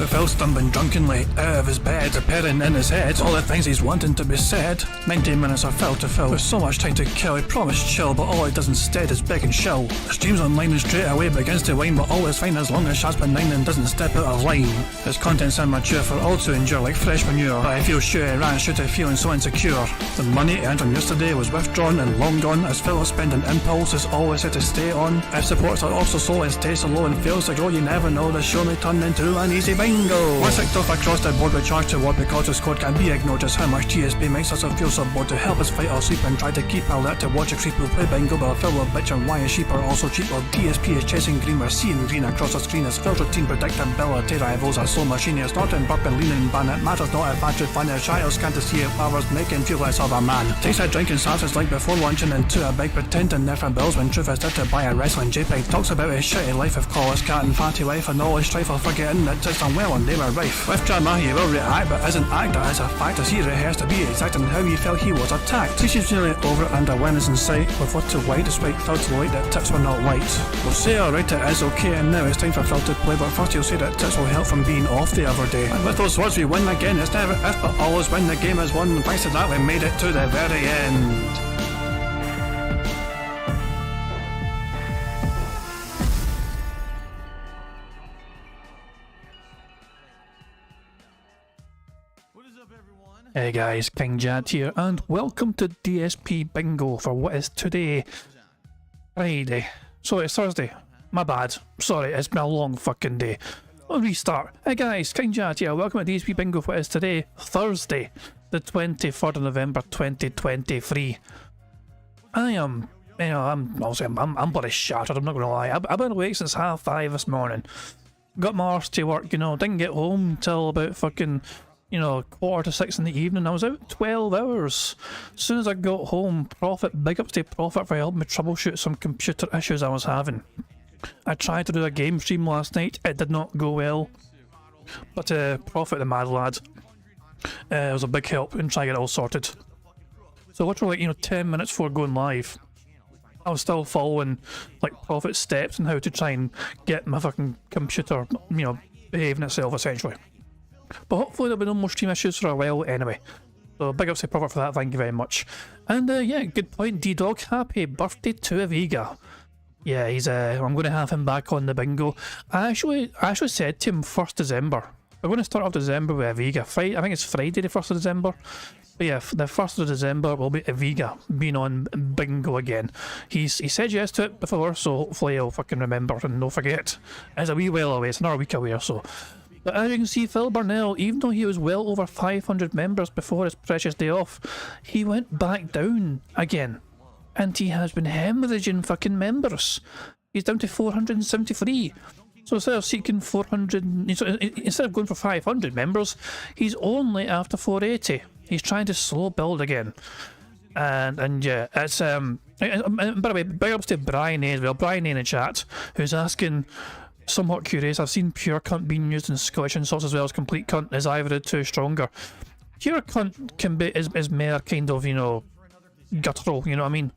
With Phil stumbling drunkenly out of his bed, appearing in his head all the things he's wanting to be said. 90 minutes of Phil to Phil, with so much time to kill. He promised chill, but all he does instead is beg and show. His dreams online and straight away begins to whine, but all is fine as long as Sharp's benign and doesn't step out of line. His content's immature for all to endure like fresh manure, but I feel sure he ran straight to feeling so insecure. The money earned from yesterday was withdrawn and long gone, as Phil's spending impulse is always set to stay on. If supports are also slow and stays so low and fails to grow, you never know, the show may turn into an easy bingo. Once ticked off across the board with charge to what because his code can be ignored, just how much DSP makes us feel so bored to help us fight or sleep and try to keep alert to watch a creep who play bingo, but Phil will bitch and why his sheep are also cheap. While DSP is chasing green, we're seeing green across the screen as Phil's routine predictability rivals are so machine. It's not in burp and leaning ban, it matters not if battery fun is child can't see it hours make him feel less of a man. Takes a drink and starts his like before lunch and into a bike pretending there for bills when truth is there to buy a wrestling JPEG. Talks about his shitty life of call his cat and fatty wife and all his strife of forgetting that it's unwell and they were rife. With drama he will react but isn't act, that is a fact as he rehearsed to be exact in how he felt he was attacked. She's nearly over and awareness in sight with what to white despite Phil to light that tips were not white. We'll say alright it is okay and now it's time for Phil to play, but first he'll say that tips will help from being off the other day. And with those words we win again, it's never if but always when the game is won. Thanks to that we made it to the very end. Hey guys, King Jad here, and welcome to DSP Bingo for what is today, Friday. So it's Thursday. My bad. Sorry, it's been a long fucking day. I'll restart. Hey guys, King Jad here, welcome to DSP Bingo for what is today, Thursday, the 23rd of November 2023. I am, I'm bloody shattered, I'm not gonna lie. I've been awake since 5:30 this morning. Got my arse to work, didn't get home till about fucking 5:45 in the evening. I was out 12 hours. As soon as I got home, big ups to Prophet for helping me troubleshoot some computer issues I was having. I tried to do a game stream last night, it did not go well. But Prophet the mad lad was a big help in trying to get it all sorted. So literally 10 minutes before going live, I was still following Prophet's steps on how to try and get my fucking computer, behaving itself essentially. But hopefully there'll be no more stream issues for a while anyway. So big ups to Prophet for that, thank you very much. And yeah, good point, D-Dog. Happy birthday to Aviga. Yeah, he's I'm going to have him back on the bingo. I actually said to him 1st December. We're going to start off December with Aviga. I think it's Friday the 1st of December. But yeah, the 1st of December will be Aviga being on bingo again. He said yes to it before, so hopefully he'll fucking remember and no forget. It's a wee while away, it's another week away or so. But as you can see, Phil Burnell, even though he was well over 500 members before his precious day off, he went back down again. And he has been hemorrhaging fucking members. He's down to 473. So instead of seeking 400, instead of going for 500 members, he's only after 480. He's trying to slow build again. And yeah, it's and by the way, big ups to Brian A as well. Brian A in the chat, who's asking, somewhat curious, I've seen pure cunt being used in Scottish insults as well as complete cunt. Is either of the two stronger? Pure cunt is more kind of, guttural, you know what I mean?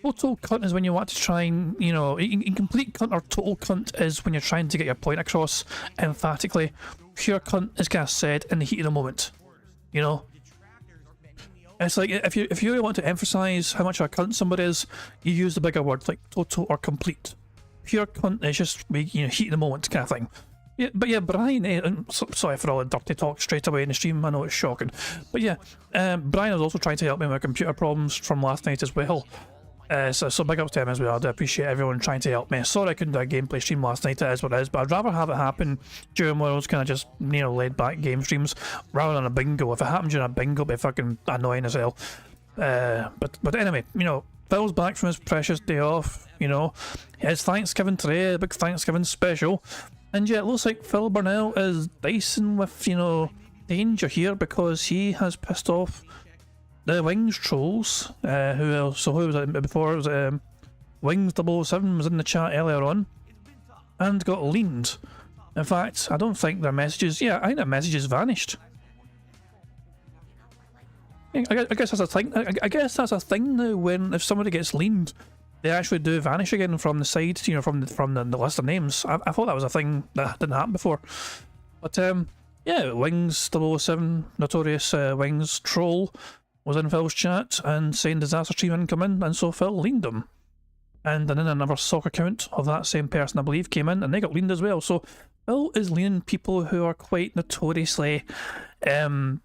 Total cunt is when you want to try and, in complete cunt or total cunt is when you're trying to get your point across emphatically. Pure cunt is kind of said in the heat of the moment, It's like if you really want to emphasise how much of a cunt somebody is, you use the bigger words like total or complete. Pure cunt is just heat of the moment kind of thing. Yeah, but yeah, Brian, sorry for all the dirty talk straight away in the stream, I know it's shocking. But yeah, Brian is also trying to help me with my computer problems from last night as well. So big ups to him as well. I do appreciate everyone trying to help me. Sorry I couldn't do a gameplay stream last night, it is what it is, but I'd rather have it happen during one of those kind of just, laid back game streams rather than a bingo. If it happened during a bingo, it'd be fucking annoying as hell. But anyway, Phil's back from his precious day off, It's Thanksgiving today, a big Thanksgiving special. And yeah, it looks like Phil Burnell is dicing with, danger here because he has pissed off the Wings trolls. Who else? So who was it before? It was Wings 007 was in the chat earlier on and got leaned. In fact, I don't think their messages, I think their messages vanished. I guess that's a thing. I guess that's a thing now. If somebody gets leaned, they actually do vanish again from the side. From the list of names. I thought that was a thing that didn't happen before. But yeah, Wings 007, notorious Wings troll, was in Phil's chat and saying disaster stream incoming, and so Phil leaned him. And then another sock account of that same person, I believe, came in and they got leaned as well. So Phil is leaning people who are quite notoriously, they're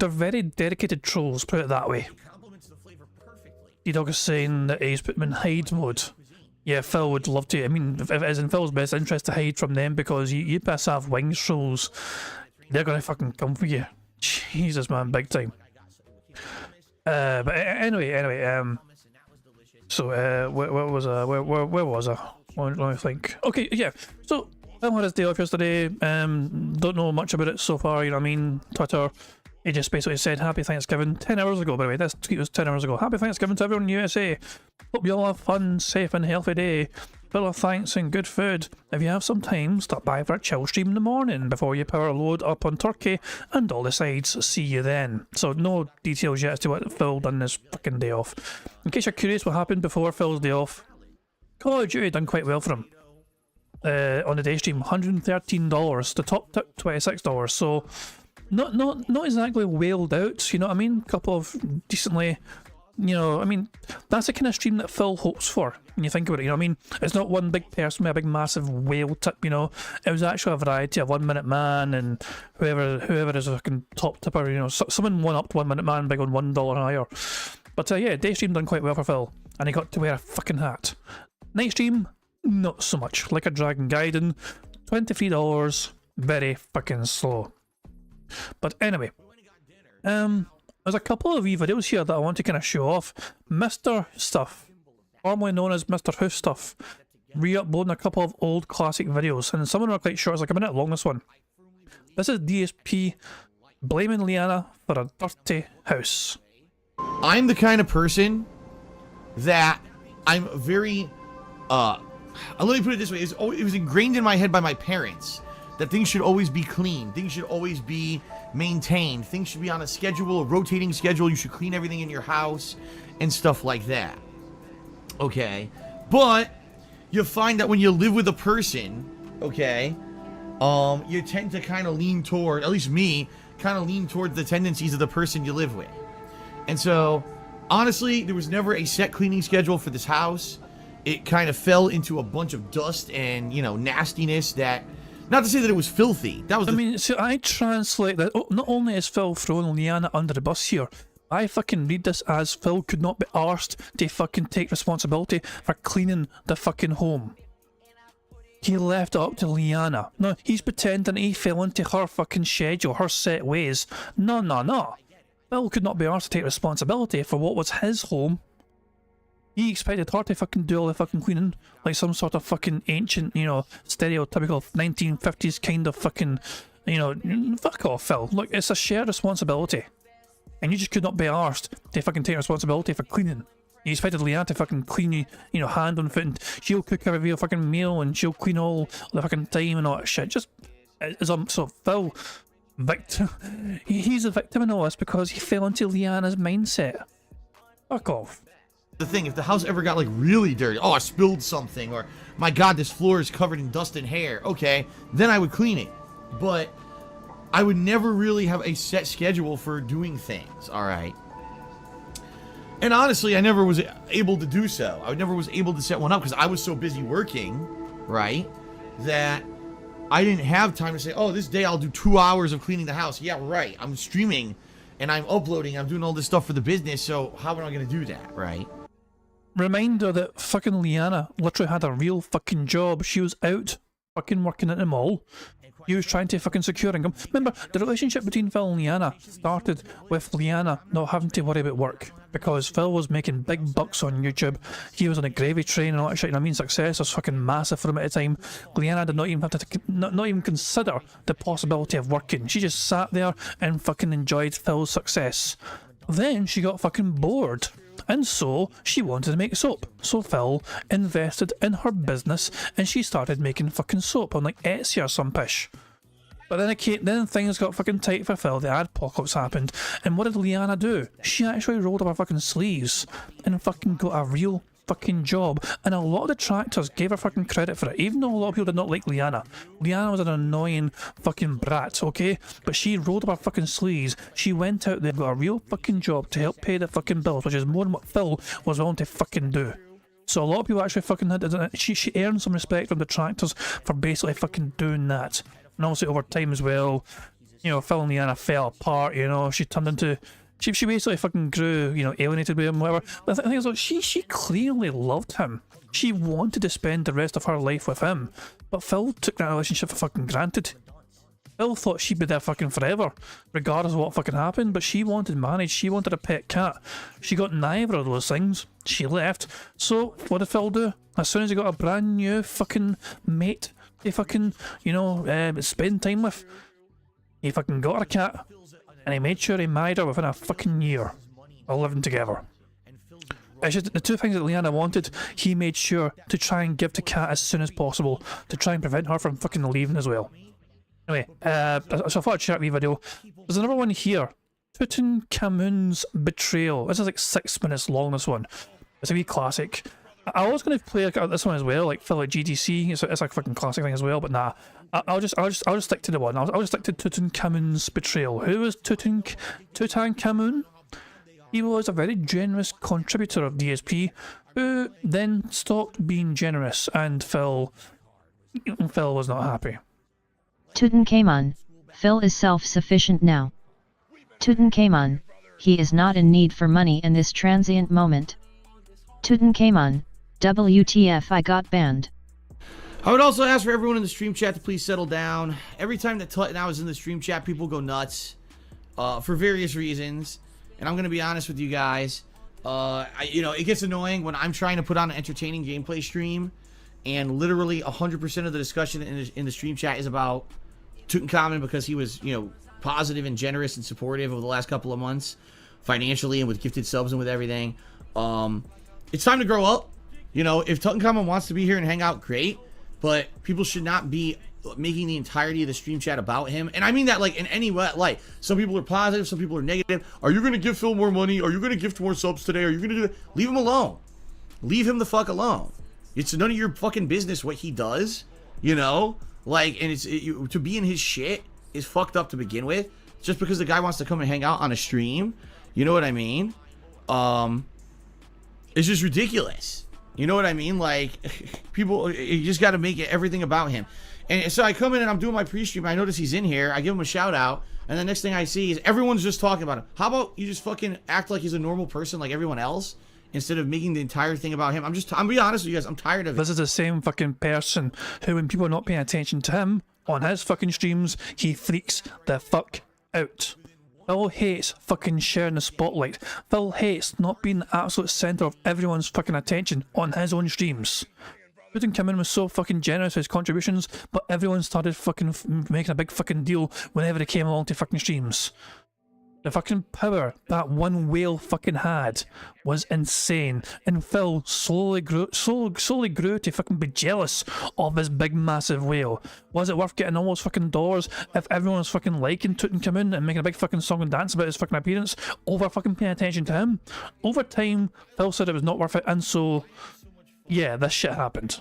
very dedicated trolls, put it that way. D-Dog is saying that he's put them in hide mode. Yeah, Phil would love to. I mean, if it is in Phil's best interest to hide from them, because you piss off Wings trolls, they're gonna fucking come for you. Jesus, man, big time. But anyway, so where was I? Let me think. Okay, yeah. So Phil had his day off yesterday. Don't know much about it so far. You know what I mean? Twitter. He just basically said Happy Thanksgiving 10 hours ago, by the way. This tweet was 10 hours ago. Happy Thanksgiving to everyone in the USA. Hope you all have fun, safe and healthy day. Full of thanks and good food. If you have some time, stop by for a chill stream in the morning before you power load up on turkey and all the sides. See you then. So no details yet as to what Phil done this fucking day off. In case you're curious what happened before Phil's day off, Call of Duty done quite well for him. On the day stream, $113. The top tip, $26. So not exactly whaled out, you know what I mean? Couple of decently, you know, I mean, that's the kind of stream that Phil hopes for when you think about it, you know what I mean? It's not one big person with a big massive whale tip, you know? It was actually a variety of 1 Minute Man and whoever is a fucking top tipper, you know, someone one-upped 1 Minute Man by going $1 higher. But yeah, day stream done quite well for Phil, and he got to wear a fucking hat. Night stream, not so much. Like a Dragon Gaiden, $23, very fucking slow. But anyway, there's a couple of wee videos here that I want to kind of show off. Mr. Stuff, formerly known as Mr. Who Stuff, re-uploading a couple of old classic videos, and some of them are quite short. It's like a minute long, this one. This is DSP blaming Liana for a dirty house. I'm the kind of person that I'm very, let me put it this way, it was ingrained in my head by my parents that things should always be clean, things should always be maintained, things should be on a schedule, a rotating schedule, you should clean everything in your house and stuff like that. Okay, but you find that when you live with a person, okay, you tend to kind of lean toward, at least me, kind of lean toward the tendencies of the person you live with. And so, honestly, there was never a set cleaning schedule for this house. It kind of fell into a bunch of dust and, you know, nastiness that... Not to say that it was filthy. That was. I mean, so I translate that. Oh, not only is Phil throwing Liana under the bus here, I fucking read this as Phil could not be arsed to fucking take responsibility for cleaning the fucking home. He left it up to Liana. No, he's pretending he fell into her fucking schedule, her set ways. No. Phil could not be arsed to take responsibility for what was his home. He expected her to fucking do all the fucking cleaning, like some sort of fucking ancient, you know, stereotypical 1950s kind of fucking, you know, fuck off, Phil. Look, it's a shared responsibility. And you just could not be arsed to fucking take responsibility for cleaning. You expected Leanne to fucking clean you, you know, hand on foot, and she'll cook every real fucking meal, and she'll clean all the fucking time and all that shit. Just, so Phil, victim, he's a victim in all this because he fell into Leanna's mindset. Fuck off. The thing, if the house ever got like really dirty, oh, I spilled something, or my god, this floor is covered in dust and hair, okay, then I would clean it. But I would never really have a set schedule for doing things, alright? And honestly, I never was able to do so. I never was able to set one up because I was so busy working, right, that I didn't have time to say, oh, this day I'll do 2 hours of cleaning the house. Yeah, right, I'm streaming and I'm uploading, I'm doing all this stuff for the business, so how am I going to do that, right? Reminder that fucking Liana literally had a real fucking job. She was out fucking working at the mall. He was trying to fucking secure income. Remember, the relationship between Phil and Liana started with Liana not having to worry about work because Phil was making big bucks on YouTube. He was on a gravy train and all that shit. And I mean, success was fucking massive for him at the time. Liana did not even have to not even consider the possibility of working. She just sat there and fucking enjoyed Phil's success. Then she got fucking bored. And so she wanted to make soap. So Phil invested in her business and she started making fucking soap on like Etsy or some pish. But then things got fucking tight for Phil. The adpocalypse happened. And what did Liana do? She actually rolled up her fucking sleeves and fucking got a real fucking job, and a lot of detractors gave her fucking credit for it, even though a lot of people did not like Liana. Liana was an annoying fucking brat, okay? But she rolled up her fucking sleeves, she went out there, got a real fucking job to help pay the fucking bills, which is more than what Phil was willing to fucking do. So a lot of people actually fucking had, she earned some respect from detractors for basically fucking doing that. And also over time as well, you know, Phil and Liana fell apart, you know, she turned into... She basically fucking grew, you know, alienated with him, whatever. But the thing is, like, she clearly loved him. She wanted to spend the rest of her life with him. But Phil took that relationship for fucking granted. Phil thought she'd be there fucking forever, regardless of what fucking happened. But she wanted marriage, she wanted a pet cat. She got neither of those things. She left. So, what did Phil do? As soon as he got a brand new fucking mate to fucking, you know, spend time with, he fucking got her a cat. And he made sure he married her within a fucking year of living together. It's just the two things that Liana wanted, he made sure to try and give to Kat as soon as possible, to try and prevent her from fucking leaving as well. Anyway, so I thought I'd share a wee video. There's another one here. Tutankhamun's Betrayal. This is like 6 minutes long, this one. It's a wee classic. I was going to play this one as well, like Phil at GDC. It's a fucking classic thing as well, but nah. I'll just stick to the one. I'll just stick to Tutankhamun's Betrayal. Who was Tutankhamun? He was a very generous contributor of DSP, who then stopped being generous, and Phil was not happy. Tutankhamun, Phil is self-sufficient now. Tutankhamun, he is not in need for money in this transient moment. Tutankhamun, WTF I got banned. I would also ask for everyone in the stream chat to please settle down. Every time that Tut now is in the stream chat, people go nuts for various reasons. And I'm going to be honest with you guys. You know, it gets annoying when I'm trying to put on an entertaining gameplay stream and literally 100% of the discussion in the stream chat is about Tutankhamun because he was, you know, positive and generous and supportive over the last couple of months financially and with gifted subs and with everything. It's time to grow up. You know, if Tutankhamun wants to be here and hang out, great. But people should not be making the entirety of the stream chat about him. And I mean that like in any way. Like, some people are positive, some people are negative. Are you going to give Phil more money? Are you going to gift more subs today? Are you going to do that? Leave him alone. Leave him the fuck alone. It's none of your fucking business what he does. You know? Like, and to be in his shit is fucked up to begin with. Just because the guy wants to come and hang out on a stream. You know what I mean? It's just ridiculous. You know what I mean? Like, people, you just got to make it everything about him. And so I come in and I'm doing my pre-stream. I notice he's in here. I give him a shout out. And the next thing I see is everyone's just talking about him. How about you just fucking act like he's a normal person like everyone else instead of making the entire thing about him? I'm being honest with you guys. I'm tired of it. This is the same fucking person who, when people are not paying attention to him on his fucking streams, he freaks the fuck out. Phil hates fucking sharing the spotlight. Phil hates not being the absolute centre of everyone's fucking attention on his own streams. Tutankhamun was so fucking generous with his contributions, but everyone started fucking making a big fucking deal whenever they came along to fucking streams. The fucking power that one whale fucking had was insane, and Phil slowly grew to fucking be jealous of this big massive whale. Was it worth getting all those fucking dollars if everyone was fucking liking Tutankhamun and making a big fucking song and dance about his fucking appearance over fucking paying attention to him? Over time, Phil said it was not worth it, and so, yeah, this shit happened.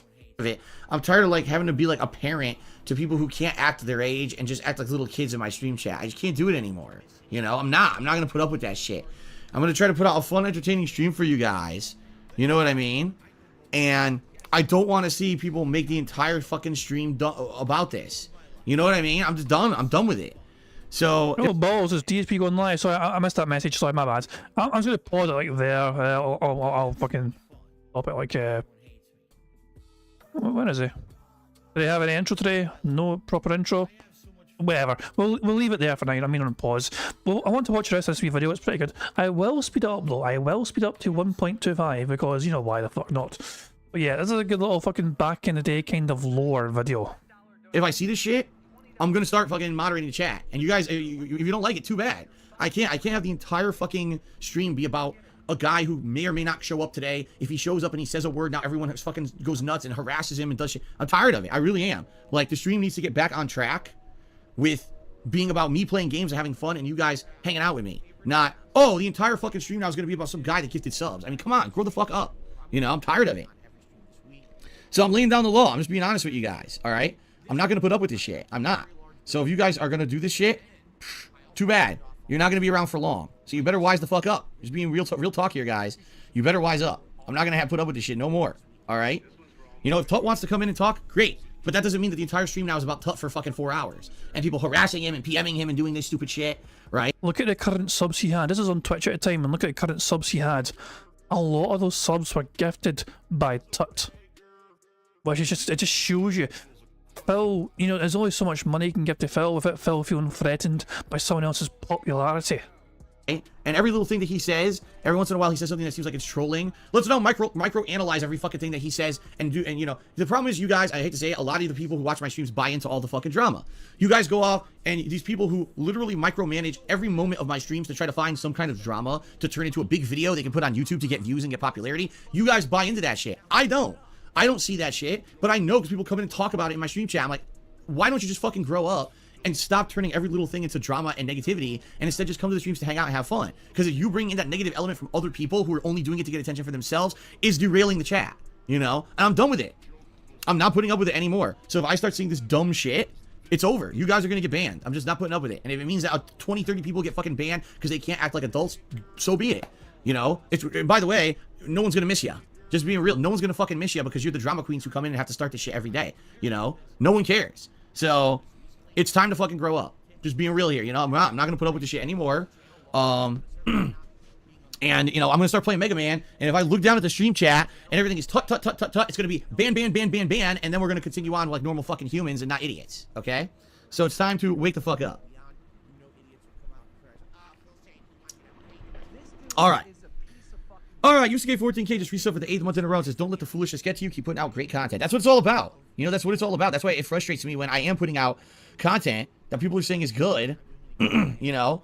I'm tired of like having to be like a parent to people who can't act their age and just act like little kids in my stream chat. I just can't do it anymore. You know, I'm not gonna put up with that shit. I'm gonna try to put out a fun, entertaining stream for you guys. You know what I mean? And I don't want to see people make the entire fucking stream about this. You know what I mean? I'm just done. I'm done with it. So oh balls, is DSP going live? Sorry, I missed that message. Sorry, my bad. I'm just gonna pause it like there. I'll fucking pop it like when is he? Do they have any intro today? No proper intro? Whatever. We'll leave it there for now. I mean, on pause. Well, I want to watch the rest of this wee video. It's pretty good. I will speed up though. I will speed up to 1.25 because you know why the fuck not. But yeah, this is a good little fucking back in the day kind of lore video. If I see this shit, I'm gonna start fucking moderating the chat. And you guys, if you don't like it, too bad. I can't have the entire fucking stream be about a guy who may or may not show up today. If he shows up and he says a word, now everyone fucking goes nuts and harasses him and does shit. I'm tired of it. I really am. Like, the stream needs to get back on track with being about me playing games and having fun and you guys hanging out with me. Not, oh, the entire fucking stream now is going to be about some guy that gifted subs. I mean, come on, grow the fuck up. You know, I'm tired of it. So I'm laying down the law. I'm just being honest with you guys, all right? I'm not going to put up with this shit. I'm not. So if you guys are going to do this shit, too bad. You're not going to be around for long. So you better wise the fuck up. Just being real talk here, guys. You better wise up. I'm not going to have to put up with this shit no more, all right? You know, if Tut wants to come in and talk, great. But that doesn't mean that the entire stream now is about Tut for fucking 4 hours. And people harassing him and PMing him and doing this stupid shit, right? Look at the current subs he had. This is on Twitch at the time, and look at the current subs he had. A lot of those subs were gifted by Tut. Which is just, it just shows you. Phil, you know, there's only so much money you can give to Phil without Phil feeling threatened by someone else's popularity. And every little thing that he says, every once in a while he says something that seems like it's trolling. Let's not micro analyze every fucking thing that he says and do. And you know, the problem is, you guys, I hate to say it, a lot of the people who watch my streams buy into all the fucking drama. You guys go off and these people who literally micromanage every moment of my streams to try to find some kind of drama to turn into a big video they can put on YouTube to get views and get popularity. You guys buy into that shit. I don't see that shit, but I know because people come in and talk about it in my stream chat. I'm like, why don't you just fucking grow up and stop turning every little thing into drama and negativity, and instead just come to the streams to hang out and have fun? Because if you bring in that negative element from other people who are only doing it to get attention for themselves, is derailing the chat, you know? And I'm done with it. I'm not putting up with it anymore. So if I start seeing this dumb shit, it's over. You guys are going to get banned. I'm just not putting up with it. And if it means that 20, 30 people get fucking banned because they can't act like adults, so be it. You know? By the way, no one's going to miss you. Just being real, no one's going to fucking miss you because you're the drama queens who come in and have to start this shit every day. You know? No one cares. So it's time to fucking grow up. Just being real here, you know. I'm not gonna put up with this shit anymore. And you know, I'm gonna start playing Mega Man. And if I look down at the stream chat and everything is tut, it's gonna be ban, and then we're gonna continue on like normal fucking humans and not idiots. Okay? So it's time to wake the fuck up. All right. UCK 14K just reset for the 8th month in a row. It says, don't let the foolishness get to you. Keep putting out great content. That's what it's all about. You know, that's what it's all about. That's why it frustrates me when I am putting out content that people are saying is good, you know,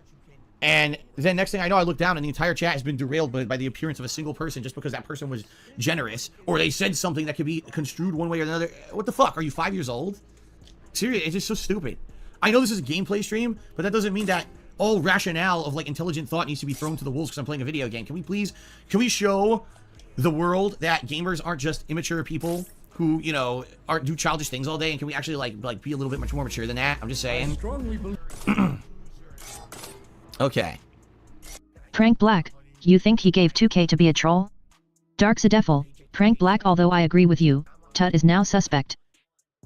and then next thing I know, I look down and the entire chat has been derailed by the appearance of a single person just because that person was generous or they said something that could be construed one way or another. What the fuck? Are you 5 years old? Seriously, it's just so stupid. I know this is a gameplay stream, but that doesn't mean that all rationale of like intelligent thought needs to be thrown to the wolves because I'm playing a video game. Can we show the world that gamers aren't just immature people who, you know, do childish things all day, and can we actually like be a little bit much more mature than that? I'm just saying. Okay. Prank Black, you think he gave 2K to be a troll? Darksadeful, Prank Black, although I agree with you, Tut is now suspect.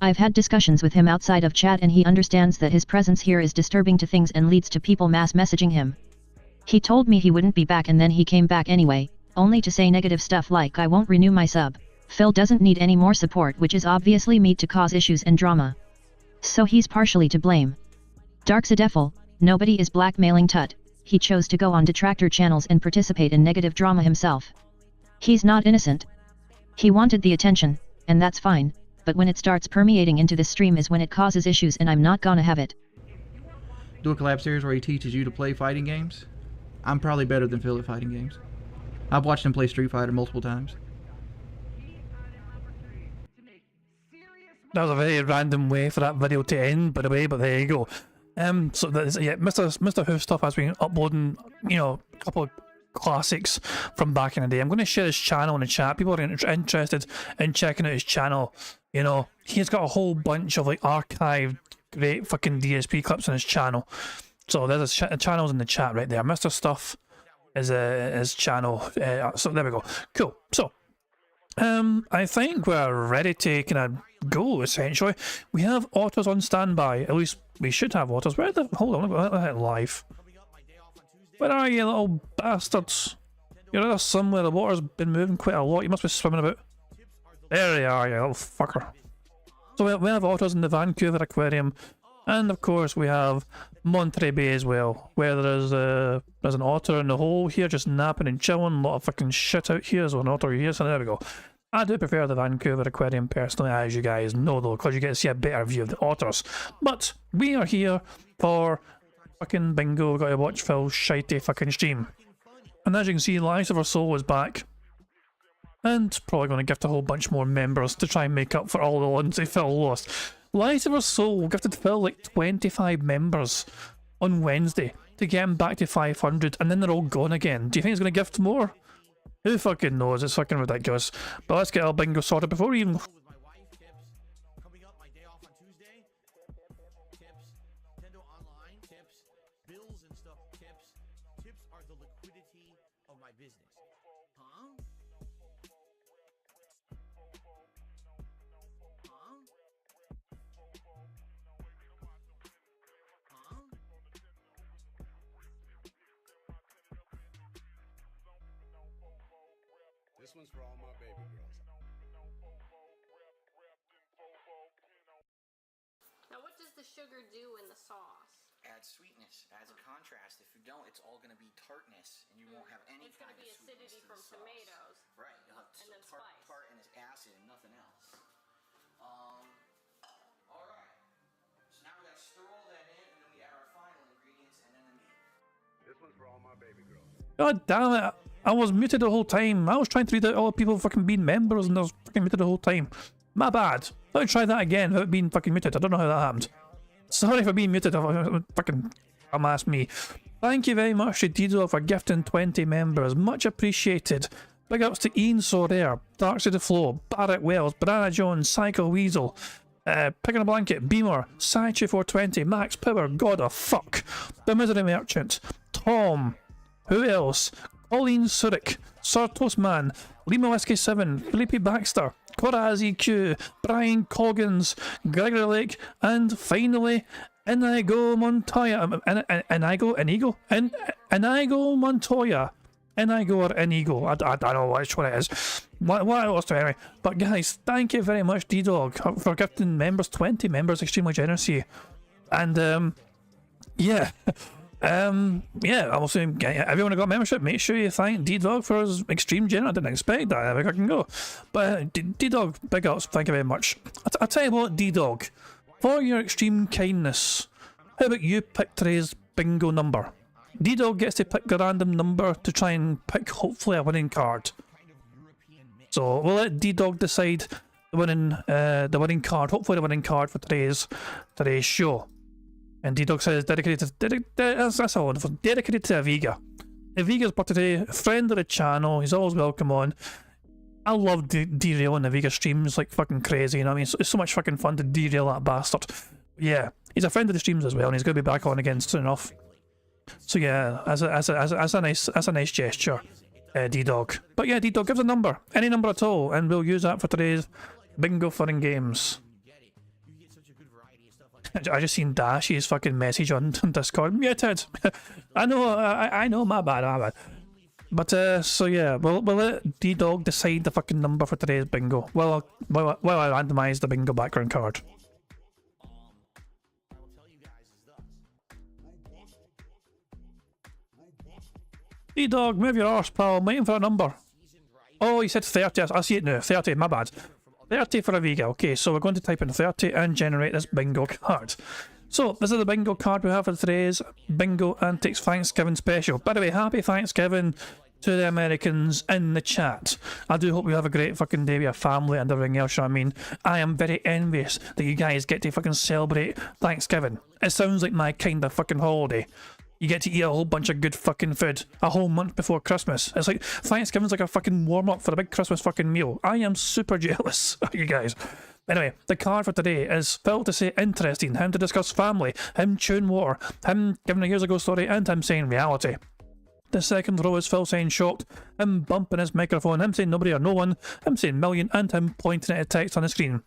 I've had discussions with him outside of chat and he understands that his presence here is disturbing to things and leads to people mass messaging him. He told me he wouldn't be back and then he came back anyway, only to say negative stuff like I won't renew my sub. Phil doesn't need any more support, which is obviously meant to cause issues and drama. So he's partially to blame. Darksadeful, nobody is blackmailing Tut, he chose to go on detractor channels and participate in negative drama himself. He's not innocent. He wanted the attention, and that's fine, but when it starts permeating into the stream is when it causes issues and I'm not gonna have it. Do a collab series where he teaches you to play fighting games? I'm probably better than Phil at fighting games. I've watched him play Street Fighter multiple times. That was a very random way for that video to end, by the way, but there you go. So that is, yeah, Mr. Who Stuff has been uploading, you know, a couple of classics from back in the day. I'm going to share his channel in the chat. People are interested in checking out his channel. You know, he's got a whole bunch of like archived great fucking DSP clips on his channel. So there's a channel's in the chat right there. Mr. Stuff is his channel. So there we go. Cool. So I think we're ready to kind of go, essentially. We have Otters on standby. At least we should have Otters. Where the... Hold on, let that live. Where are you, little bastards? You're there somewhere. The water's been moving quite a lot. You must be swimming about. There you are, you little fucker. So we have Otters in the Vancouver Aquarium. And of course we have Monterey Bay as well, where there's an otter in the hole here just napping and chilling. A lot of fucking shit out here, so an otter here, so there we go. I do prefer the Vancouver Aquarium personally, as you guys know though, because you get to see a better view of the otters. But we are here for fucking bingo. We've got to watch Phil's shitey fucking stream. And as you can see, Lives of Our Soul is back. And probably going to gift a whole bunch more members to try and make up for all the ones that Phil lost. Lives of Our Soul gifted Phil like 25 members on Wednesday to get him back to 500, and then they're all gone again. Do you think he's going to gift more? Who fucking knows? It's fucking ridiculous. But let's get our bingo sorted before we even... With my wife, tips. Coming up, my day off on Tuesday. Tips. Nintendo Online, tips. Bills and stuff, tips. Tips are the liquidity of my business. Huh? This one's for all my baby girls. Now, what does the sugar do in the sauce? Adds sweetness, adds a contrast. If you don't, it's all going to be tartness, and you won't have any It's going kind to be of sweetness acidity to from the sauce. tomatoes. Right, you'll have And then tart, spice. tart and it's acid and nothing else. All right. So now we got to stir all that in, and then we add our final ingredients, and then the meat. This one's for all my baby girls. God damn it. I was muted the whole time. I was trying to read out all the people fucking being members and I was fucking muted the whole time. My bad. Let me try that again without being fucking muted. I don't know how that happened. Sorry for being muted. Fucking dumbass me. Thank you very much to Dido for gifting 20 members. Much appreciated. Big ups to Ian Sorare, Darks of the Flow, Barrett Wells, Banana Jones, Psycho Weasel, Picking a Blanket, Beamer, Saichi420, Max Power, God of Fuck, The Misery Merchant, Tom, who else? Pauline Surik, Sartos Man, Lima Whiskey 7, Felipe Baxter, Coraz EQ, Brian Coggins, Gregory Lake, and finally, Inigo Montoya. Inigo Montoya. Inigo or Inigo. I don't know which one it is. What else do anyway? But guys, thank you very much, D-Dog, for gifting members, 20 members, extremely generous of you. And, yeah. Yeah, I'm also everyone who got membership, make sure you thank D-Dog for his extreme generous. I didn't expect that. I think I can go. But D-Dog, big ups, thank you very much. I'll tell you what, D-Dog, for your extreme kindness, how about you pick today's bingo number? D-Dog gets to pick a random number to try and pick hopefully a winning card. So we'll let D-Dog decide the winning card, hopefully the winning card for today's show. And D-Dog says dedicated that's all wonderful. Dedicated to Aviga. Aviga's birthday, friend of the channel, he's always welcome on. I love derailing Aviga streams like fucking crazy, you know what I mean? It's so much fucking fun to derail that bastard. Yeah, he's a friend of the streams as well, and he's gonna be back on again soon enough. So yeah, as a nice gesture, D-Dog. But yeah, D-Dog, give us a number, any number at all, and we'll use that for today's bingo fun and games. I just seen Dash's fucking message on Discord. Muted. I know. My bad. But so yeah, we'll let D-Dog decide the fucking number for today's bingo. While I randomise the bingo background card. D-Dog, move your arse, pal. I'm waiting for a number. Oh, you said 30. I see it now. 30. My bad. 30 for Aviga. Okay, so we're going to type in 30 and generate this bingo card. So, this is the bingo card we have for today's Bingo Antics Thanksgiving special. By the way, happy Thanksgiving to the Americans in the chat. I do hope you have a great fucking day with your family and everything else, you know what I mean? I am very envious that you guys get to fucking celebrate Thanksgiving. It sounds like my kind of fucking holiday. You get to eat a whole bunch of good fucking food a whole month before Christmas. It's like Thanksgiving's like a fucking warm-up for a big Christmas fucking meal. I am super jealous of you guys. Anyway, the card for today is Phil to say interesting, him to discuss family, him chewing water, him giving a years ago story, and him saying reality. The second row is Phil saying shocked, him bumping his microphone, him saying nobody or no one, him saying million, and him pointing at a text on the screen.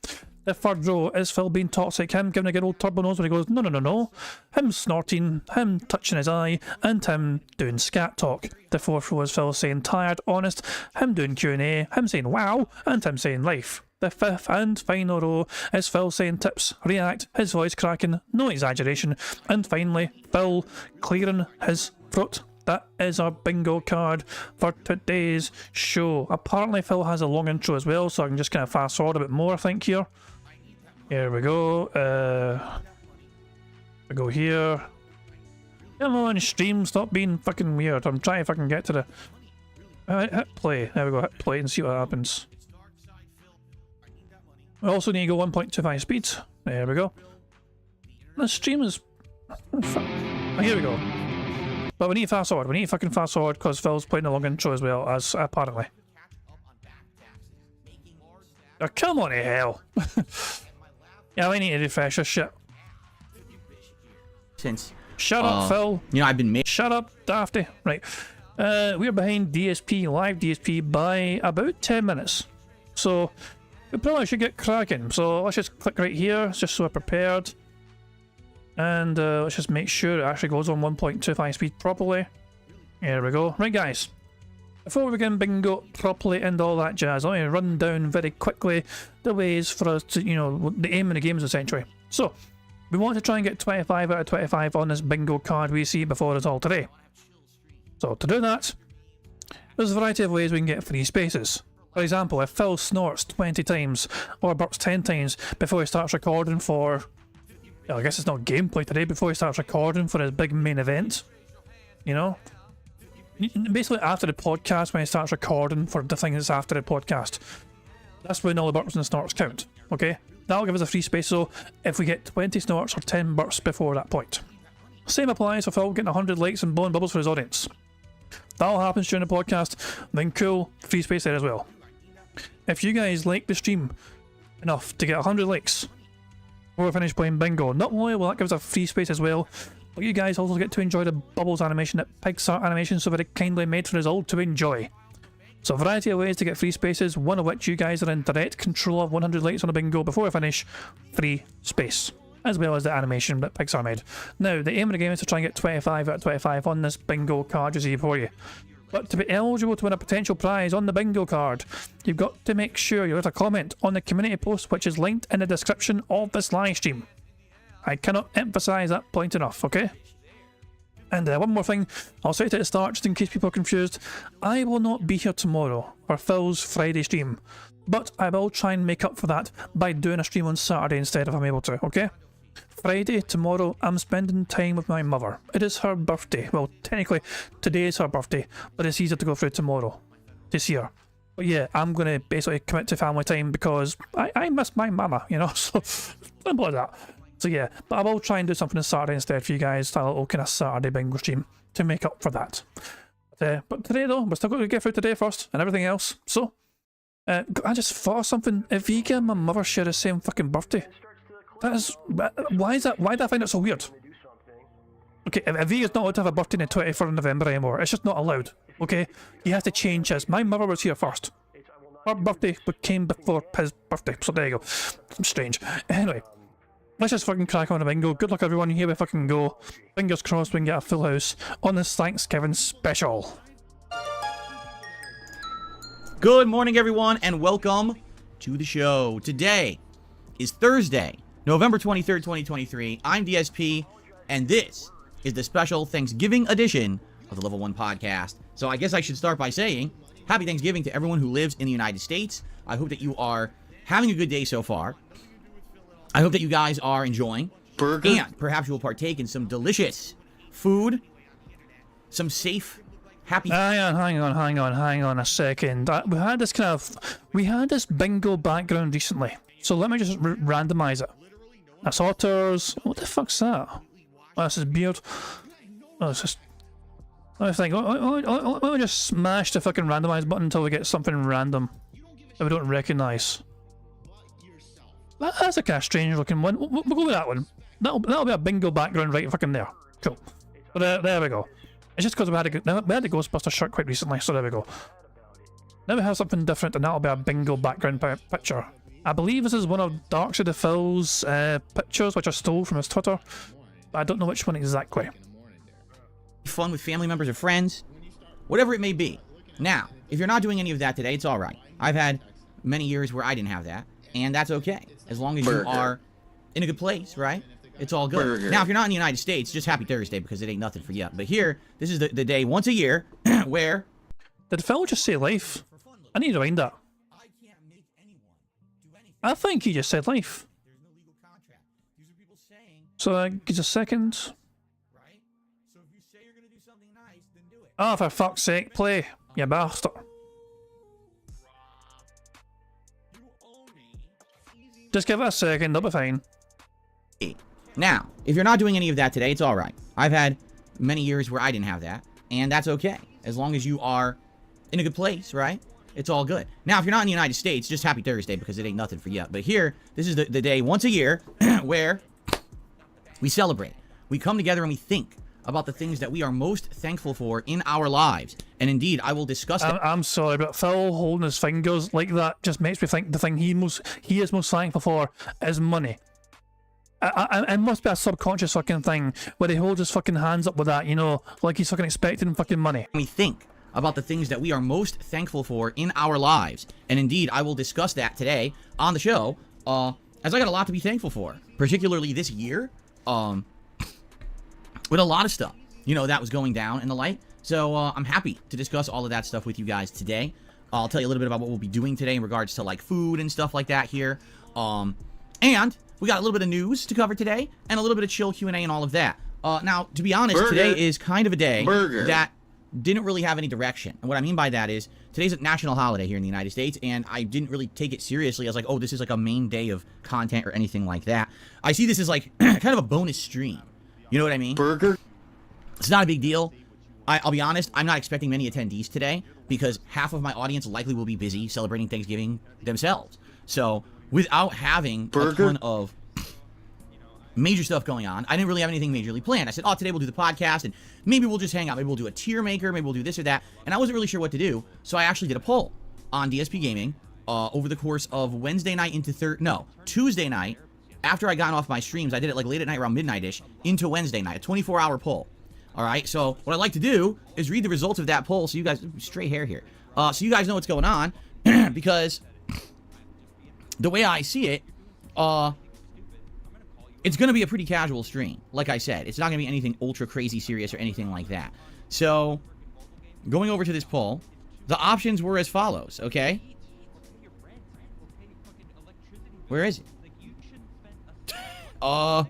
The third row is Phil being toxic, him giving a good old turbo nose where he goes, no, him snorting, him touching his eye, and him doing scat talk. The fourth row is Phil saying tired, honest, him doing Q&A, him saying wow, and him saying life. The fifth and final row is Phil saying tips, react, his voice cracking, no exaggeration, and finally, Phil clearing his throat. That is our bingo card for today's show. Apparently Phil has a long intro as well, so I can just kind of fast forward a bit more, I think, here. Here we go. We go here. Come on, stream, stop being fucking weird. I'm trying to fucking get to the... hit play. There we go, hit play and see what happens. We also need to go 1.25 speed. There we go. The stream is... Oh, here we go. But we need to fast forward. We need to fucking fast forward because Phil's playing the long intro as well, as apparently. Oh, come on to hell. Yeah, we need to refresh this shit. Since Shut up, Phil. you know, I've been Shut up, Dafty. Right. We're behind DSP, live DSP, by about 10 minutes. So, we probably should get cracking. So, let's just click right here, just so we're prepared. And let's just make sure it actually goes on 1.25 speed properly. There we go. Right, guys. Before we begin bingo properly and all that jazz, let me run down very quickly the ways for us to, you know, the aim in the games essentially. So, we want to try and get 25 out of 25 on this bingo card we see before us all today. So, to do that, there's a variety of ways we can get free spaces. For example, if Phil snorts 20 times or burps 10 times before he starts recording for, well, I guess it's not gameplay today, before he starts recording for his big main event, you know? Basically after the podcast, when he starts recording for the thing that's after the podcast, that's when all the burps and snorts count, okay? That'll give us a free space, so if we get 20 snorts or 10 burps before that point. Same applies for Phil getting 100 likes and blowing bubbles for his audience. If that all happens during the podcast, then cool, free space there as well. If you guys like the stream enough to get 100 likes before we finish playing bingo, not only will that give us a free space as well, but you guys also get to enjoy the bubbles animation that Pixar Animation so very kindly made for us all to enjoy. So a variety of ways to get free spaces, one of which you guys are in direct control of. 100 likes on a bingo before we finish, free space, as well as the animation that Pixar made. Now, the aim of the game is to try and get 25 out of 25 on this bingo card you see before you. But to be eligible to win a potential prize on the bingo card, you've got to make sure you leave a comment on the community post which is linked in the description of this live stream. I cannot emphasise that point enough, okay? And one more thing, I'll say it at the start just in case people are confused. I will not be here tomorrow for Phil's Friday stream, but I will try and make up for that by doing a stream on Saturday instead if I'm able to, okay? Friday, tomorrow, I'm spending time with my mother. It is her birthday. Well, technically, today is her birthday, but it's easier to go through tomorrow, this year. But yeah, I'm going to basically commit to family time because I miss my mama, you know, so simple as that. So yeah, but I will try and do something on Saturday instead for you guys, a little kind of Saturday bingo stream to make up for that. But today though, we're still going to get through today first and everything else. So, I just thought of something. If Vika and my mother share the same fucking birthday, that is, why is that? Why do I find it so weird? Okay, if Vika's not allowed to have a birthday on the 24th of November anymore, it's just not allowed. Okay, he has to change his. My mother was here first. Her birthday came before his birthday, so there you go. Strange. Anyway. Let's just fucking crack on a bingo. Good luck everyone, here we fucking go. Fingers crossed we can get a full house on this Thanksgiving special. Good morning, everyone, and welcome to the show. Today is Thursday, November 23rd, 2023. I'm DSP, and this is the special Thanksgiving edition of the Level 1 podcast. So I guess I should start by saying, happy Thanksgiving to everyone who lives in the United States. I hope that you are having a good day so far. I hope that you guys are enjoying burger, and perhaps you will partake in some delicious food, some safe, happy. Hang on a second. We had this bingo background recently, so let me just randomize it. That's otters. What the fuck's that? Oh, that's his beard. Oh, it's just. Let me think. Let me just smash the fucking randomize button until we get something random that we don't recognize. That's a kind of strange looking one. We'll go with that one. That'll be a bingo background right fucking there. Cool. So there we go. It's just because we had a Ghostbuster shirt quite recently, so there we go. Now we have something different, and that'll be a bingo background picture. I believe this is one of Darkside of Phil's pictures, which I stole from his Twitter, but I don't know which one exactly. Fun with family members or friends, whatever it may be. Now, if you're not doing any of that today, it's all right. I've had many years where I didn't have that, and that's okay. As long as you are in a good place, right? It's all good. Now, if you're not in the United States, just happy Thursday because it ain't nothing for you. But here, this is the day once a year where... Did Phil just say life? I need to rewind that. I think he just said life. So, give us a second. Oh, for fuck's sake, play, you bastard. Just give it a second, they'll be fine. Now, if you're not doing any of that today, it's all right. I've had many years where I didn't have that, and that's okay. As long as you are in a good place, right? It's all good. Now, if you're not in the United States, just happy Thursday because it ain't nothing for you. But here, this is the day once a year where we celebrate. We come together and we think about the things that we are most thankful for in our lives. And indeed, I will discuss that. I'm sorry, but Phil holding his fingers like that just makes me think the thing he is most thankful for is money. It must be a subconscious fucking thing where he holds his fucking hands up with that, you know, like he's fucking expecting fucking money. We think about the things that we are most thankful for in our lives. And indeed, I will discuss that today on the show, as I got a lot to be thankful for, particularly this year, with a lot of stuff, you know, that was going down and the like. So I'm happy to discuss all of that stuff with you guys today. I'll tell you a little bit about what we'll be doing today in regards to like food and stuff like that here. And we got a little bit of news to cover today and a little bit of chill Q&A and all of that. Now, to be honest, today is kind of a day that didn't really have any direction. And what I mean by that is today's a national holiday here in the United States, and I didn't really take it seriously. I was like, oh, this is like a main day of content or anything like that. I see this as like kind of a bonus stream. You know what I mean? It's not a big deal. I'll be honest, I'm not expecting many attendees today because half of my audience likely will be busy celebrating Thanksgiving themselves. So without having a ton of major stuff going on, I didn't really have anything majorly planned. I said, oh, today we'll do the podcast and maybe we'll just hang out. Maybe we'll do a tier maker. Maybe we'll do this or that. And I wasn't really sure what to do. So I actually did a poll on DSP Gaming over the course of Wednesday night into Tuesday night. After I got off my streams, I did it like late at night around midnight-ish into Wednesday night, a 24-hour poll. All right, so what I'd like to do is read the results of that poll so you guys, straight hair here, so you guys know what's going on, because the way I see it, it's going to be a pretty casual stream. Like I said, it's not going to be anything ultra crazy serious or anything like that. So, going over to this poll, the options were as follows, okay? Where is it? Why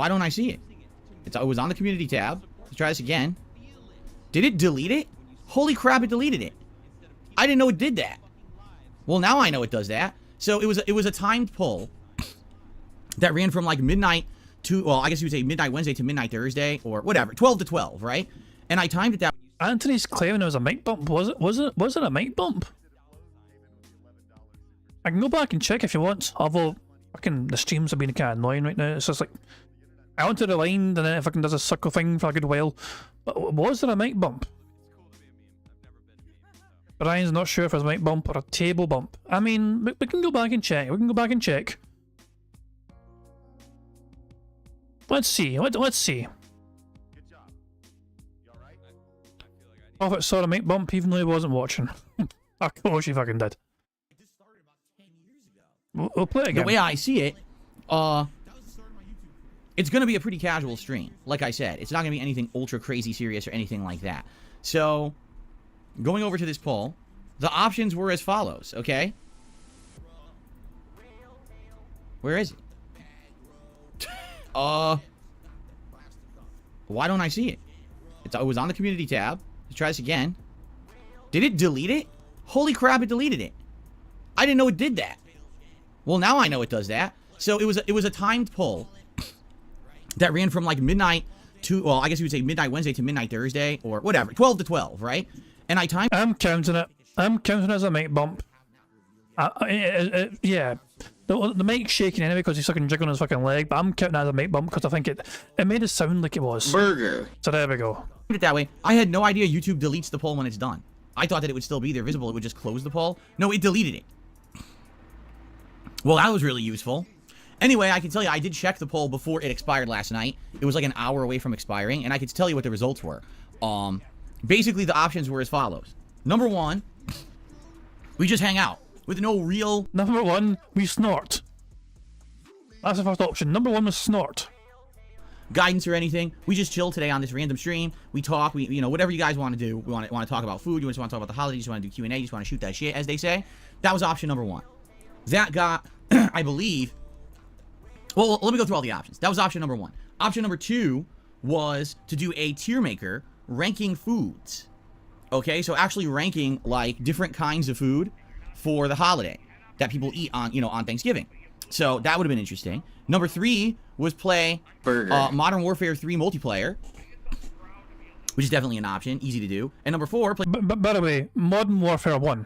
don't I see it? It was on the community tab. Let's try this again. Did it delete it? Holy crap, it deleted it. I didn't know it did that. Well, now I know it does that. So it was a timed poll that ran from like midnight to, well, I guess you would say midnight Wednesday to midnight Thursday or whatever, 12 to 12, right? And I timed it that. Anthony's claiming it was a mic bump. Was it a mic bump? I can go back and check if you want, although fucking the streams have been kind of annoying right now. It's just like, I went to the line and then it fucking does a circle thing for a good while. But was there a mic bump? Brian's not sure if it's a mic bump or a table bump. I mean, we can go back and check. We can go back and check. Let's see. Let's see. Prophet saw a mic bump even though he wasn't watching. Of course he fucking did. We'll play it again. The way I see it, it's going to be a pretty casual stream. Like I said, it's not going to be anything ultra crazy serious or anything like that. So, going over to this poll, the options were as follows, okay? Where is it? Why don't I see it? It was on the community tab. Let's try this again. Did it delete it? Holy crap, it deleted it. I didn't know it did that. Well, now I know it does that. So it was a timed poll that ran from like midnight to, well, I guess you would say midnight Wednesday to midnight Thursday or whatever, 12 to 12, right? And I timed. I'm counting it. I'm counting it as a mic bump. Yeah. The mic's shaking anyway because he's fucking jiggling his fucking leg, but I'm counting it as a mic bump because I think it made it sound like it was. Burger. So there we go. It that way. I had no idea YouTube deletes the poll when it's done. I thought that it would still be there visible. It would just close the poll. No, it deleted it. Well, that was really useful. Anyway, I can tell you, I did check the poll before it expired last night. It was like an hour away from expiring, and I could tell you what the results were. Basically, the options were as follows. Number one, we just hang out with no real... Number one, we snort. That's the first option. Number one was snort. Guidance or anything. We just chill today on this random stream. We talk. We, you know, whatever you guys want to do. We want to talk about food. You just want to talk about the holidays. You just want to do Q&A. You just want to shoot that shit, as they say. That was option number one. That got, I believe... Well, let me go through all the options. That was option number one. Option number two was to do a tier maker ranking foods. Okay, so actually ranking like different kinds of food for the holiday that people eat on, you know, on Thanksgiving. So that would have been interesting. Number 3 was play Modern Warfare 3 multiplayer, which is definitely an option, easy to do. And number 4, play. But by the way, Modern Warfare 1.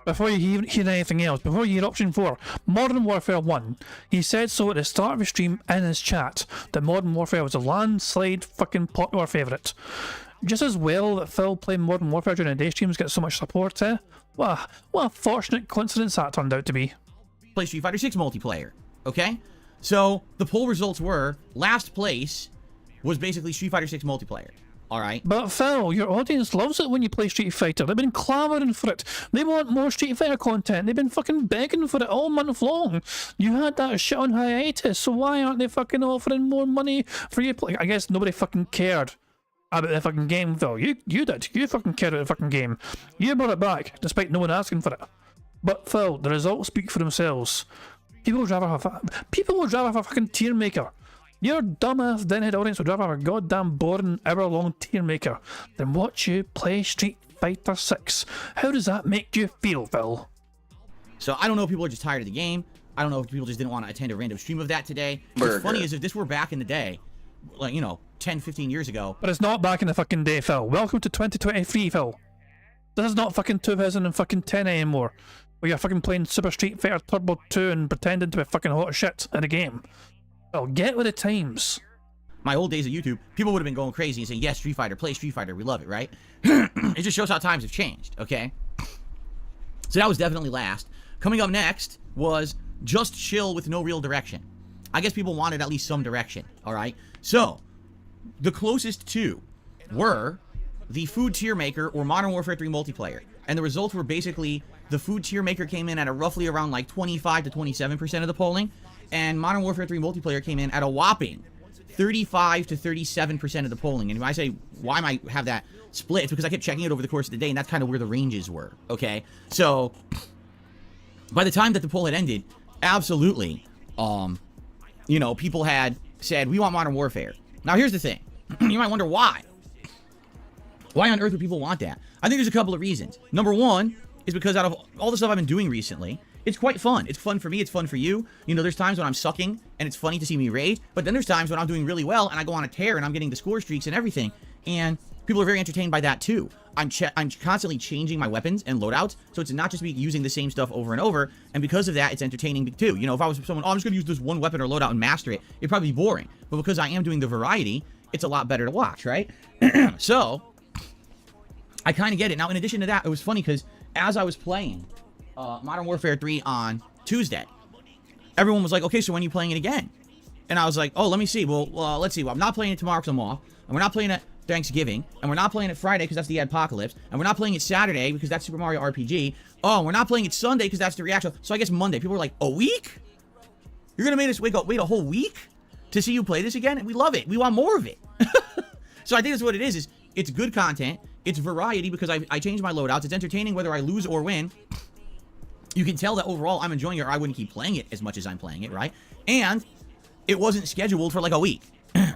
Before you hear anything else, before you hear option 4, Modern Warfare 1, he said so at the start of his stream in his chat that Modern Warfare was a landslide fucking popular favourite. Just as well that Phil playing Modern Warfare during the day streams gets so much support, eh? What a fortunate coincidence that turned out to be. Play Street Fighter 6 multiplayer, okay? So the poll results were last place was basically Street Fighter 6 multiplayer. All right. But Phil, your audience loves it when you play Street Fighter. They've been clamouring for it. They want more Street Fighter content. They've been fucking begging for it all month long. You had that shit on hiatus, so why aren't they fucking offering more money for you? I guess nobody fucking cared about the fucking game, Phil. You did. You fucking cared about the fucking game. You brought it back, despite no one asking for it. But Phil, the results speak for themselves. People would rather have a fucking tier maker. Your dumbass denhead audience would rather have a goddamn boring hour-long tier maker than watch you play Street Fighter 6. How does that make you feel, Phil? So I don't know if people are just tired of the game. I don't know if people just didn't want to attend a random stream of that today. What's funny is if this were back in the day, like, 10, 15 years ago. But it's not back in the fucking day, Phil. Welcome to 2023, Phil. This is not fucking 2010 anymore, where you're fucking playing Super Street Fighter Turbo 2 and pretending to be fucking hot as shit in a game. Well, get with the times. My old days of YouTube, people would have been going crazy and saying, yes, Street Fighter, play Street Fighter, we love it, right? It just shows how times have changed, okay? So that was definitely last. Coming up next was just chill with no real direction. I guess people wanted at least some direction, all right? So, the closest two were the Food Tier Maker or Modern Warfare 3 multiplayer. And the results were basically the Food Tier Maker came in at a roughly around like 25 to 27% of the polling. And Modern Warfare 3 multiplayer came in at a whopping 35 to 37% of the polling. And when I say, why might I have that split? It's because I kept checking it over the course of the day, and that's kind of where the ranges were, okay? So, by the time that the poll had ended, absolutely, people had said, we want Modern Warfare. Now, here's the thing. You might wonder why. Why on earth would people want that? I think there's a couple of reasons. Number one is because out of all the stuff I've been doing recently, it's quite fun. It's fun for me. It's fun for you. There's times when I'm sucking and it's funny to see me rage, but then there's times when I'm doing really well and I go on a tear and I'm getting the score streaks and everything, and people are very entertained by that too. I'm constantly changing my weapons and loadouts, so it's not just me using the same stuff over and over, and because of that, it's entertaining too. If I was someone, I'm just going to use this one weapon or loadout and master it, it'd probably be boring. But because I am doing the variety, it's a lot better to watch, right? So, I kind of get it. Now, in addition to that, it was funny because as I was playing Modern Warfare 3 on Tuesday, everyone was like, okay, so when are you playing it again? And I was like, oh, let me see. Well, let's see. Well, I'm not playing it tomorrow because I'm off, and we're not playing it Thanksgiving, and we're not playing it Friday because that's the Apocalypse, and we're not playing it Saturday because that's Super Mario RPG. Oh, we're not playing it Sunday because that's the reaction. So I guess Monday. People were like, a week? You're going to make us wait a whole week to see you play this again? And we love it. We want more of it. So I think that's what it is it's good content. It's variety because I change my loadouts. It's entertaining whether I lose or win. You can tell that overall I'm enjoying it or I wouldn't keep playing it as much as I'm playing it, right? And it wasn't scheduled for like a week,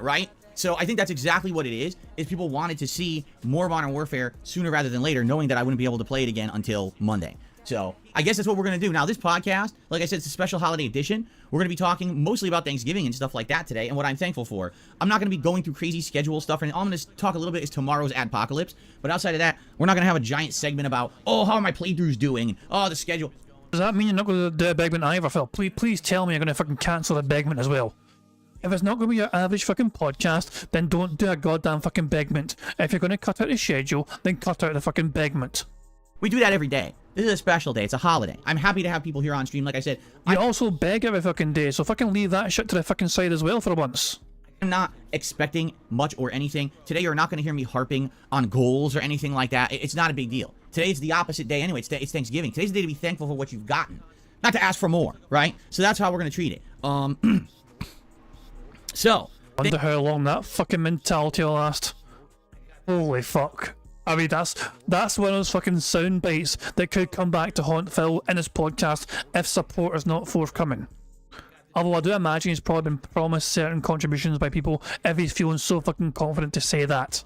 right? So I think that's exactly what it is people wanted to see more Modern Warfare sooner rather than later, knowing that I wouldn't be able to play it again until Monday. So I guess that's what we're going to do. Now, this podcast, like I said, it's a special holiday edition. We're going to be talking mostly about Thanksgiving and stuff like that today and what I'm thankful for. I'm not going to be going through crazy schedule stuff, and all I'm going to talk a little bit is tomorrow's Adpocalypse. But outside of that, we're not going to have a giant segment about, oh, how are my playthroughs doing? And, oh, the schedule. Does that mean you're not going to do a Begman either, Phil? Please tell me you're going to fucking cancel the Begman as well. If it's not going to be your average fucking podcast, then don't do a goddamn fucking Begment. If you're going to cut out the schedule, then cut out the fucking Begment. We do that every day. This is a special day. It's a holiday. I'm happy to have people here on stream. Like I said, You also beg every fucking day, so fucking leave that shit to the fucking side as well for once. I'm not expecting much or anything. Today, you're not going to hear me harping on goals or anything like that. It's not a big deal. Today is the opposite day anyway. It's Thanksgiving. Today's the day to be thankful for what you've gotten, not to ask for more, right? So that's how we're going to treat it. So, Wonder how long that fucking mentality will last. Holy fuck. I mean, that's one of those fucking sound bites that could come back to haunt Phil in his podcast if support is not forthcoming. Although I do imagine he's probably been promised certain contributions by people if he's feeling so fucking confident to say that.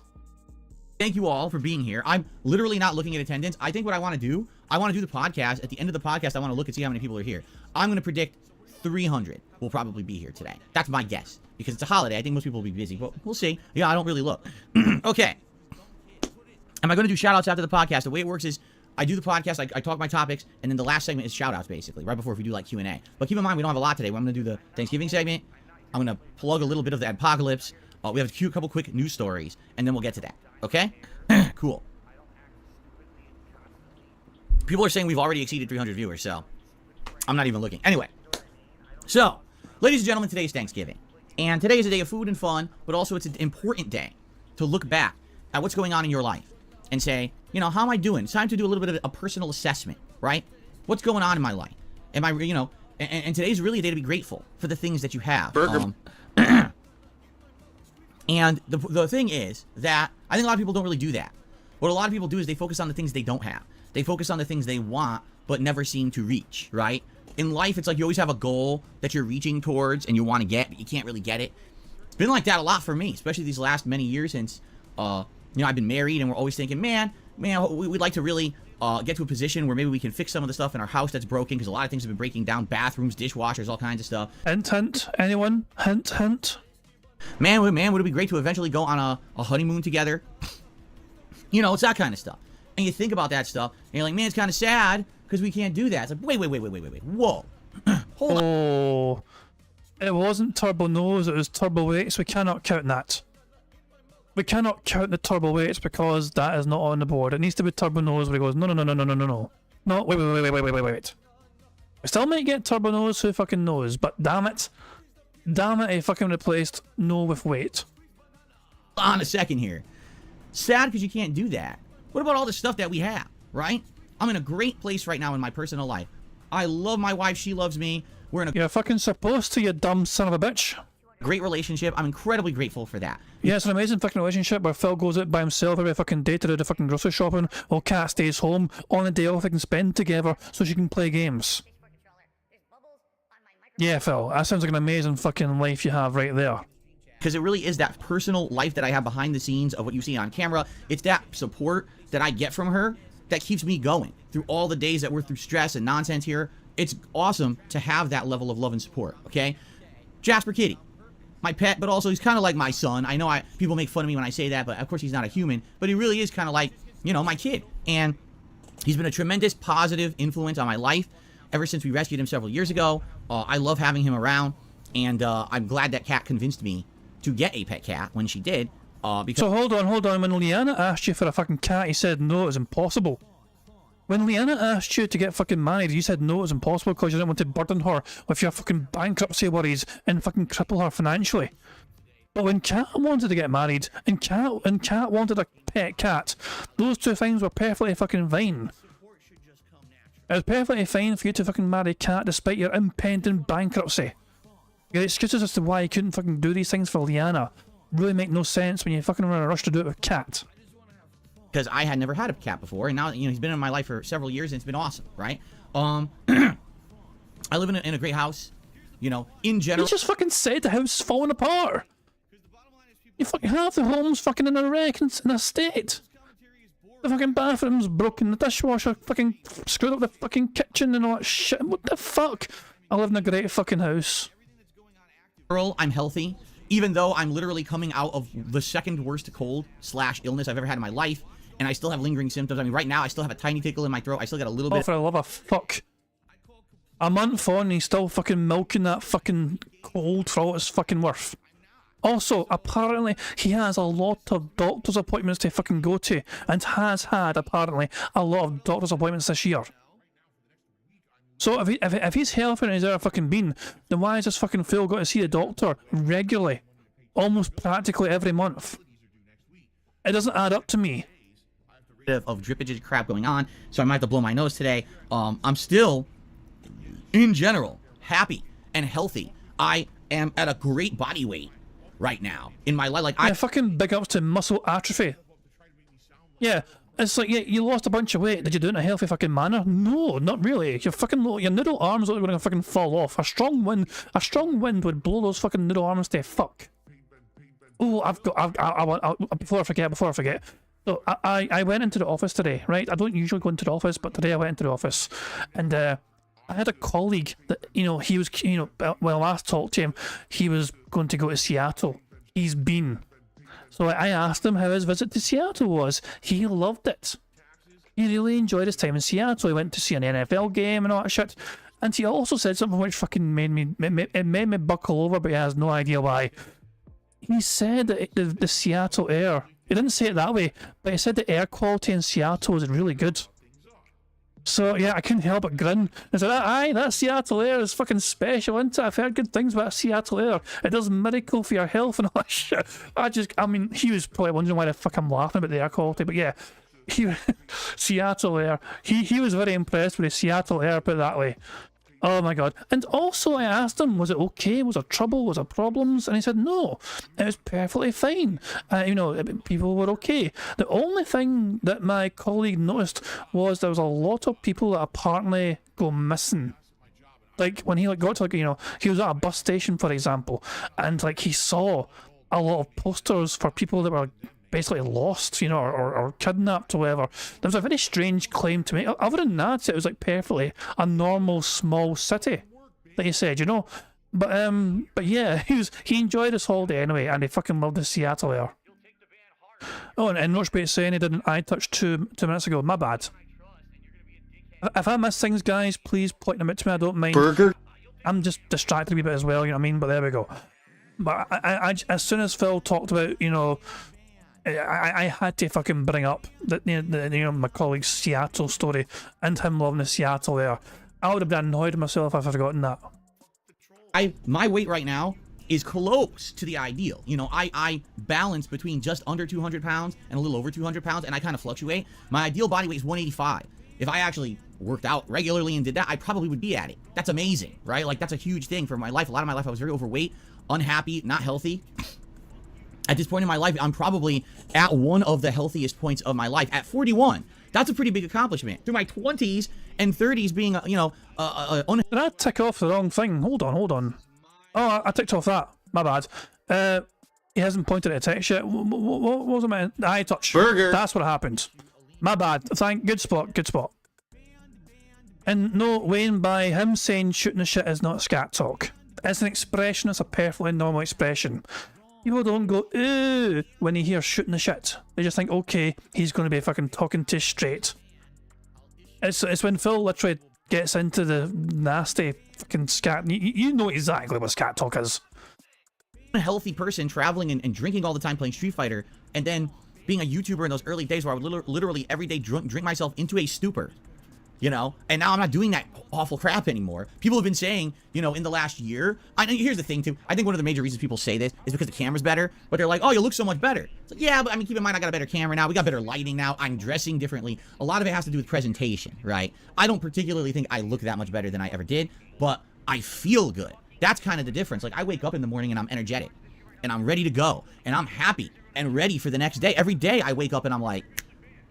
Thank you all for being here. I'm literally not looking at attendance. I think what I want to do the podcast. At the end of the podcast, I want to look and see how many people are here. I'm going to predict 300 will probably be here today. That's my guess. Because it's a holiday. I think most people will be busy. But we'll see. Yeah, I don't really look. Okay. Am I going to do shout-outs after the podcast? The way it works is I do the podcast, I talk my topics, and then the last segment is shout-outs, basically, right before we do, like, Q&A. But keep in mind, we don't have a lot today. I'm going to do the Thanksgiving segment. I'm going to plug a little bit of the apocalypse. We have a couple quick news stories, and then we'll get to that. Okay? Cool. People are saying we've already exceeded 300 viewers, so I'm not even looking. Anyway. So, ladies and gentlemen, today is Thanksgiving. And today is a day of food and fun, but also it's an important day to look back at what's going on in your life and say, you know, how am I doing? It's time to do a little bit of a personal assessment, right? What's going on in my life? Am I, you know, and today's really a day to be grateful for the things that you have. And the thing is that I think a lot of people don't really do that. What a lot of people do is they focus on the things they don't have. They focus on the things they want, but never seem to reach, right? In life, it's like you always have a goal that you're reaching towards and you want to get, but you can't really get it. It's been like that a lot for me, especially these last many years since, you know, I've been married, and we're always thinking, man, we'd like to really get to a position where maybe we can fix some of the stuff in our house that's broken, because a lot of things have been breaking down, bathrooms, dishwashers, all kinds of stuff. Hint, anyone? Hint. Man, would it be great to eventually go on a honeymoon together? You know, it's that kind of stuff. And you think about that stuff, and you're like, man, it's kind of sad because we can't do that. It's like, wait. Whoa. Hold on. Oh, it wasn't turbo nose, it was turbo weights. We cannot count that. We cannot count the turbo weights because that is not on the board. It needs to be turbo nose where he goes, no. No, wait. We still might get turbo nose, who fucking knows, but damn it, he fucking replaced no with weight. Hold on a second here. Sad because you can't do that. What about all the stuff that we have, right? I'm in a great place right now in my personal life. I love my wife. She loves me. We're in a You're fucking supposed to, you dumb son of a bitch. great relationship. I'm incredibly grateful for that. Yeah, it's an amazing fucking relationship where Phil goes out by himself every fucking day to do the fucking grocery shopping, while Kat stays home on a day off they can spend together so she can play games. Yeah, Phil, that sounds like an amazing fucking life you have right there. Because it really is that personal life that I have behind the scenes of what you see on camera. It's that support that I get from her that keeps me going through all the days that we're through stress and nonsense here. It's awesome to have that level of love and support, okay? Jasper Kitty, my pet, but also he's kind of like my son. I know people make fun of me when I say that, but of course he's not a human, but he really is kind of like, you know, my kid. And he's been a tremendous positive influence on my life ever since we rescued him several years ago. I love having him around, and I'm glad that Kat convinced me to get a pet cat when she did. Because So hold on, when Leanna asked you for a fucking cat, you said no, it was impossible. When Leanna asked you to get fucking married, you said no, it was impossible because you didn't want to burden her with your fucking bankruptcy worries and fucking cripple her financially. But when Kat wanted to get married, and Kat wanted a pet cat, those two things were perfectly fucking fine. It was perfectly fine for you to fucking marry Kat despite your impending bankruptcy. Your excuses as to why you couldn't fucking do these things for Leanna really make no sense when you fucking run a rush to do it with Kat. because I had never had a cat before, and now, you know, he's been in my life for several years, and it's been awesome, right? I live in a great house, you know, in general. You just fucking said the house is falling apart. You fucking half the home's fucking in a wreck and in a state. The fucking bathroom's broken, the dishwasher fucking screwed up the fucking kitchen and all that shit. What the fuck? I live in a great fucking house. I'm healthy, even though I'm literally coming out of the second worst cold / illness I've ever had in my life, and I still have lingering symptoms. I mean, right now I still have a tiny tickle in my throat. I still got a little Oh, bit. for the love of fuck. A month on and he's still fucking milking that fucking cold for all it's fucking worth. Also, apparently, he has a lot of doctor's appointments to fucking go to, and has had, apparently, a lot of doctor's appointments this year. So if he's healthier than he's ever fucking been, then why has this fucking fool got to see a doctor regularly? Almost practically every month. It doesn't add up to me. Of drippage crap going on, so I might have to blow my nose today. I'm still, in general, happy and healthy. I am at a great body weight right now in my life. Like, Yeah, fucking big ups to muscle atrophy. Yeah, it's like, yeah, you lost a bunch of weight. Did you do it in a healthy fucking manner? No, not really. Your fucking your noodle arms are going to fucking fall off. A strong wind would blow those fucking noodle arms to fuck. Oh, before I forget. So I went into the office today, right? I don't usually go into the office, but today I went into the office, and I had a colleague that, he was, when I last talked to him, he was going to go to Seattle. He's been. So I asked him how his visit to Seattle was. He loved it. He really enjoyed his time in Seattle. He went to see an NFL game and all that shit. And he also said something which fucking made me buckle over, but he has no idea why. He said that the Seattle air, he didn't say it that way, but he said the air quality in Seattle was really good. So yeah, I couldn't help but grin. I said, aye, that Seattle air is fucking special, isn't it? I've heard good things about Seattle air. It does miracle for your health and all that shit. I mean, he was probably wondering why the fuck I'm laughing about the air quality, but yeah, Seattle air. He was very impressed with the Seattle air, put it that way. Oh my god. And also I asked him, was it okay? Was there trouble? Was there problems? And he said no, it was perfectly fine. People were okay. The only thing that my colleague noticed was there was a lot of people that apparently go missing. Like when he got to he was at a bus station, for example, and he saw a lot of posters for people that were basically lost, or kidnapped or whatever. There was a very strange claim to make. Other than that, it was perfectly a normal small city, like he said, But yeah, he enjoyed his holiday anyway, and he fucking loved the Seattle air. Oh, and Roachbait's saying he did an eye touch two minutes ago. My bad. If I miss things, guys, please point them out to me. I don't mind. Burger. I'm just distracted a wee bit as well, you know what I mean? But there we go. But I as soon as Phil talked about, I had to fucking bring up that my colleague's Seattle story and him loving the Seattle air. I would have been annoyed with myself if I'd forgotten that. My weight right now is close to the ideal. I balance between just under 200 pounds and a little over 200 pounds, and I kind of fluctuate. My ideal body weight is 185. If I actually worked out regularly and did that, I probably would be at it. That's amazing, right? That's a huge thing for my life. A lot of my life I was very overweight, unhappy, not healthy. At this point in my life, I'm probably at one of the healthiest points of my life. At 41, that's a pretty big accomplishment. Through my 20s and 30s being, Did I tick off the wrong thing? Hold on. Oh, I ticked off that. My bad. He hasn't pointed at a text yet. What was it, man? The eye touch. Burger. That's what happened. My bad. Good spot. And no, Wayne, by him saying shooting the shit is not scat talk. It's an expression. It's a perfectly normal expression. People don't go, ooh, when you hear shooting the shit. They just think, okay, he's going to be fucking talking to straight. It's when Phil literally gets into the nasty fucking scat. You know exactly what scat talk is. a healthy person traveling and drinking all the time playing Street Fighter, and then being a YouTuber in those early days where I would literally every day drink myself into a stupor, you know, and now I'm not doing that awful crap anymore. People have been saying, you know, in the last year, here's the thing too, I think one of the major reasons people say this is because the camera's better, but they're like, oh, you look so much better. It's like, yeah, but I mean, keep in mind, I got a better camera now, we got better lighting now, I'm dressing differently. A lot of it has to do with presentation, right? I don't particularly think I look that much better than I ever did, but I feel good. That's kind of the difference. Like, I wake up in the morning and I'm energetic, and I'm ready to go, and I'm happy and ready for the next day. Every day I wake up and I'm like,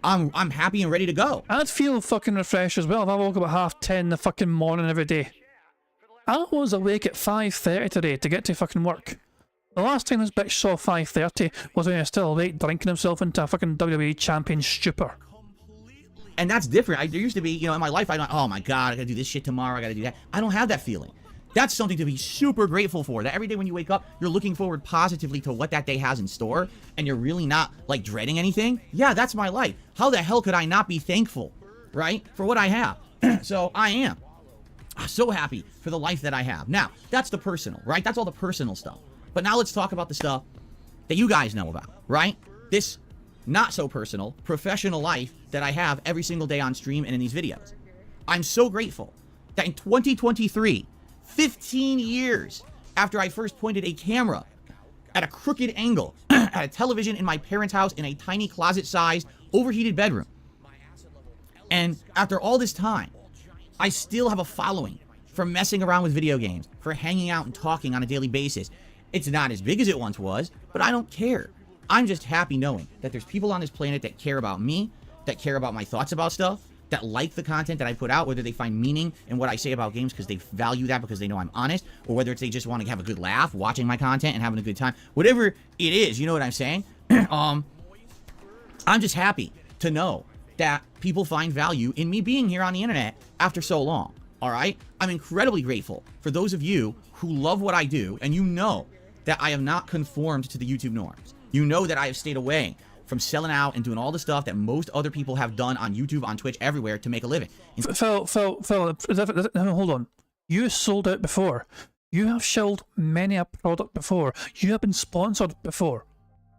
I'm happy and ready to go. I'd feel fucking refreshed as well if I woke up at 10:30 the fucking morning every day. I was awake at 5:30 today to get to fucking work. The last time this bitch saw 5:30 was when he was still awake drinking himself into a fucking WWE champion stupor. And that's different. There used to be, you know, in my life, I don't, oh my God, I gotta do this shit tomorrow, I gotta do that. I don't have that feeling. That's something to be super grateful for. That every day when you wake up, you're looking forward positively to what that day has in store, and you're really not, like, dreading anything. Yeah, that's my life. How the hell could I not be thankful, right, for what I have? So I am so happy for the life that I have. Now, that's the personal, right? That's all the personal stuff. But now let's talk about the stuff that you guys know about, right? This not so personal, professional life that I have every single day on stream and in these videos. I'm so grateful that in 2023, 15 years after I first pointed a camera at a crooked angle at a television in my parents' house in a tiny closet-sized, overheated bedroom, and after all this time, I still have a following for messing around with video games, for hanging out and talking on a daily basis. It's not as big as it once was, but I don't care. I'm just happy knowing that there's people on this planet that care about me, that care about my thoughts about stuff, that like the content that I put out, whether they find meaning in what I say about games because they value that because they know I'm honest, or whether it's they just want to have a good laugh watching my content and having a good time. Whatever it is, you know what I'm saying? I'm just happy to know that people find value in me being here on the internet after so long. All right? I'm incredibly grateful for those of you who love what I do, and you know that I have not conformed to the YouTube norms. You know that I have stayed away from selling out and doing all the stuff that most other people have done on YouTube, on Twitch, everywhere to make a living. Phil, hold on. You sold out before. You have shelled many a product before. You have been sponsored before.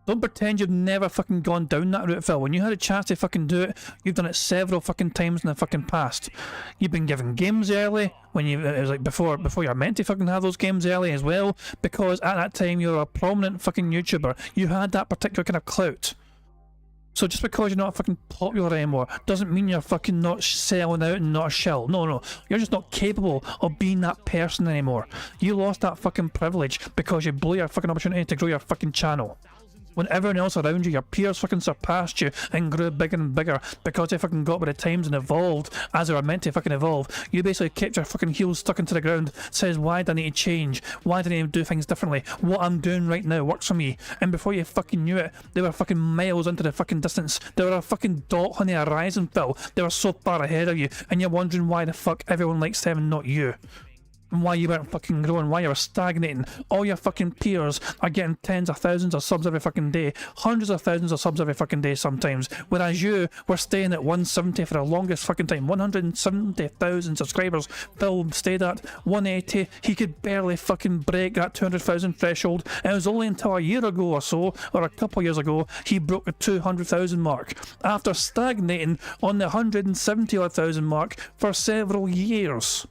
Don't pretend you've never fucking gone down that route, Phil. When you had a chance to fucking do it, you've done it several fucking times in the fucking past. You've been given games early, when it was like before you're meant to fucking have those games early as well, because at that time you were a prominent fucking YouTuber. You had that particular kind of clout. So just because you're not fucking popular anymore doesn't mean you're fucking not selling out and not a shell. No. You're just not capable of being that person anymore. You lost that fucking privilege because you blew your fucking opportunity to grow your fucking channel. When everyone else around you, your peers fucking surpassed you and grew bigger and bigger because they fucking got with the times and evolved as they were meant to fucking evolve, you basically kept your fucking heels stuck into the ground, says, why do I need to change? Why do I need to do things differently? What I'm doing right now works for me. And before you fucking knew it, they were fucking miles into the fucking distance. They were a fucking dot on the horizon, Phil. They were so far ahead of you, and you're wondering why the fuck everyone likes them and not you. And why you weren't fucking growing, why you were stagnating. All your fucking peers are getting tens of thousands of subs every fucking day, hundreds of thousands of subs every fucking day sometimes, whereas you were staying at 170 for the longest fucking time. 170,000 subscribers. Phil stayed at 180. He could barely fucking break that 200,000 threshold. And it was only until a year ago or so, or a couple of years ago, he broke the 200,000 mark, after stagnating on the 170,000 mark for several years.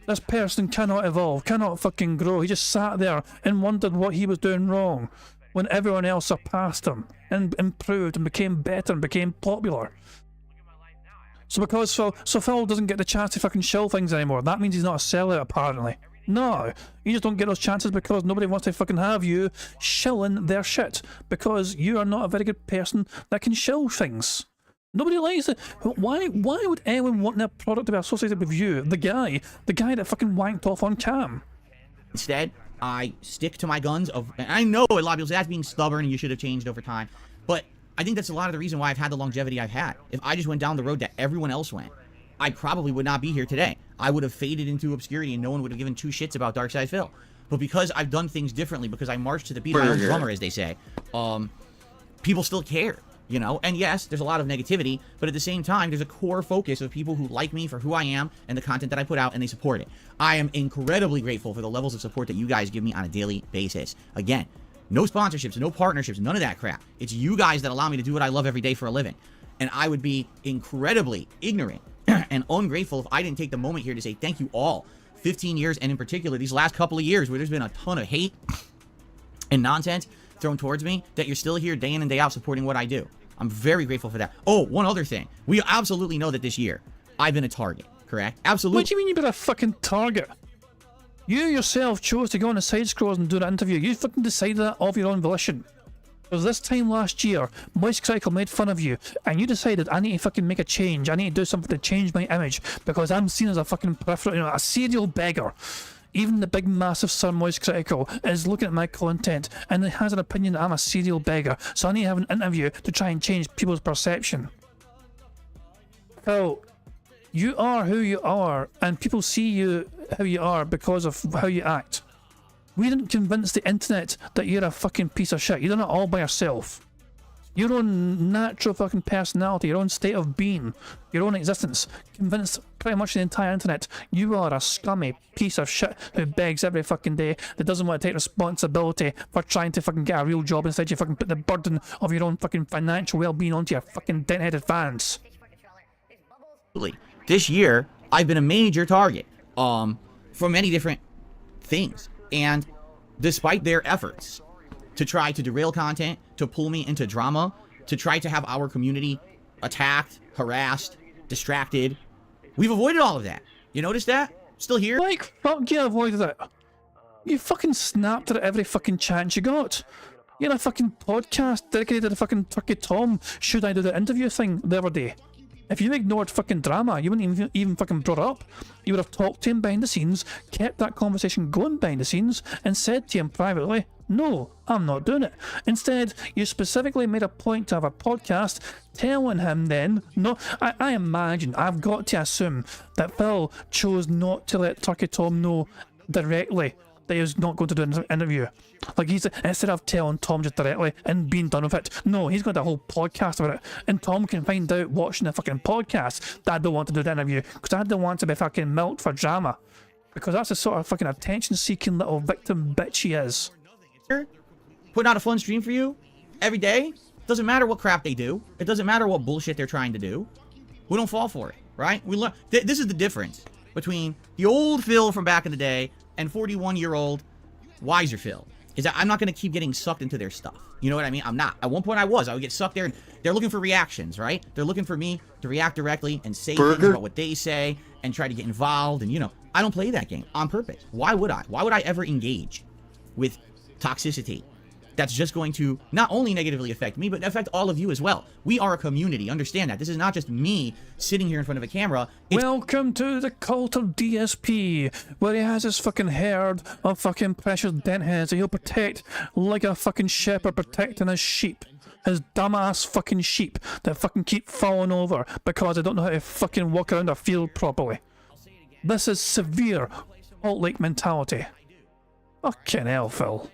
This person cannot evolve, cannot fucking grow. He just sat there and wondered what he was doing wrong when everyone else surpassed him and improved and became better and became popular. So because Phil doesn't get the chance to fucking shill things anymore, that means he's not a sellout apparently. No, you just don't get those chances because nobody wants to fucking have you shilling their shit because you are not a very good person that can shill things. Nobody likes it. Why would anyone want their product to be associated with you? The guy that fucking wanked off on cam. Instead, I stick to my guns of, and I know a lot of people say that's being stubborn and you should have changed over time, but I think that's a lot of the reason why I've had the longevity I've had. If I just went down the road that everyone else went, I probably would not be here today. I would have faded into obscurity and no one would have given two shits about Darkside Phil. But because I've done things differently, because I marched to the beat of my own drummer, as they say, people still care. You know, and yes, there's a lot of negativity, but at the same time, there's a core focus of people who like me for who I am and the content that I put out, and they support it. I am incredibly grateful for the levels of support that you guys give me on a daily basis. Again, no sponsorships, no partnerships, none of that crap. It's you guys that allow me to do what I love every day for a living. And I would be incredibly ignorant and ungrateful if I didn't take the moment here to say thank you all. 15 years, and in particular, these last couple of years where there's been a ton of hate and nonsense thrown towards me, that you're still here day in and day out supporting what I do. I'm very grateful for that. Oh, one other thing. We absolutely know that this year, I've been a target, correct? Absolutely. What do you mean you've been a fucking target? You yourself chose to go on the side scrolls and do that interview. You fucking decided that of your own volition. Because this time last year, Moist Critical made fun of you, and you decided, I need to fucking make a change. I need to do something to change my image, because I'm seen as a fucking peripheral, a serial beggar. Even the big massive Sir Moist Critical is looking at my content and has an opinion that I'm a serial beggar, so I need to have an interview to try and change people's perception. So, you are who you are, and people see you how you are because of how you act. We didn't convince the internet that you're a fucking piece of shit. You done it all by yourself. Your own natural fucking personality, your own state of being, your own existence, convinced pretty much the entire internet you are a scummy piece of shit who begs every fucking day, that doesn't want to take responsibility for trying to fucking get a real job. Instead you fucking put the burden of your own fucking financial well-being onto your fucking dent-headed fans. This year, I've been a major target for many different things, and despite their efforts to try to derail content, to pull me into drama, to try to have our community attacked, harassed, distracted, we've avoided all of that. You notice that? Still here? Like, fuck you avoided it. You fucking snapped at every fucking chance you got. You had a fucking podcast dedicated to fucking Turkey Tom, should I do the interview thing the other day. If you ignored fucking drama, you wouldn't even fucking brought it up. You would have talked to him behind the scenes, kept that conversation going behind the scenes, and said to him privately, No, I'm not doing it. Instead, you specifically made a point to have a podcast telling him then, no, I imagine, I've got to assume that Phil chose not to let Turkey Tom know directly that he was not going to do an interview. Like, instead of telling Tom just directly and being done with it, no, he's got a whole podcast about it. And Tom can find out watching the fucking podcast that I don't want to do the interview because I don't want to be fucking milked for drama. Because that's the sort of fucking attention-seeking little victim bitch he is. Putting out a fun stream for you every day. Doesn't matter what crap they do. It doesn't matter what bullshit they're trying to do. We don't fall for it, right? We learn. This is the difference between the old Phil from back in the day and 41-year-old wiser Phil. Is that I'm not going to keep getting sucked into their stuff. You know what I mean? I'm not. At one point I would get sucked there, and they're looking for reactions, right? They're looking for me to react directly and say things about what they say and try to get involved. And, you know, I don't play that game on purpose. Why would I? Why would I ever engage with toxicity that's just going to not only negatively affect me, but affect all of you as well? We are a community. Understand that. This is not just me sitting here in front of a camera. Welcome to the cult of DSP, where he has his fucking herd of fucking precious dentheads that he'll protect like a fucking shepherd protecting his sheep. His dumbass fucking sheep that fucking keep falling over because they don't know how to fucking walk around a field properly. This is severe cult-like mentality. Fucking hell, Phil.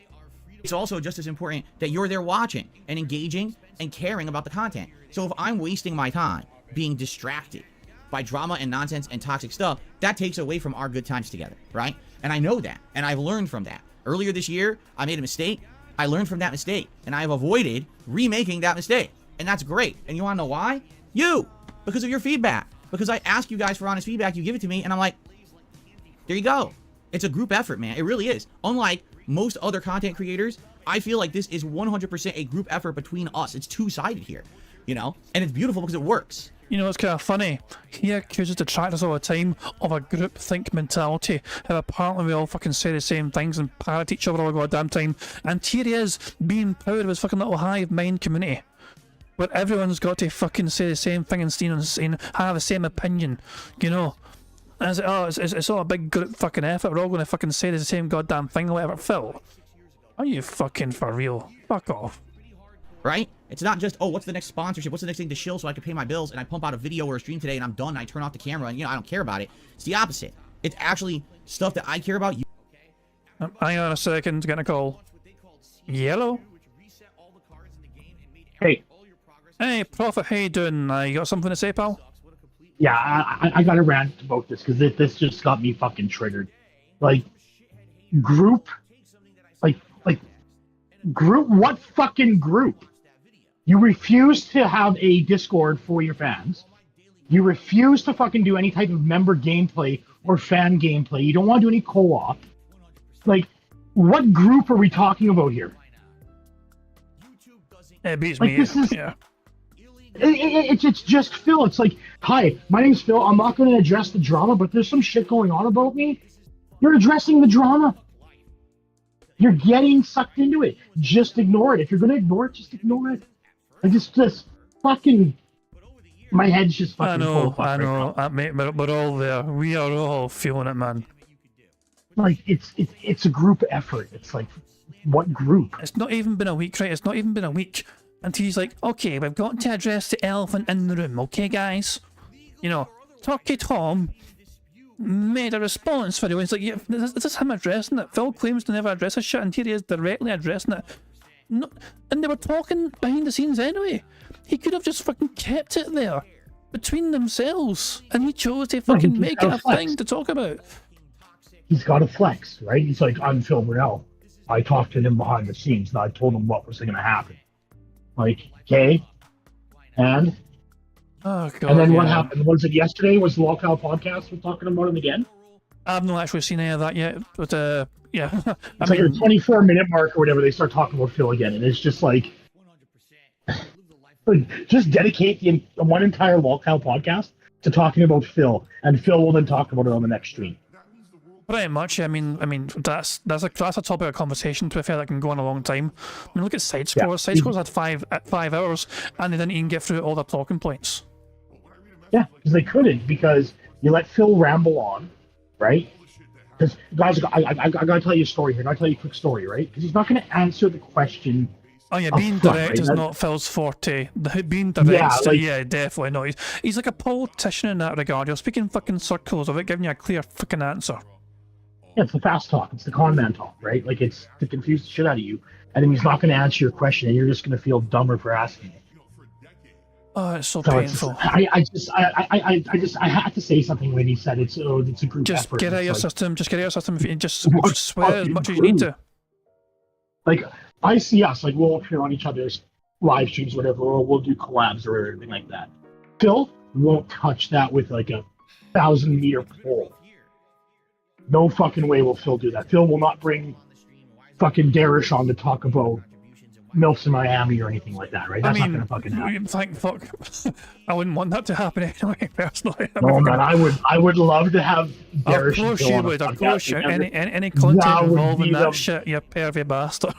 It's also just as important that you're there watching and engaging and caring about the content. So if I'm wasting my time being distracted by drama and nonsense and toxic stuff, that takes away from our good times together, right? And I know that, and I've learned from that. Earlier this year, I made a mistake. I learned from that mistake, and I have avoided remaking that mistake. And that's great. And you want to know why? You! Because of your feedback. Because I ask you guys for honest feedback, you give it to me, and I'm like, there you go. It's a group effort, man. It really is. Unlike most other content creators, I feel like this is 100% a group effort between us. It's two-sided here, you know? And it's beautiful because it works. You know, it's kind of funny. He accuses the tractors all the time of a groupthink mentality. How apparently we all fucking say the same things and parrot each other all the goddamn time. And here he is, being proud of his fucking little hive mind community. Where everyone's got to fucking say the same thing and have the same opinion, you know? And it's all a big group fucking effort. We're all going to fucking say the same goddamn thing or whatever. Phil, are you fucking for real? Fuck off. Right? It's not just, oh, what's the next sponsorship? What's the next thing to shill so I can pay my bills? And I pump out a video or a stream today and I'm done and I turn off the camera and, you know, I don't care about it. It's the opposite. It's actually stuff that I care about. Hang on a second, getting a call. Yellow? Hey. Hey, Prophet, how you doing? You got something to say, pal? Yeah, I got to rant about this because this just got me fucking triggered. Like, group? Like, group? What fucking group? You refuse to have a Discord for your fans. You refuse to fucking do any type of member gameplay or fan gameplay. You don't want to do any co-op. Like, what group are we talking about here? It beats like, me. This is, yeah. It's just Phil. It's like, hi, my name's Phil. I'm not going to address the drama, but there's some shit going on about me. You're addressing the drama. You're getting sucked into it. Just ignore it. If you're going to ignore it, just ignore it. I just fucking, my head's just fucking full of fuck I know, right now. mate, we're all there. We are all feeling it, man. Like, it's a group effort. It's like, what group? It's not even been a week, right? It's not even been a week. And he's like, okay, we've got to address the elephant in the room, okay, guys? You know, Turkey Tom made a response video. He's like, yeah, is this him addressing it? Phil claims to never address this shit, and here he is directly addressing it. No, and they were talking behind the scenes anyway. He could have just fucking kept it there between themselves, and he chose to fucking make it a thing to talk about. He's got to flex, right? He's like, I'm Phil Burnell. I talked to him behind the scenes, and I told him what was going to happen. Like, okay, and oh god. And then what happened? Was it yesterday? Was the Locale podcast was talking about him again? I've not actually seen any of that yet, but yeah. It's like a 24-minute mark or whatever. They start talking about Phil again, and it's just like, just dedicate the one entire Locale podcast to talking about Phil, and Phil will then talk about it on the next stream. Pretty much. I mean, that's a topic of conversation. To be fair, that can go on a long time. I mean, look at Side Scores. Yeah. Side Scores had five hours, and they didn't even get through all the talking points. Yeah, because they couldn't, because you let Phil ramble on, right? Because guys, I gotta tell you a story here. I gotta tell you a quick story, right? Because he's not gonna answer the question. Oh yeah, up being front, direct right? is That- not Phil's forte. Being Yeah, direct, like- yeah, definitely not. He's like a politician in that regard. He'll speak in fucking circles without giving you a clear fucking answer. Yeah, it's the fast talk. It's the con man talk, right? Like it's to confuse the shit out of you, and then he's not gonna answer your question, and you're just gonna feel dumber for asking it. Oh, it's so So it's, painful. I had to say something when he said it's a group Just effort. get out of It's your like, system. Just get out of your system. If you just What swear as fucking much as you need to. Like I see us, like we'll appear on each other's live streams, whatever, or we'll do collabs or anything like that. Phil won't touch that with like a 1,000-meter pole. No fucking way will Phil do that. Phil will not bring fucking Darish on to talk about MILFs in Miami or anything like that, right? That's not gonna fucking happen. Thank fuck. I wouldn't want that to happen anyway, personally. No man, I would love to have Of Darish. and course Phil you on a would. Of podcast course you. together. Any content That would involving be that the- shit, you pervy bastard.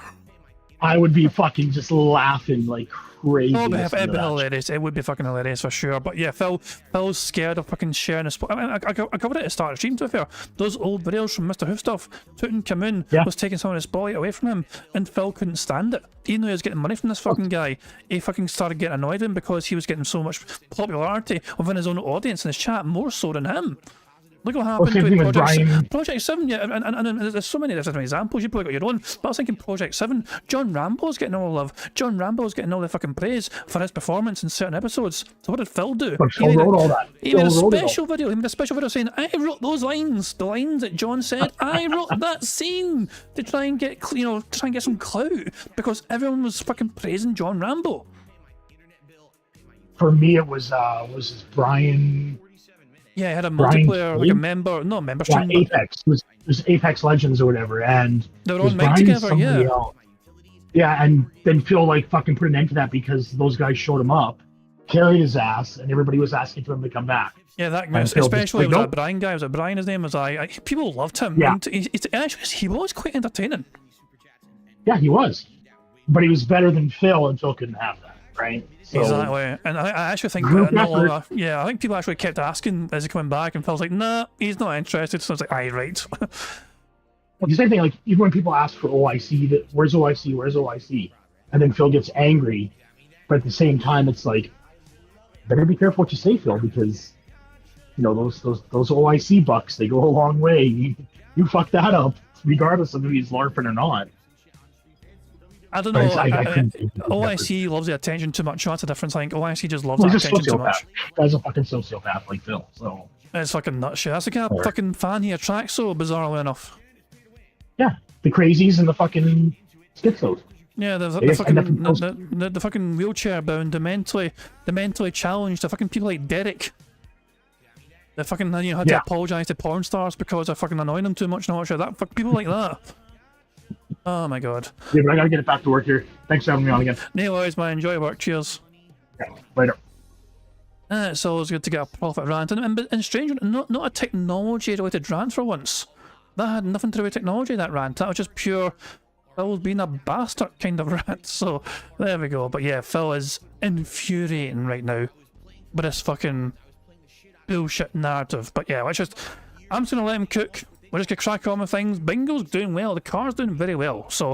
I would be fucking just laughing like crazy. Oh, it'd listening be to that shit. hilarious. It would be fucking hilarious for sure. But yeah, Phil's scared of fucking sharing his. I mean, I covered it at the start of the stream, to be fair. Those old videos from Mr. Who stuff, Tutankhamun Yeah. was taking some of his spotlight away from him, and Phil couldn't stand it. Even though he was getting money from this fucking guy, he fucking started getting annoyed with him because he was getting so much popularity within his own audience in his chat, more so than him. Look what happened same thing with with Brian. Project 7, yeah, and there's so many different examples, you've probably got your own, but I was thinking Project 7, John Rambo's getting all the love, John Rambo's getting all the fucking praise for his performance in certain episodes, so what did Phil do? But Phil wrote all that. He made a Phil wrote it all. special video, saying, I wrote those lines, the lines that John said, I wrote that scene to try and get, try and get some clout, because everyone was fucking praising John Rambo. For me, it was Brian. Yeah, he had a Brian multiplayer, like a Cage? member, not a member Yeah, stream, but Apex. It was Apex Legends or whatever, and they were it was on mic Brian together, somebody yeah. else. Yeah, and then Phil like fucking put an end to that because those guys showed him up, carried his ass, and everybody was asking for him to come back. Yeah, that And guy, Phil just especially like, was nope. that Brian guy. Was it Brian? His name was people loved him. Yeah. And he was quite entertaining. Yeah, he was, but he was better than Phil, and Phil couldn't have that, right? So, Exactly. And I actually think Group not long effort. after, I think people actually kept asking, is he coming back? And Phil's like, nah, he's not interested. So I was like, aye, right. Well, the same thing, like even when people ask for OIC, where's OIC, where's OIC, and then Phil gets angry, but at the same time, it's like, better be careful what you say, Phil, because those OIC bucks, they go a long way. You fuck that up, regardless of if he's LARPing or not. I don't But know. I couldn't take it. OIC loves the attention too much. That's a difference. I think OIC just loves Well, that he's a attention too sociopath. much. Guy's a fucking sociopath like Phil. So It's fucking nut shit. That's the kind of Alright. fucking fan he attracts, so bizarrely enough. yeah, the crazies and the fucking schizos. Yeah, the Yes, fucking I definitely the fucking wheelchair bound, the mentally challenged, the fucking people like Derek. The fucking had to Yeah. apologise to porn stars because they're fucking annoying them too much and all that shit. That fuck people like that. Oh my god. Yeah, but I gotta get it back to work here. Thanks for having me on again. No worries, man. Enjoy work. Cheers. Yeah, later. It's always good to get a profit rant, and strange, not a technology related rant for once. That had nothing to do with technology. That rant. That was just pure Phil's being a bastard kind of rant. So there we go. But yeah, Phil is infuriating right now with this fucking bullshit narrative. But yeah, I'm just gonna let him cook. We're just gonna crack on with things. Bingo's doing well. The car's doing very well. So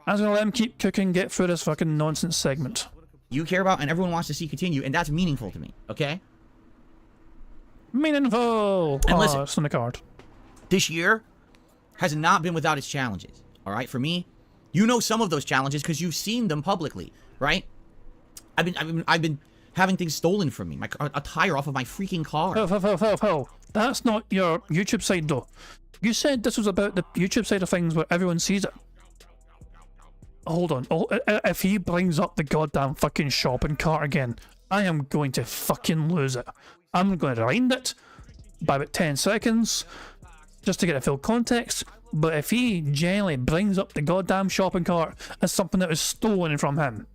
I'm just gonna let him keep cooking, get through this fucking nonsense segment. You care about and everyone wants to see continue, and that's meaningful to me, okay? Meaningful. And listen. It's on the card. This year has not been without its challenges, all right? For me, you know some of those challenges because you've seen them publicly, right? I've been having things stolen from me, a tire off of my freaking car. Phil. That's not your YouTube side though. You said this was about the YouTube side of things where everyone sees it. Hold on. If he brings up the goddamn fucking shopping cart again, I am going to fucking lose it. I'm going to rewind it by about 10 seconds just to get a full context. But if he generally brings up the goddamn shopping cart as something that was stolen from him,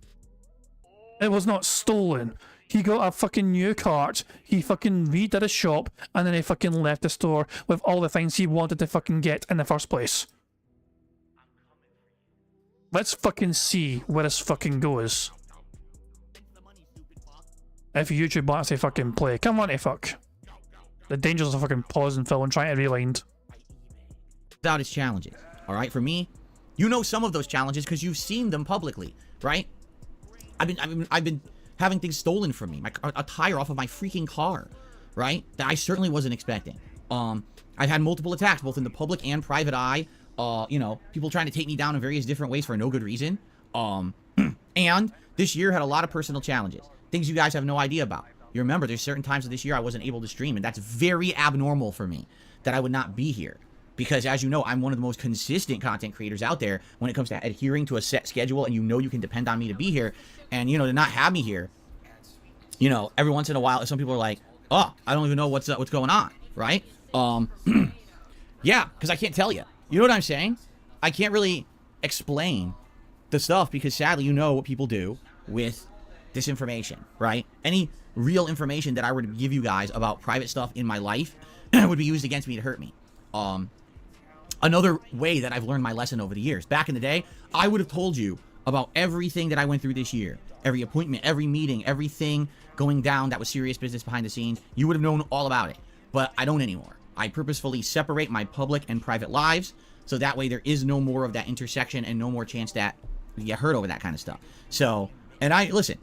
it was not stolen. He got a fucking new cart, he fucking redid his shop, and then he fucking left the store with all the things he wanted to fucking get in the first place. Let's fucking see where this fucking goes. If YouTube wants to fucking play, come on to fuck. The dangers of fucking pausing Phil and trying to rewind. out its challenges. All right, for me, you know some of those challenges because you've seen them publicly, right? I've been having things stolen from me, a tire off of my freaking car, right? That I certainly wasn't expecting. I've had multiple attacks, both in the public and private eye. You know, people trying to take me down in various different ways for no good reason. And this year had a lot of personal challenges, things you guys have no idea about. You remember, there's certain times of this year I wasn't able to stream, and that's very abnormal for me, that I would not be here. Because as you know, I'm one of the most consistent content creators out there when it comes to adhering to a set schedule, and you know you can depend on me to be here. And, you know, to not have me here, you know, every once in a while, some people are like, oh, I don't even know what's going on, right? Yeah, because I can't tell you. You know what I'm saying? I can't really explain the stuff because sadly, you know what people do with this information, right? Any real information that I were to give you guys about private stuff in my life would be used against me to hurt me. Another way that I've learned my lesson over the years. Back in the day, I would have told you about everything that I went through this year. Every appointment, every meeting, everything going down that was serious business behind the scenes. You would have known all about it. But I don't anymore. I purposefully separate my public and private lives, so that way there is no more of that intersection and no more chance that you get hurt over that kind of stuff. So, and listen,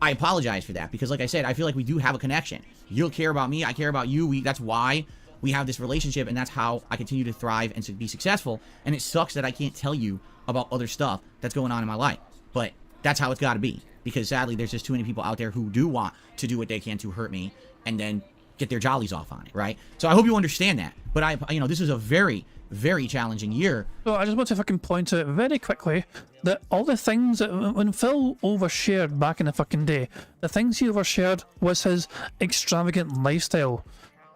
I apologize for that because like I said, I feel like we do have a connection. You'll care about me, I care about you. That's why we have this relationship, and that's how I continue to thrive and to be successful. And it sucks that I can't tell you about other stuff that's going on in my life, but that's how it's got to be, because sadly there's just too many people out there who do want to do what they can to hurt me and then get their jollies off on it, right? So I hope you understand that. But you know, this is a very, very challenging year. So I just want to fucking point out very quickly that all the things that when Phil overshared back in the fucking day, the things he overshared was his extravagant lifestyle.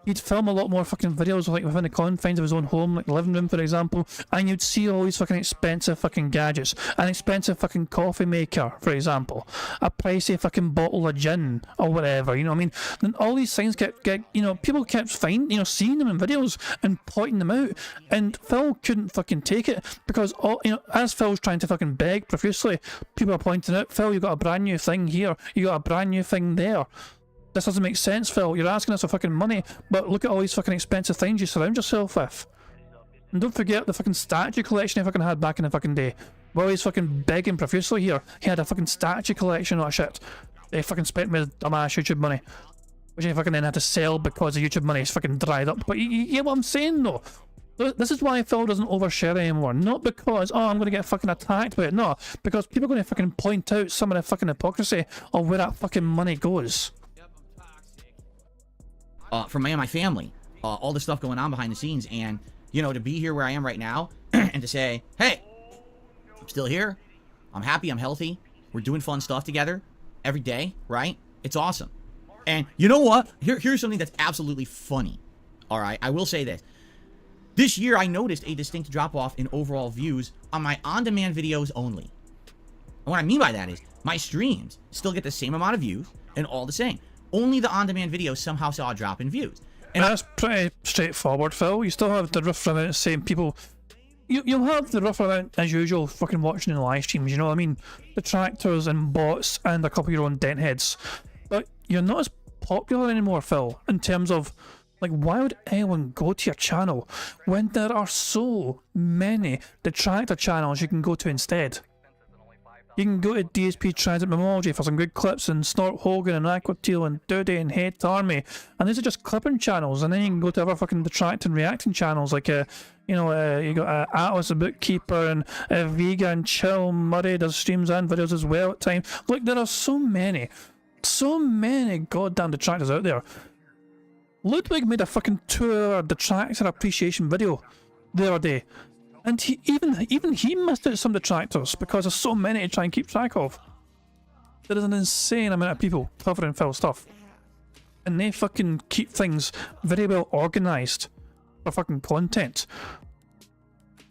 He'd film a lot more fucking videos like within the confines of his own home, like the living room for example, and you'd see all these fucking expensive fucking gadgets, an expensive fucking coffee maker for example, a pricey fucking bottle of gin or whatever, you know what I mean? Then all these things get you know, people kept seeing them in videos and pointing them out, and Phil couldn't fucking take it because all, you know, as Phil's trying to fucking beg profusely, people are pointing out, Phil, you got a brand new thing here, you got a brand new thing there. This doesn't make sense, Phil. You're asking us for fucking money, but look at all these fucking expensive things you surround yourself with. And don't forget the fucking statue collection he fucking had back in the fucking day. While he's fucking begging profusely here, he had a fucking statue collection of shit. They fucking spent me his dumbass YouTube money, which he fucking then had to sell because the YouTube money is fucking dried up. But you get what I'm saying though? This is why Phil doesn't overshare anymore. Not because, oh, I'm going to get fucking attacked by it. No, because people are going to fucking point out some of the fucking hypocrisy of where that fucking money goes. For me and my family, all the stuff going on behind the scenes, and you know, to be here where I am right now and to say, hey, I'm still here, I'm happy, I'm healthy, we're doing fun stuff together every day, right? It's awesome. And you know what? Here's something that's absolutely funny. All right, I will say this year I noticed a distinct drop off in overall views on my on-demand videos only. And what I mean by that is my streams still get the same amount of views and all the same. Only the on-demand videos somehow saw a drop in views. And that's pretty straightforward, Phil. You still have the rough amount of same people. You'll have the rough amount as usual fucking watching in the live streams, you know what I mean? Detractors and bots and a couple of your own dent heads. But you're not as popular anymore, Phil, in terms of, like, why would anyone go to your channel when there are so many detractor channels you can go to instead? You can go to DSP Transit Memology for some good clips, and Snort Hogan and Aquateel and Dudy and Hate Army, and these are just clipping channels. And then you can go to other fucking detracting reacting channels like you got Atlas the Bookkeeper and Vega and Chill Murray does streams and videos as well at times. Look, there are so many goddamn detractors out there. Ludwig made a fucking 2-hour detractor appreciation video the other day. And even he missed out some detractors because there's so many to try and keep track of. There is an insane amount of people covering Phil stuff. And they fucking keep things very well organised for fucking content.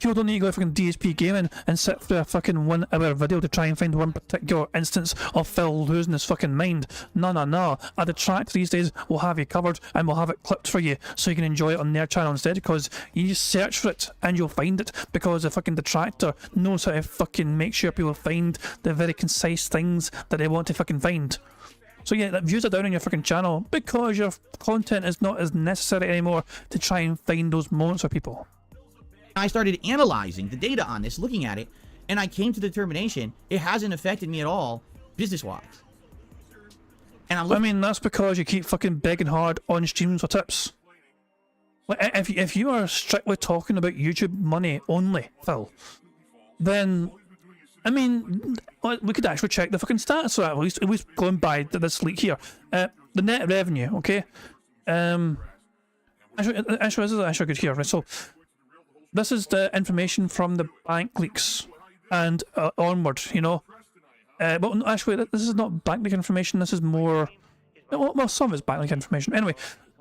People don't need to go to fucking DSP Gaming and sit through a fucking 1 hour video to try and find one particular instance of Phil losing his fucking mind. No. A detractor these days will have you covered and will have it clipped for you so you can enjoy it on their channel instead, because you just search for it and you'll find it, because the fucking detractor knows how to fucking make sure people find the very concise things that they want to fucking find. So yeah, that views are down on your fucking channel because your content is not as necessary anymore to try and find those moments for people. I started analyzing the data on this, looking at it, and I came to the determination it hasn't affected me at all, business-wise. And I mean, that's because you keep fucking begging hard on streams for tips. Like, if you are strictly talking about YouTube money only, Phil, then, I mean, we could actually check the fucking stats, so at least going by this leak here. The net revenue, okay? Actually, this is actually good here, right? So, this is the information from the bank leaks and onward, you know? But actually, this is not bank leak information, this is more... Well, some of it's bank leak information. Anyway,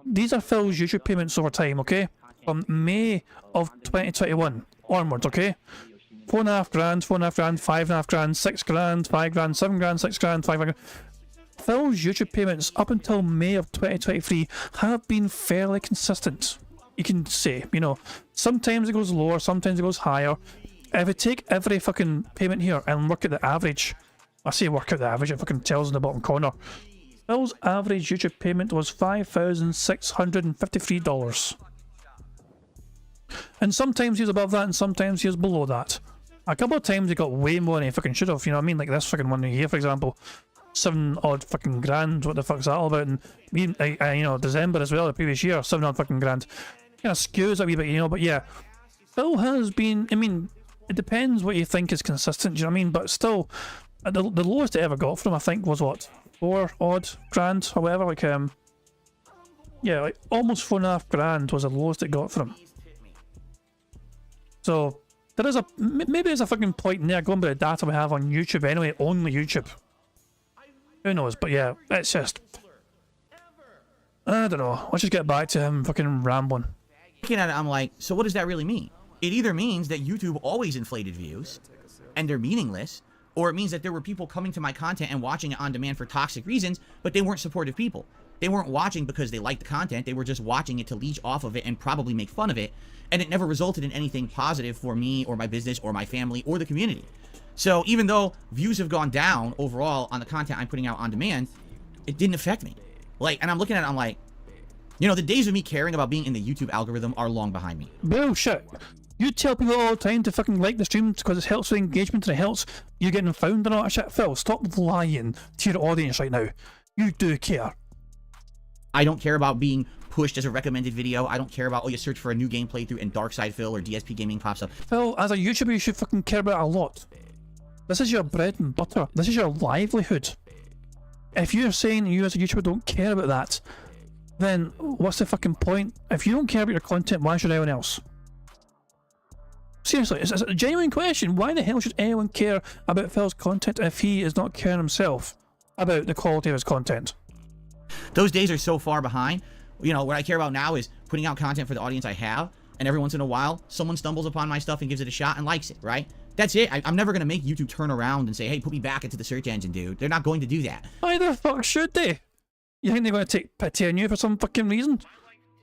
these are Phil's YouTube payments over time, okay? From May of 2021 onwards, okay? 4.5 grand, 4.5 grand, 5.5 grand, 6 grand, 5 grand, 7 grand, 6 grand, 5 grand. Phil's YouTube payments up until May of 2023 have been fairly consistent. You can say, you know, sometimes it goes lower, sometimes it goes higher. If we take every fucking payment here and work at the average, I say work out the average, it fucking tells in the bottom corner. Phil's average YouTube payment was $5,653. And sometimes he was above that and sometimes he was below that. A couple of times he got way more than he fucking should have, you know what I mean? Like this fucking one here, for example. 7 odd fucking grand, what the fuck's that all about? And you know, December as well, the previous year, 7 odd fucking grand. Kind of skews a wee bit, you know, but yeah. Phil has been, I mean, it depends what you think is consistent, do you know what I mean? But still, the lowest I ever got from him, I think, was what? 4 odd grand or whatever, like, yeah, like almost 4.5 grand was the lowest it got from him. So, there is a, maybe there's a fucking point in there going by the data we have on YouTube anyway, only YouTube. Who knows, but yeah, it's just, I don't know, let's just get back to him fucking rambling. Looking at it, I'm like, so what does that really mean? It either means that YouTube always inflated views, and they're meaningless, or it means that there were people coming to my content and watching it on demand for toxic reasons, but they weren't supportive people. They weren't watching because they liked the content, they were just watching it to leech off of it and probably make fun of it, and it never resulted in anything positive for me or my business or my family or the community. So even though views have gone down overall on the content I'm putting out on demand, it didn't affect me. Like, and I'm looking at it, I'm like, you know, the days of me caring about being in the YouTube algorithm are long behind me. Bullshit. You tell people all the time to fucking like the stream because it helps with engagement and it helps you getting found and all that shit. Phil, stop lying to your audience right now. You do care. I don't care about being pushed as a recommended video. I don't care about, oh, you search for a new game playthrough and Darkside Phil or DSP Gaming pops up. Phil, as a YouTuber, you should fucking care about it a lot. This is your bread and butter. This is your livelihood. If you're saying you as a YouTuber don't care about that, then what's the fucking point? If you don't care about your content, why should anyone else? Seriously, it's a genuine question. Why the hell should anyone care about Phil's content if he is not caring himself about the quality of his content? Those days are so far behind. You know, what I care about now is putting out content for the audience I have, and every once in a while, someone stumbles upon my stuff and gives it a shot and likes it, right? That's it. I'm never going to make YouTube turn around and say, hey, put me back into the search engine, dude. They're not going to do that. Why the fuck should they? You think they're going to take pity on you for some fucking reason?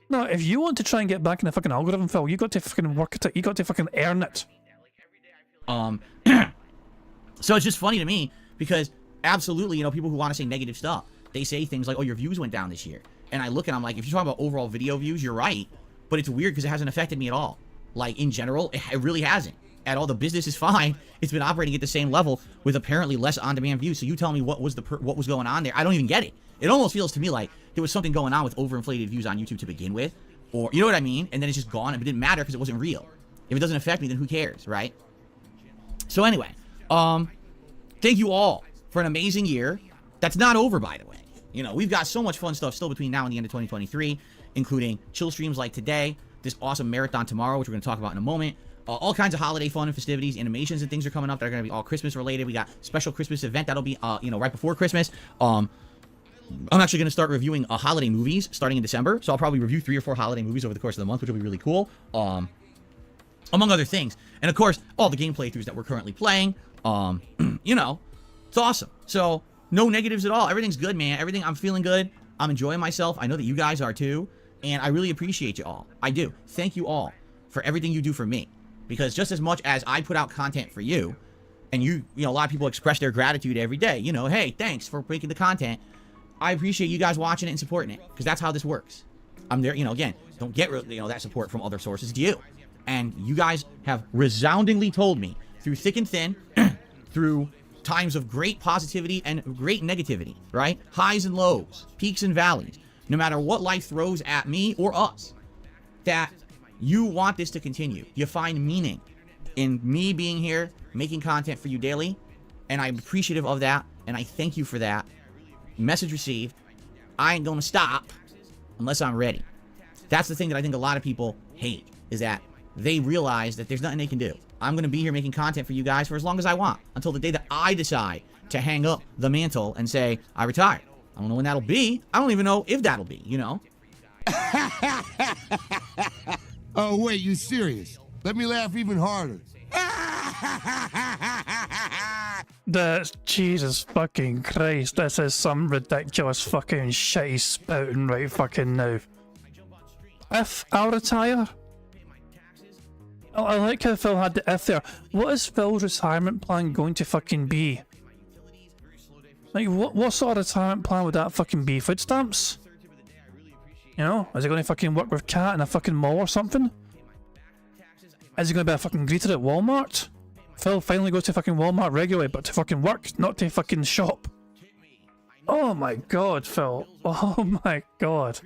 No, if you want to try and get back in the fucking algorithm, Phil, you got to fucking work at it. You got to fucking earn it. So it's just funny to me because absolutely, you know, people who want to say negative stuff, they say things like, oh, your views went down this year. And I look and I'm like, if you're talking about overall video views, you're right. But it's weird because it hasn't affected me at all. Like, in general, it really hasn't. At all, the business is fine. It's been operating at the same level with apparently less on-demand views. So you tell me what was going on there. I don't even get it. It almost feels to me like there was something going on with overinflated views on YouTube to begin with, or you know what I mean. And then it's just gone. And it didn't matter because it wasn't real. If it doesn't affect me, then who cares, right? So anyway, thank you all for an amazing year. That's not over, by the way. You know, we've got so much fun stuff still between now and the end of 2023, including chill streams like today, this awesome marathon tomorrow, which we're going to talk about in a moment. All kinds of holiday fun and festivities, animations and things are coming up that are going to be all Christmas related. We got special Christmas event that'll be, you know, right before Christmas. I'm actually going to start reviewing holiday movies starting in December. So I'll probably review 3 or 4 holiday movies over the course of the month, which will be really cool. Among other things. And of course, all the game playthroughs that we're currently playing. You know, it's awesome. So no negatives at all. Everything's good, man. Everything, I'm feeling good. I'm enjoying myself. I know that you guys are too. And I really appreciate you all. I do. Thank you all for everything you do for me. Because just as much as I put out content for you, and you know, a lot of people express their gratitude every day. You know, hey, thanks for making the content. I appreciate you guys watching it and supporting it, because that's how this works. I'm there, you know, again, don't get, you know, that support from other sources. It's you. And you guys have resoundingly told me through thick and thin, through times of great positivity and great negativity, right? Highs and lows, peaks and valleys, no matter what life throws at me or us, that you want this to continue. You find meaning in me being here, making content for you daily, and I'm appreciative of that, and I thank you for that. Message received. I ain't gonna stop unless I'm ready. That's the thing that I think a lot of people hate, is that they realize that there's nothing they can do. I'm going to be here making content for you guys for as long as I want, until the day that I decide to hang up the mantle and say, I retire. I don't know when that'll be. I don't even know if that'll be, you know? Oh, wait, you serious? Let me laugh even harder. Jesus fucking Christ, this is some ridiculous fucking shit he's spouting right fucking now. If I'll retire? I like how Phil had the if there. What is Phil's retirement plan going to fucking be? Like, what sort of retirement plan would that fucking be? Food stamps? You know? Is he going to fucking work with Cat in a fucking mall or something? Is he going to be a fucking greeter at Walmart? Phil finally goes to fucking Walmart regularly, but to fucking work, not to fucking shop. Oh my god, Phil. Oh my god.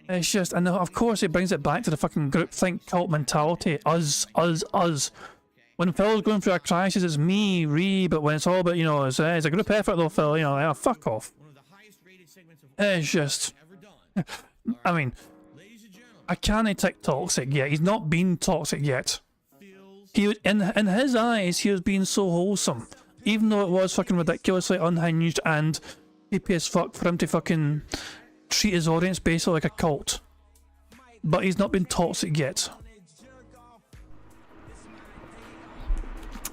It's just, and of course it brings it back to the fucking groupthink cult mentality. Us. When Phil's going through a crisis, it's me, but when it's all about, you know, it's a group effort though, Phil, you know, yeah, fuck off. It's just, I mean, I can't take toxic yet. He's not been toxic yet. He, in his eyes, he was being so wholesome. Even though it was fucking ridiculously unhinged and creepy as fuck for him to fucking treat his audience basically like a cult. But he's not been toxic yet.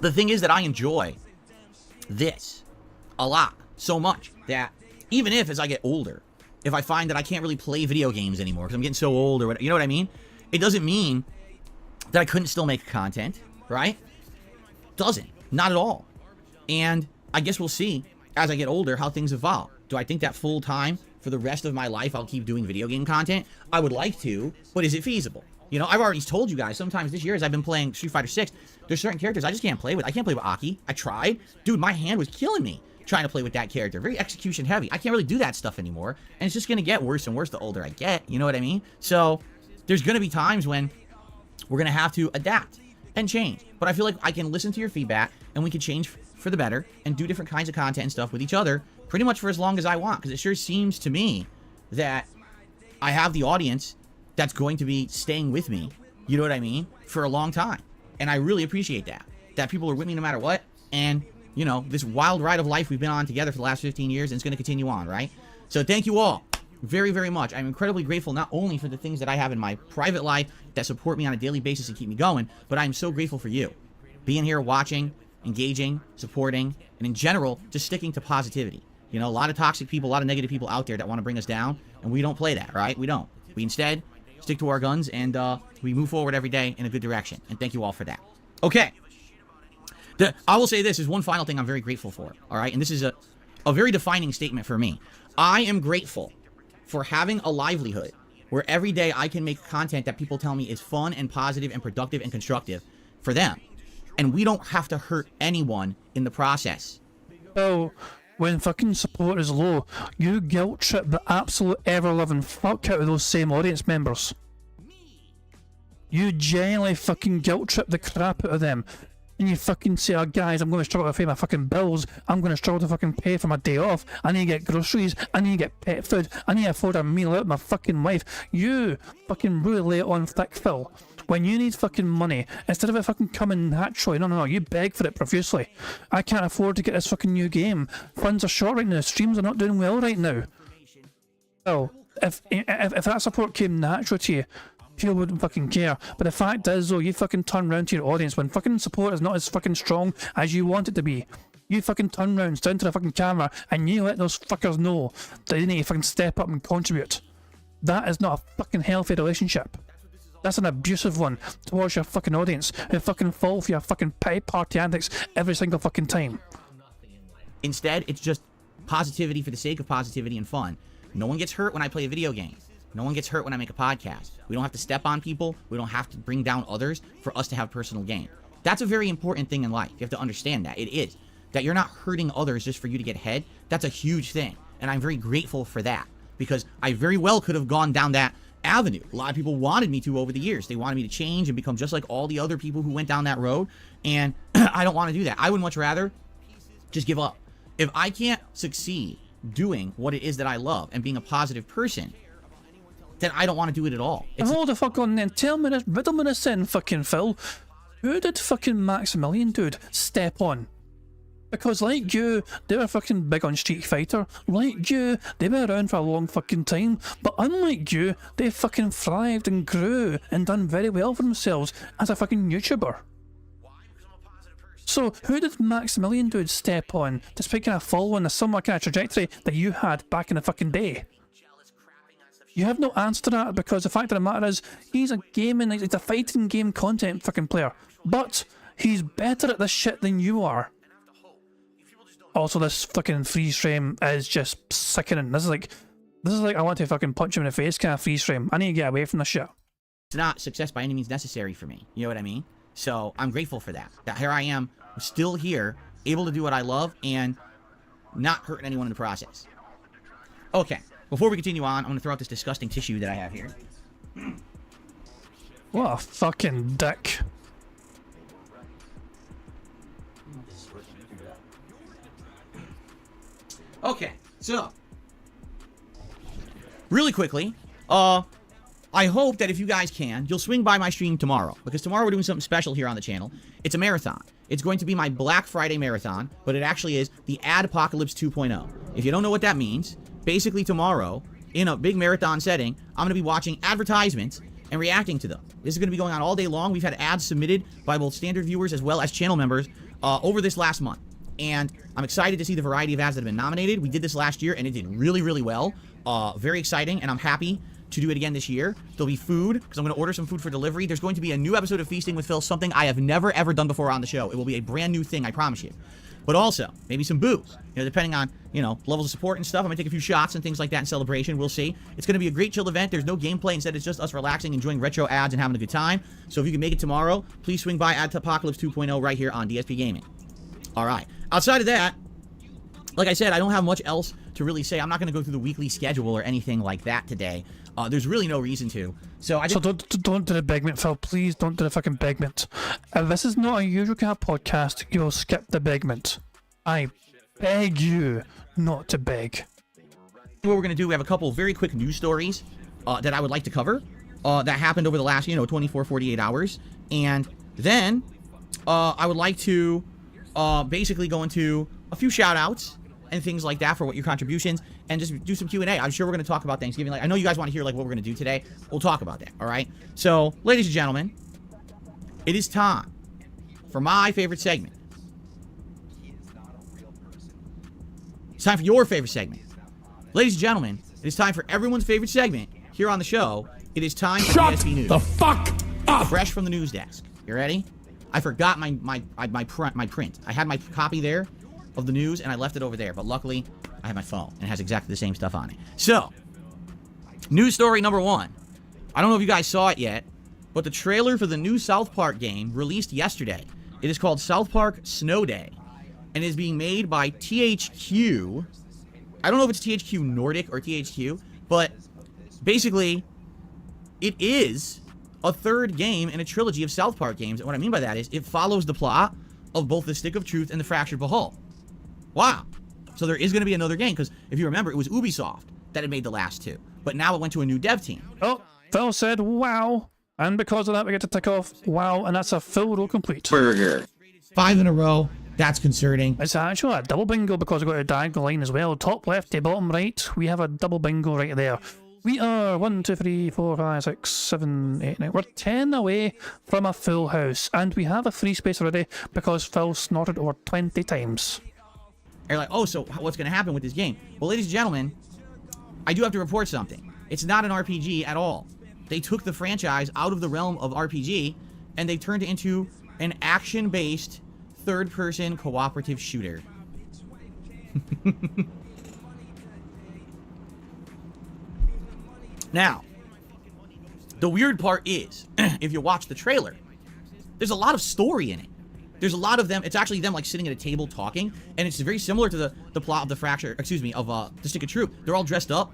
The thing is that I enjoy this a lot, so much, that even if, as I get older, if I find that I can't really play video games anymore because I'm getting so old or whatever, you know what I mean? It doesn't mean that I couldn't still make content, right? Doesn't. Not at all. And I guess we'll see, as I get older, how things evolve. Do I think that full time, for the rest of my life, I'll keep doing video game content? I would like to, but is it feasible? You know, I've already told you guys, sometimes this year, as I've been playing Street Fighter 6, there's certain characters I just can't play with. I can't play with Aki. I tried. Dude, my hand was killing me trying to play with that character. Very execution heavy. I can't really do that stuff anymore. And it's just going to get worse and worse the older I get. You know what I mean? So, there's going to be times when we're going to have to adapt and change. But I feel like I can listen to your feedback, and we can change for the better and do different kinds of content and stuff with each other pretty much for as long as I want. Because it sure seems to me that I have the audience that's going to be staying with me, you know what I mean, for a long time. And I really appreciate that. That people are with me no matter what. And, you know, this wild ride of life we've been on together for the last 15 years, and it's going to continue on, right? So thank you all very, very much. I'm incredibly grateful not only for the things that I have in my private life that support me on a daily basis and keep me going, but I'm so grateful for you being here, watching, engaging, supporting, and in general, just sticking to positivity. You know, a lot of toxic people, a lot of negative people out there that want to bring us down, and we don't play that, right? We don't. We instead stick to our guns, and we move forward every day in a good direction. And thank you all for that. Okay. I will say this is one final thing I'm very grateful for, all right? And this is a very defining statement for me. I am grateful for having a livelihood where every day I can make content that people tell me is fun and positive and productive and constructive for them. And we don't have to hurt anyone in the process. Oh, when fucking support is low, you guilt trip the absolute ever-living fuck out of those same audience members. You genuinely fucking guilt trip the crap out of them. And you fucking say, oh guys, I'm going to struggle to pay my fucking bills, I'm going to struggle to fucking pay for my day off, I need to get groceries, I need to get pet food, I need to afford a meal out of my fucking wife. You fucking really lay it on thick, Phil. When you need fucking money, instead of it fucking coming naturally, no, you beg for it profusely. I can't afford to get this fucking new game. Funds are short right now, streams are not doing well right now. Well, if that support came natural to you, people wouldn't fucking care. But the fact is though, you fucking turn around to your audience when fucking support is not as fucking strong as you want it to be. You fucking turn around, stand to the fucking camera, and you let those fuckers know that they need to fucking step up and contribute. That is not a fucking healthy relationship. That's an abusive one towards your fucking audience who fucking fall for your fucking pay party antics every single fucking time. Instead, it's just positivity for the sake of positivity and fun. No one gets hurt when I play a video game. No one gets hurt when I make a podcast. We don't have to step on people. We don't have to bring down others for us to have personal gain. That's a very important thing in life. You have to understand that. It is. That you're not hurting others just for you to get ahead. That's a huge thing. And I'm very grateful for that. Because I very well could have gone down that avenue. A lot of people wanted me to over the years. They wanted me to change and become just like all the other people who went down that road. And I don't want to do that. I would much rather just give up. If I can't succeed doing what it is that I love and being a positive person, then I don't want to do it at all. Hold the fuck on then. Tell me this, riddle me this in, fucking Phil. Who did fucking Maximilian dude step on? Because like you, they were fucking big on Street Fighter. Like you, they were around for a long fucking time. But unlike you, they fucking thrived and grew and done very well for themselves as a fucking YouTuber. So who did Maximilian dude step on despite kind of following a similar kind of trajectory that you had back in the fucking day? You have no answer to that because the fact of the matter is he's a he's a fighting game content fucking player. But he's better at this shit than you are. Also, this fucking freeze frame is just sickening. This is like I want to fucking punch him in the face kind of freeze frame. I need to get away from this shit. It's not success by any means necessary for me. You know what I mean? So I'm grateful for that. That here I am, still here, able to do what I love and not hurting anyone in the process. Okay, before we continue on, I'm going to throw out this disgusting tissue that I have here. What a fucking dick. Okay, so really quickly, I hope that if you guys can, you'll swing by my stream tomorrow, because tomorrow we're doing something special here on the channel. It's a marathon. It's going to be my Black Friday marathon, but it actually is the Adpocalypse 2.0. If you don't know what that means, basically tomorrow, in a big marathon setting, I'm going to be watching advertisements and reacting to them. This is going to be going on all day long. We've had ads submitted by both standard viewers as well as channel members over this last month. And I'm excited to see the variety of ads that have been nominated. We did this last year, and it did really, really well. Very exciting, and I'm happy to do it again this year. There'll be food, because I'm going to order some food for delivery. There's going to be a new episode of Feasting with Phil, something I have never, ever done before on the show. It will be a brand new thing, I promise you. But also, maybe some booze. You know, depending on, you know, levels of support and stuff. I'm going to take a few shots and things like that in celebration. We'll see. It's going to be a great chill event. There's no gameplay. Instead, it's just us relaxing, enjoying retro ads, and having a good time. So if you can make it tomorrow, please swing by Adpocalypse 2.0 right here on DSP Gaming. All right. Outside of that, like I said, I don't have much else to really say. I'm not going to go through the weekly schedule or anything like that today. There's really no reason to. So don't do the begment, Phil. Please don't do the fucking begment. If this is not a usual kind of podcast, you will skip the begment. I beg you not to beg. What we're going to do, we have a couple very quick news stories that I would like to cover that happened over the last, 24, 48 hours. And then I would like to basically go into a few shout outs and things like that for what your contributions, and just do some Q&A. I'm sure we're going to talk about Thanksgiving. Like, I know you guys want to hear like what we're going to do today. We'll talk about that, all right? So, ladies and gentlemen, it is time for my favorite segment. It's time for your favorite segment. Ladies and gentlemen, it is time for everyone's favorite segment here on the show. It is time for DSP News. the fuck up! Fresh from the news desk. You ready? I forgot my print. I had my copy there of the news, and I left it over there. But luckily, I have my phone, and it has exactly the same stuff on it. So, news story number one. I don't know if you guys saw it yet, but the trailer for the new South Park game released yesterday. It is called South Park Snow Day, and is being made by THQ. I don't know if it's THQ Nordic or THQ, but basically, it is a third game in a trilogy of South Park games. And what I mean by that is it follows the plot of both the Stick of Truth and the Fractured Behold. Wow. So there is going to be another game, because if you remember, it was Ubisoft that had made the last two. But now it went to a new dev team. Oh, Phil said wow. And because of that, we get to tick off wow, and that's a full row complete. Burger. 5 in a row. That's concerning. It's actually a double bingo because we've got a diagonal line as well. Top left to bottom right, we have a double bingo right there. We are 1, 2, 3, 4, 5, 6, 7, 8, 9. We're 10 away from a full house. And we have a free space already because Phil snorted over 20 times. You're like, oh, so what's going to happen with this game? Well, ladies and gentlemen, I do have to report something. It's not an RPG at all. They took the franchise out of the realm of RPG, and they turned it into an action-based, third-person cooperative shooter. Now, the weird part is, if you watch the trailer, there's a lot of story in it. There's a lot of them. It's actually them like sitting at a table talking, and it's very similar to the plot of the Stick of Truth. They're all dressed up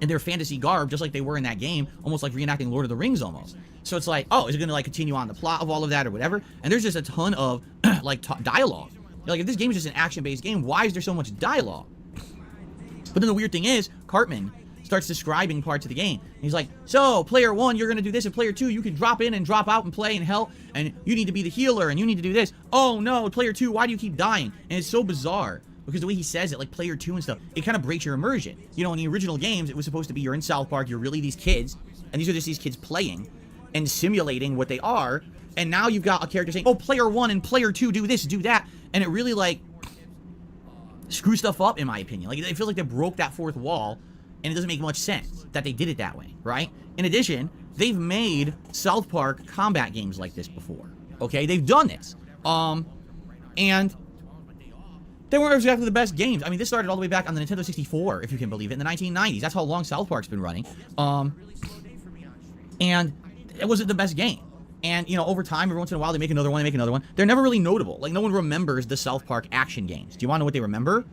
in their fantasy garb, just like they were in that game, almost like reenacting Lord of the Rings almost. So it's like, oh, is it going to like continue on the plot of all of that or whatever? And there's just a ton of like dialogue. Like, if this game is just an action-based game, why is there so much dialogue? But then the weird thing is, Cartman starts describing parts of the game. And he's like, so, player 1, you're going to do this, and player 2, you can drop in and drop out and play and help, and you need to be the healer, and you need to do this. Oh, no, player 2, why do you keep dying? And it's so bizarre, because the way he says it, like player 2 and stuff, it kind of breaks your immersion. You know, in the original games, it was supposed to be you're in South Park, you're really these kids, and these are just these kids playing and simulating what they are, and now you've got a character saying, oh, player 1 and player 2 do this, do that, and it really, like, screws stuff up, in my opinion. Like, it feels like they broke that fourth wall, and it doesn't make much sense that they did it that way, right? In addition, they've made South Park combat games like this before, okay? They've done this, and they weren't exactly the best games. I mean, this started all the way back on the Nintendo 64, if you can believe it, in the 1990s. That's how long South Park's been running, and it wasn't the best game. And, you know, over time, every once in a while, they make another one, They're never really notable. Like, no one remembers the South Park action games. Do you want to know what they remember?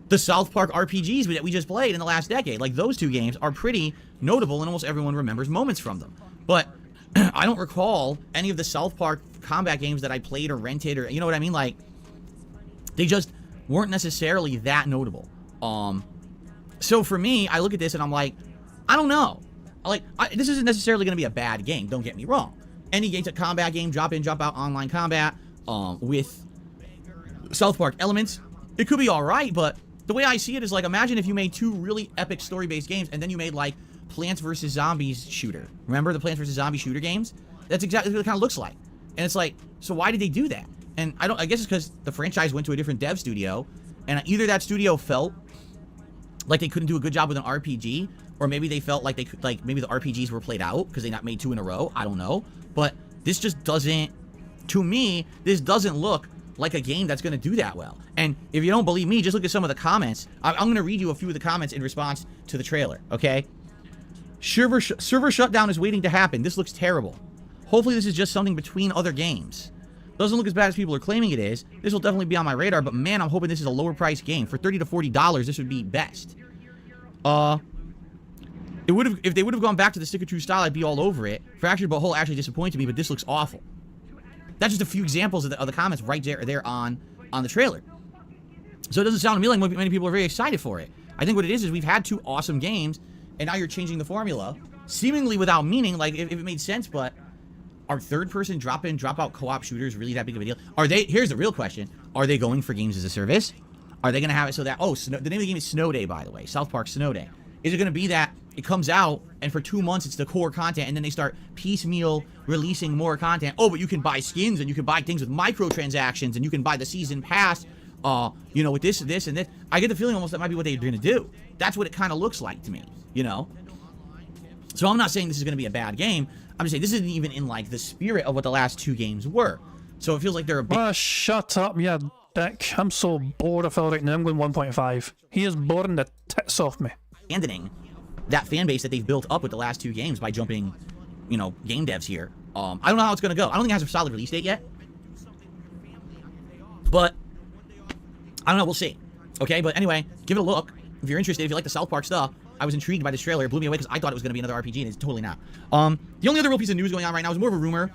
The South Park RPGs that we just played in the last decade. Like, those two games are pretty notable, and almost everyone remembers moments from them. But I don't recall any of the South Park combat games that I played or rented, or, you know what I mean? Like, they just weren't necessarily that notable. So for me, I look at this and I'm like, I don't know. This isn't necessarily going to be a bad game, don't get me wrong. Any game's a combat game, drop in, drop out, online combat, with South Park elements, it could be alright, but the way I see it is like, imagine if you made two really epic story-based games, and then you made like Plants vs. Zombies shooter. Remember the Plants vs. Zombies shooter games? That's exactly what it kind of looks like. And it's like, so why did they do that? And I guess it's because the franchise went to a different dev studio, and either that studio felt like they couldn't do a good job with an RPG, or maybe they felt like they could, like maybe the RPGs were played out because they not made two in a row. I don't know. But this just doesn't, to me, this doesn't look like a game that's going to do that well. And if you don't believe me, just look at some of the comments. I'm going to read you a few of the comments in response to the trailer, okay? Server shutdown is waiting to happen. This looks terrible. Hopefully this is just something between other games. Doesn't look as bad as people are claiming it is. This will definitely be on my radar, but man, I'm hoping this is a lower price game. For $30 to $40, this would be best. If they would have gone back to the Stick of Truth style, I'd be all over it. Fractured But Whole actually disappointed me, but this looks awful. That's just a few examples of the comments right there on the trailer. So it doesn't sound to me like many people are very excited for it. I think what it is we've had two awesome games, and now you're changing the formula, seemingly without meaning, like if it made sense, but are third-person drop-in, drop-out co-op shooters really that big of a deal? Here's the real question, are they going for games as a service? Are they going to have it so that, the name of the game is Snow Day, by the way, South Park Snow Day. Is it going to be that it comes out, and for 2 months it's the core content, and then they start piecemeal releasing more content? Oh, but you can buy skins, and you can buy things with microtransactions, and you can buy the season pass, with this, and this. I get the feeling almost that might be what they're going to do. That's what it kind of looks like to me, you know? So I'm not saying this is going to be a bad game. I'm just saying this isn't even in, like, the spirit of what the last two games were. So it feels like they're a bit... Shut up, you dick. I'm so bored of Phil right now. I'm going 1.5. He is boring the tits off me. Abandoning that fan base that they've built up with the last two games by jumping, game devs here. I don't know how it's going to go. I don't think it has a solid release date yet. But, I don't know. We'll see. Okay, but anyway, give it a look. If you're interested, if you like the South Park stuff, I was intrigued by this trailer. It blew me away because I thought it was going to be another RPG, and it's totally not. The only other real piece of news going on right now is more of a rumor,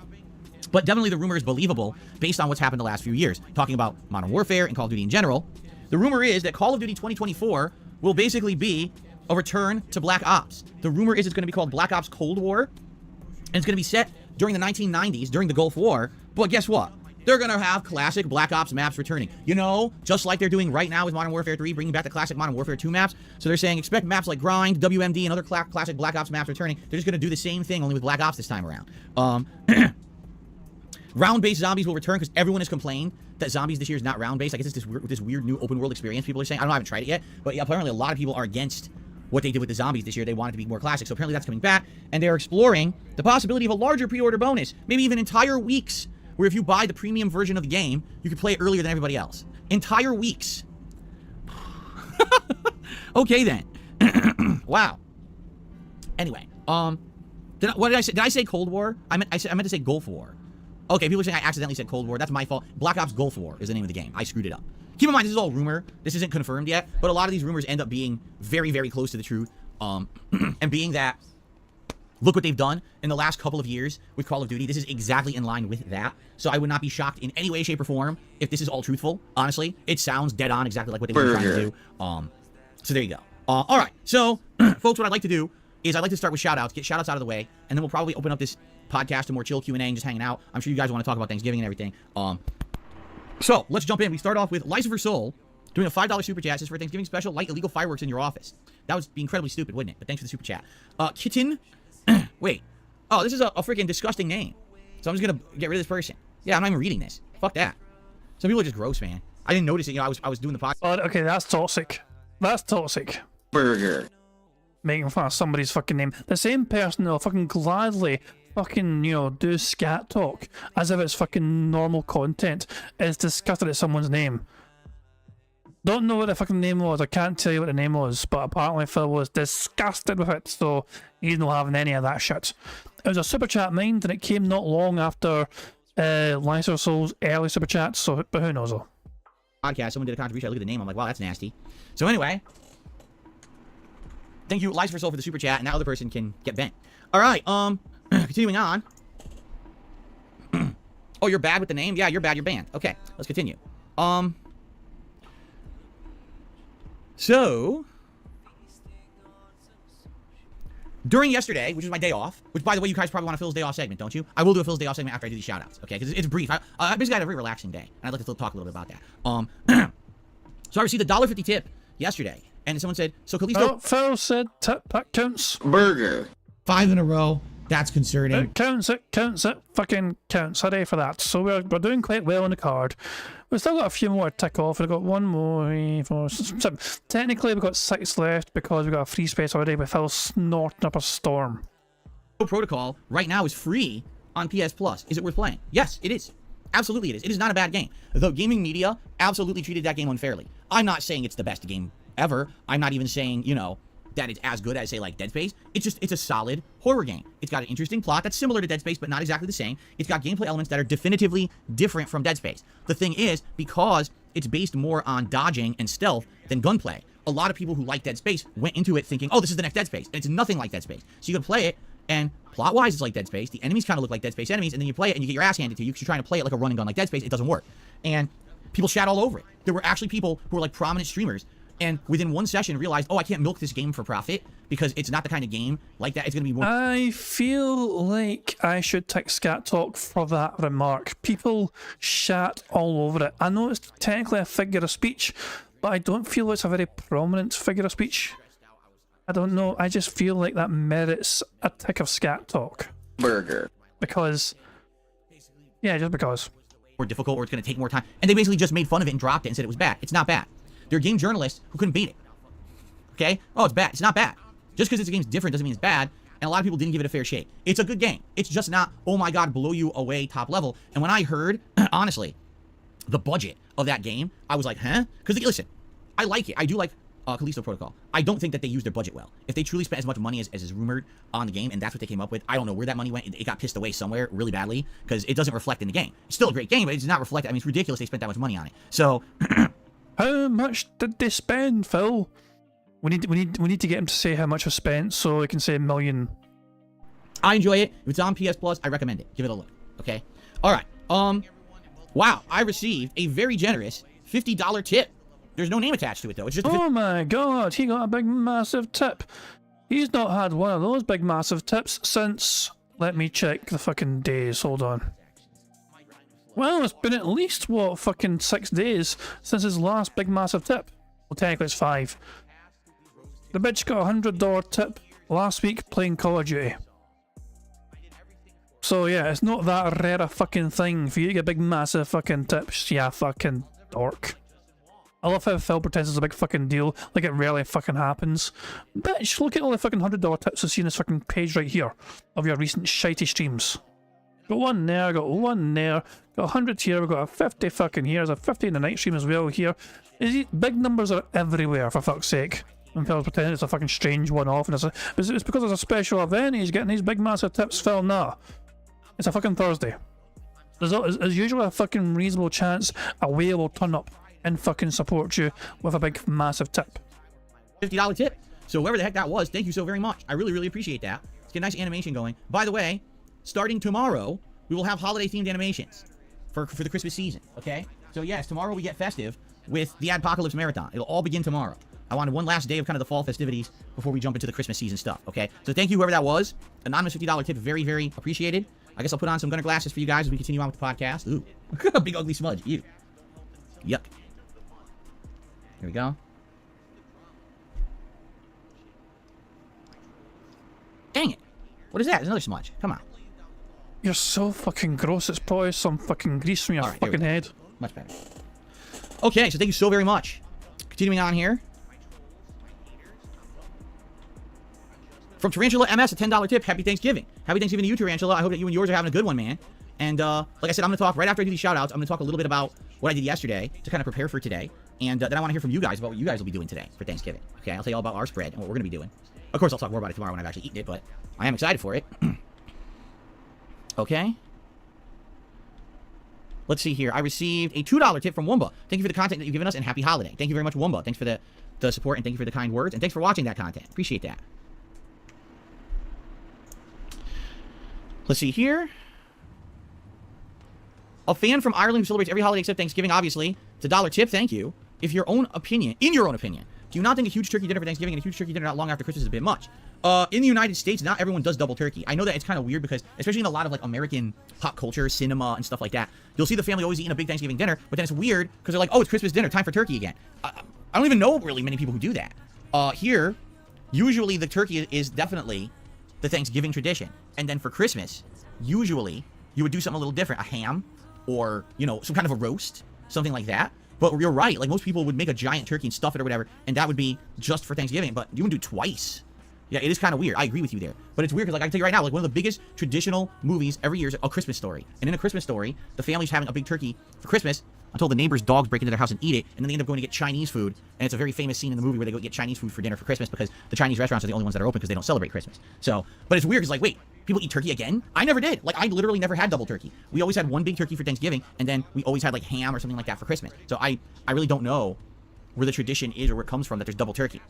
but definitely the rumor is believable based on what's happened the last few years. Talking about Modern Warfare and Call of Duty in general, the rumor is that Call of Duty 2024 will basically be a return to Black Ops. The rumor is it's going to be called Black Ops Cold War, and it's going to be set during the 1990s, during the Gulf War. But guess what? They're going to have classic Black Ops maps returning. Just like they're doing right now with Modern Warfare 3, bringing back the classic Modern Warfare 2 maps. So they're saying expect maps like Grind, WMD, and other classic Black Ops maps returning. They're just going to do the same thing, only with Black Ops this time around. Round-based zombies will return because everyone has complained that zombies this year is not round-based. I guess it's this weird new open-world experience people are saying. I haven't tried it yet, but apparently a lot of people are against what they did with the zombies this year. They want it to be more classic, so apparently that's coming back, and they're exploring the possibility of a larger pre-order bonus, maybe even entire weeks, where if you buy the premium version of the game, you can play it earlier than everybody else. Entire weeks. Okay then. Wow. Anyway, what did I say? Did I say Cold War? I meant to say Gulf War. Okay, people are saying I accidentally said Cold War. That's my fault. Black Ops Gulf War is the name of the game. I screwed it up. Keep in mind, this is all rumor. This isn't confirmed yet, but a lot of these rumors end up being very, very close to the truth. And being that, look what they've done in the last couple of years with Call of Duty. This is exactly in line with that. So I would not be shocked in any way, shape, or form if this is all truthful. Honestly, it sounds dead on, exactly like what they were trying to do. So there you go. All right. So, folks, what I'd like to do is I'd like to start with shout-outs, get shout-outs out of the way, and then we'll probably open up this podcast to more chill Q&A and just hanging out. I'm sure you guys want to talk about Thanksgiving and everything. So, let's jump in. We start off with Lucifer Soul doing a $5 super chat. Says for Thanksgiving special, light illegal fireworks in your office. That would be incredibly stupid, wouldn't it? But thanks for the super chat. Kitten. Wait. Oh, this is a freaking disgusting name. So I'm just going to get rid of this person. Yeah, I'm not even reading this. Fuck that. Some people are just gross, man. I didn't notice it. You know, I was doing the podcast. Oh, okay, that's toxic. That's toxic. Burger. Making fun of somebody's fucking name. The same person will fucking gladly fucking, you know, do scat talk as if it's fucking normal content is disgusted at someone's name. Don't know what the fucking name was. I can't tell you what the name was, but apparently Phil was disgusted with it, so he's not having any of that shit. It was a super chat mind, and it came not long after Lyser Soul's early super chats, so but who knows though. Podcast, someone did a contribution. I look at the name, I'm like, wow, that's nasty. So anyway, thank you, Lyser Soul, for the super chat, and that other person can get bent. All right, continuing on. Oh, you're bad with the name? Yeah, you're bad, you're banned. Okay, let's continue. So, during yesterday, which was my day off, which, by the way, you guys probably want a Phil's Day Off segment, don't you? I will do a Phil's Day Off segment after I do these shoutouts, okay? Because it's brief. I basically had a very relaxing day, and I'd like to talk a little bit about that. So I received a $1.50 tip yesterday, and someone said, so Kalisto... Oh, Phil said tip, that counts. Burger. 5 in a row. That's concerning. It counts, it fucking counts. Hooray for that. So we're doing quite well on the card. We've still got a few more to tick off. We've got one more, 3, 4, 7. Technically, we've got 6 left because we've got a free space already with Phil snorting up a storm. Protocol right now is free on PS Plus. Is it worth playing? Yes, it is. Absolutely it is. It is not a bad game. The gaming media absolutely treated that game unfairly. I'm not saying it's the best game ever. I'm not even saying, you know, that it's as good as, say, like Dead Space. It's a solid horror game. It's got an interesting plot that's similar to Dead Space, but not exactly the same. It's got gameplay elements that are definitively different from Dead Space. The thing is, because it's based more on dodging and stealth than gunplay, a lot of people who like Dead Space went into it thinking, oh, this is the next Dead Space. And it's nothing like Dead Space. So you can play it, and plot-wise, it's like Dead Space. The enemies kind of look like Dead Space enemies, and then you play it, and you get your ass handed to you because you're trying to play it like a run and gun like Dead Space. It doesn't work. And people shat all over it. There were actually people who were like prominent streamers, and within one session realized, oh, I can't milk this game for profit because it's not the kind of game like that. It's going to be more... I feel like I should take scat talk for that remark. People shat all over it. I know it's technically a figure of speech, but I don't feel it's a very prominent figure of speech. I don't know. I just feel like that merits a tick of scat talk. Burger. Because... yeah, just because. more difficult or it's going to take more time. And they basically just made fun of it and dropped it and said it was bad. It's not bad. There are game journalists who couldn't beat it. Okay? Oh, it's bad. It's not bad. Just because this game's different doesn't mean it's bad. And a lot of people didn't give it a fair shake. It's a good game. It's just not, oh my god, blow you away top level. And when I heard, honestly, the budget of that game, I was like, huh? Because, listen, I like it. I do like Callisto Protocol. I don't think that they used their budget well. If they truly spent as much money as is rumored on the game, and that's what they came up with, I don't know where that money went. It got pissed away somewhere really badly, because it doesn't reflect in the game. It's still a great game, but it's not reflected. I mean, it's ridiculous they spent that much money on it. So... how much did they spend, Phil? We need to get him to say how much was spent so we can say a million. I enjoy it. If it's on PS Plus, I recommend it. Give it a look. Okay? Alright. Wow. I received a very generous $50 tip. There's no name attached to it, though. It's just oh my god, he got a big massive tip. He's not had one of those big massive tips since... let me check the fucking days. Hold on. Well, it's been at least, what, fucking 6 days since his last big massive tip. Well, technically it's 5. The bitch got a $100 tip last week playing Call of Duty. So yeah, it's not that rare a fucking thing for you to get big massive fucking tips. Yeah, fucking dork. I love how Phil pretends it's a big fucking deal, like it rarely fucking happens. Bitch, look at all the fucking $100 tips I've seen this fucking page right here of your recent shitey streams. Got one there, got one there, got 100 here, we've got a 50 fucking here, there's a 50 in the night stream as well here. Big numbers are everywhere, for fuck's sake. And Phil's pretending it's a fucking strange one-off, and it's because it's a special event. He's getting these big massive tips. Phil, nah, it's a fucking Thursday. There's usually a fucking reasonable chance a whale will turn up and fucking support you with a big massive tip. $50 tip. So whoever the heck that was, thank you so very much. I really, really appreciate that. Let's get a nice animation going. By the way, starting tomorrow, we will have holiday-themed animations for the Christmas season, okay? So yes, tomorrow we get festive with the Adpocalypse Marathon. It'll all begin tomorrow. I wanted one last day of kind of the fall festivities before we jump into the Christmas season stuff, okay? So thank you, whoever that was. Anonymous $50 tip, very, very appreciated. I guess I'll put on some gunner glasses for you guys as we continue on with the podcast. Ooh, big ugly smudge. Ew. Yuck. Here we go. Dang it. What is that? There's another smudge. Come on. You're so fucking gross. It's probably some fucking grease from your fucking head. Much better. Okay, so thank you so very much. Continuing on here. From Tarantula MS, a $10 tip. Happy Thanksgiving. Happy Thanksgiving to you, Tarantula. I hope that you and yours are having a good one, man. And like I said, I'm going to talk, right after I do these shout-outs, I'm going to talk a little bit about what I did yesterday to kind of prepare for today. And then I want to hear from you guys about what you guys will be doing today for Thanksgiving. Okay, I'll tell you all about our spread and what we're going to be doing. Of course, I'll talk more about it tomorrow when I've actually eaten it, but I am excited for it. Okay. Let's see here. I received a $2 tip from Wumba. Thank you for the content that you've given us, and happy holiday. Thank you very much, Wumba. Thanks for the support, and thank you for the kind words, and thanks for watching that content. Appreciate that. Let's see here. A fan from Ireland who celebrates every holiday except Thanksgiving, obviously. It's a $1 tip, thank you. In your own opinion, do you not think a huge turkey dinner for Thanksgiving and a huge turkey dinner not long after Christmas is a bit much? In the United States, not everyone does double turkey. I know that it's kind of weird because, especially in a lot of like American pop culture, cinema, and stuff like that, you'll see the family always eating a big Thanksgiving dinner, but then it's weird because they're like, oh, it's Christmas dinner, time for turkey again. I don't even know really many people who do that. Here, usually the turkey is definitely the Thanksgiving tradition. And then for Christmas, usually you would do something a little different, a ham, or, you know, some kind of a roast, something like that. But you're right, like most people would make a giant turkey and stuff it or whatever, and that would be just for Thanksgiving, but you would do twice. Yeah, it is kind of weird. I agree with you there. But it's weird because, like, I can tell you right now, like, one of the biggest traditional movies every year is A Christmas Story. And in A Christmas Story, the family's having a big turkey for Christmas until the neighbor's dogs break into their house and eat it, and then they end up going to get Chinese food. And it's a very famous scene in the movie where they go get Chinese food for dinner for Christmas because the Chinese restaurants are the only ones that are open because they don't celebrate Christmas. So, but it's weird because, like, wait, people eat turkey again? I never did. Like, I literally never had double turkey. We always had one big turkey for Thanksgiving, and then we always had, like, ham or something like that for Christmas. So I really don't know where the tradition is or where it comes from that there's double turkey.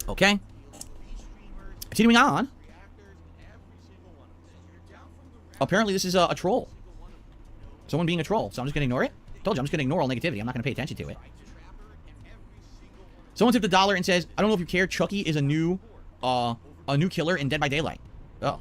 Okay. Continuing on. Apparently this is a troll. Someone being a troll. So I'm just going to ignore it. Told you, I'm just going to ignore all negativity. I'm not going to pay attention to it. Someone tipped $1 and says, I don't know if you care, Chucky is a new killer in Dead by Daylight. Oh.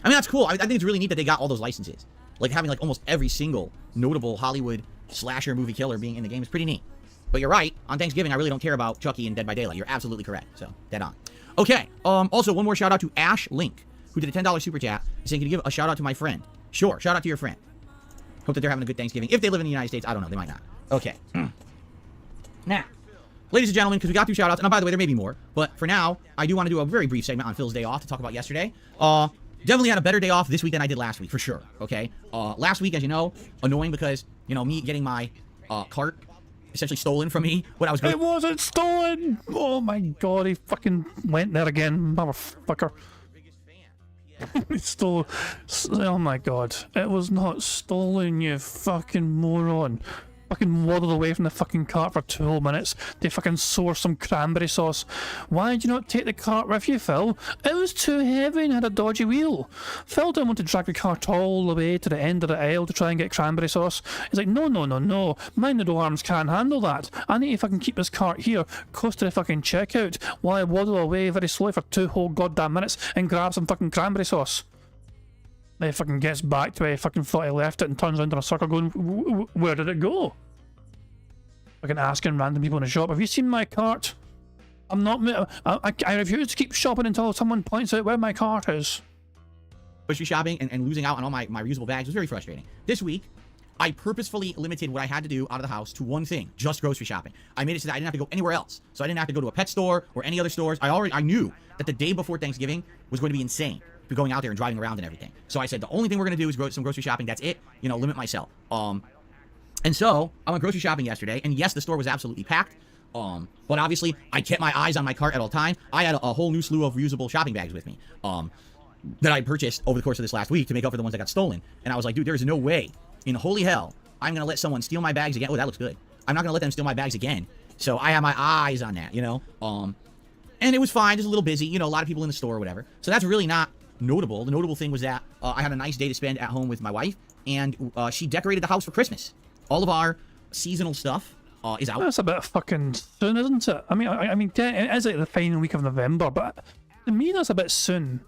I mean, that's cool. I think it's really neat that they got all those licenses. Like, having, like, almost every single notable Hollywood slasher movie killer being in the game is pretty neat. But you're right. On Thanksgiving, I really don't care about Chucky and Dead by Daylight. You're absolutely correct. So, dead on. Okay. Also, one more shout out to Ash Link, who did a $10 super chat, saying, can you give a shout out to my friend? Sure. Shout out to your friend. Hope that they're having a good Thanksgiving. If they live in the United States, I don't know. They might not. Okay. Now, ladies and gentlemen, because we got through shout outs, and by the way, there may be more, but for now, I do want to do a very brief segment on Phil's day off to talk about yesterday. Definitely had a better day off this week than I did last week, for sure. Okay. Last week, as you know, annoying because, you know, me getting my cart essentially stolen from me when I was going. It wasn't stolen! Oh my god, he fucking went there again, motherfucker. He stole. Oh my god. It was not stolen, you fucking moron. Fucking waddled away from the fucking cart for 2 whole minutes to fucking source some cranberry sauce. Why did you not take the cart with you, Phil? It was too heavy and had a dodgy wheel. Phil didn't want to drag the cart all the way to the end of the aisle to try and get cranberry sauce. He's like, no, my noodle arms can't handle that. I need to fucking keep this cart here, close to the fucking checkout, while I waddle away very slowly for 2 whole goddamn minutes and grab some fucking cranberry sauce. Then he fucking gets back to where he fucking thought he left it and turns around in a circle going, where did it go? Fucking asking random people in the shop, have you seen my cart? I'm not, I refuse to keep shopping until someone points out where my cart is. Grocery shopping and losing out on all my reusable bags was very frustrating. This week, I purposefully limited what I had to do out of the house to one thing, just grocery shopping. I made it so that I didn't have to go anywhere else. So I didn't have to go to a pet store or any other stores. I knew that the day before Thanksgiving was going to be insane. Going out there and driving around and everything. So I said, the only thing we're going to do is some grocery shopping. That's it. You know, limit myself. And so I went grocery shopping yesterday, and yes, the store was absolutely packed. But obviously, I kept my eyes on my cart at all time. I had a whole new slew of reusable shopping bags with me, that I purchased over the course of this last week to make up for the ones that got stolen. And I was like, dude, there's no way in holy hell I'm going to let someone steal my bags again. Oh, that looks good. I'm not going to let them steal my bags again. So I have my eyes on that, you know? And it was fine, just a little busy, you know, a lot of people in the store or whatever. So that's really not notable. The notable thing was that I had a nice day to spend at home with my wife, and she decorated the house for Christmas. All of our seasonal stuff is out. That's a bit fucking soon, isn't it? I mean, it is like the final week of November, but to me that's a bit soon.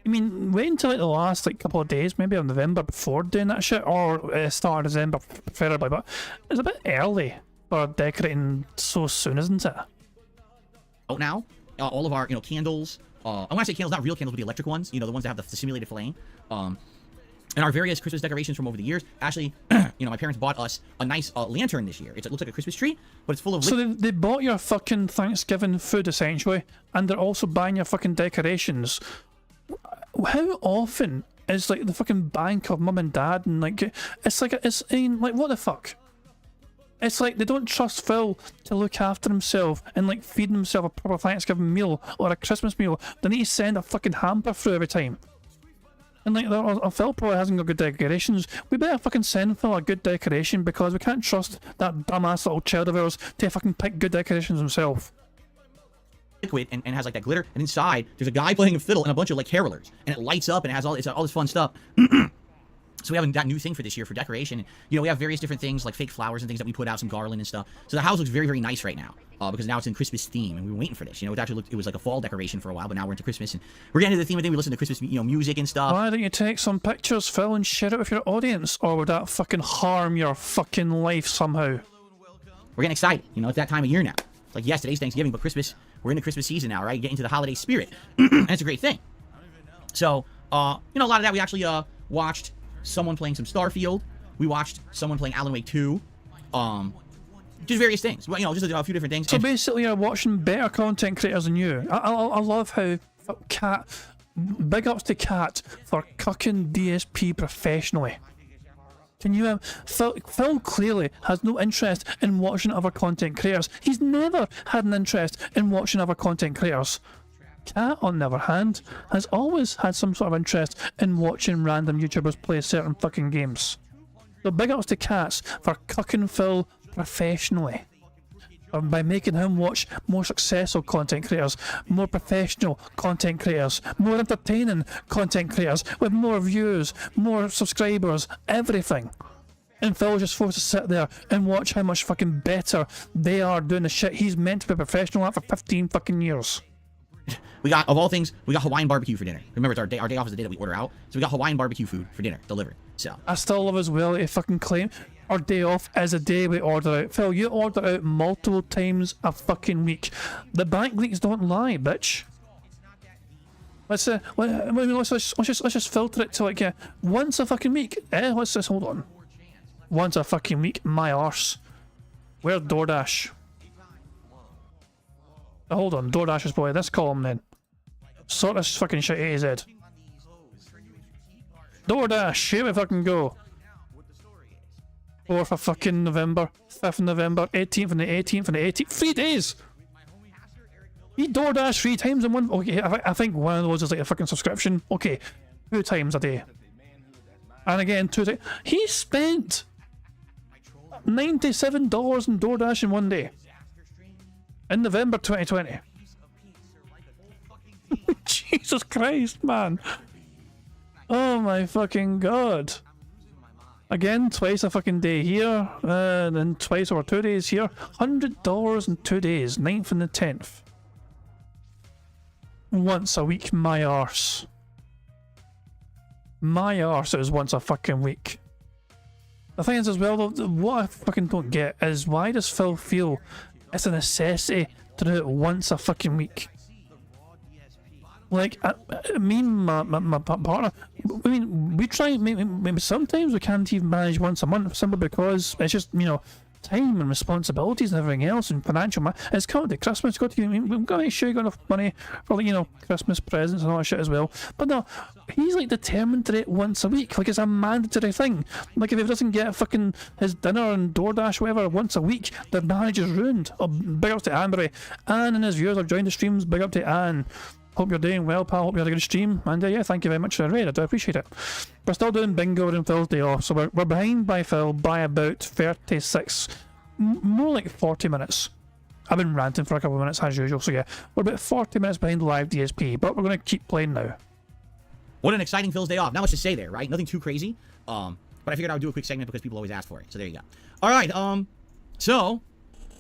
I mean, wait until like the last like couple of days, maybe of November before doing that shit, or start of December preferably. But it's a bit early for decorating so soon, isn't it? Out now, all of our candles. I want to say candles, not real candles, but the electric ones. You know, the ones that have the simulated flame. And our various Christmas decorations from over the years. Actually, my parents bought us a nice lantern this year. It looks like a Christmas tree, but it's full of. So they bought your fucking Thanksgiving food essentially, and they're also buying your fucking decorations. How often is like the fucking bank of mum and dad, and like it's like what the fuck? It's like they don't trust Phil to look after himself and like feed himself a proper Thanksgiving meal or a Christmas meal. They need to send a fucking hamper through every time. And like, Phil probably hasn't got good decorations. We better fucking send Phil a good decoration, because we can't trust that dumbass little child of ours to fucking pick good decorations himself. Liquid and has like that glitter, and inside there's a guy playing a fiddle and a bunch of like carolers, and it lights up and it has all this fun stuff. So we have that new thing for this year for decoration. You know, we have various different things like fake flowers and things that we put out, some garland and stuff. So the house looks very, very nice right now, because now it's in Christmas theme, and we were waiting for this. You know, it was like a fall decoration for a while, but now we're into Christmas, and we're getting into the theme of thing. We listen to Christmas, music and stuff. Why don't you take some pictures, Phil, and share it with your audience, or would that fucking harm your fucking life somehow? We're getting excited. You know, it's that time of year now. It's like, yes, today's Thanksgiving, but Christmas, we're in the Christmas season now, right? Get into the holiday spirit, and it's a great thing. So, a lot of that we actually watched. Someone playing some Starfield. We watched someone playing Alan Wake 2. Just various things. Well, just a few different things. So basically, you're watching better content creators than you. I love how Cat, big ups to Cat for cucking DSP professionally. Can you Phil clearly has no interest in watching other content creators. He's never had an interest in watching other content creators. Cat, on the other hand, has always had some sort of interest in watching random YouTubers play certain fucking games. So big ups to Cats for cucking Phil professionally. By making him watch more successful content creators, more professional content creators, more entertaining content creators, with more views, more subscribers, everything. And Phil just forced to sit there and watch how much fucking better they are doing the shit he's meant to be professional at for 15 fucking years. We got, of all things, we got Hawaiian barbecue for dinner. Remember, it's our day off is the day that we order out. So we got Hawaiian barbecue food for dinner delivered. So I still love his will to fucking claim our day off is a day we order out. Phil, you order out multiple times a fucking week. The bank leaks don't lie, bitch. Let's just filter it to like once a fucking week. What's this? Hold on. Once a fucking week, my arse. Where's DoorDash? Hold on, DoorDash is probably this column then. Sort this fucking shit A to Z. DoorDash, here we fucking go. 4th of fucking November, 5th of November, 18th and the 18th and the 18th. 3 days! He DoorDash 3 times in one. Okay, I think one of those is like a fucking subscription. Okay, 2 times a day. And again, 2 days. He spent $97 in DoorDash in one day. In November 2020. Jesus Christ, man. Oh my fucking god. Again, twice a fucking day here, and then twice over 2 days here. $100 in 2 days, 9th and the 10th. Once a week, my arse. My arse is once a fucking week. The thing is as well, though, what I fucking don't get is why does Phil feel it's a necessity to do it once a fucking week? Like, me and my partner, I mean, we try, maybe sometimes we can't even manage once a month, simply because it's just, time and responsibilities and everything else and financial. It's coming to Christmas. We've got to make sure you got enough money for, like, you know, Christmas presents and all that shit as well. But no, he's like determined to do it once a week. Like, it's a mandatory thing. Like, if he doesn't get fucking his dinner and DoorDash, whatever, once a week, the marriage is ruined. Oh, big up to Anbury. Anne and his viewers have joined the streams. Big up to Anne. Hope you're doing well, pal. Hope you had a good stream. And yeah, thank you very much for the raid. I do appreciate it. We're still doing bingo in Phil's day off, so we're behind by Phil by about 36, more like 40 minutes. I've been ranting for a couple of minutes as usual, so yeah, we're about 40 minutes behind live DSP, but we're going to keep playing now. What an exciting Phil's day off. Not much to say there, right? Nothing too crazy. But I figured I would do a quick segment because people always ask for it. So there you go. All right. So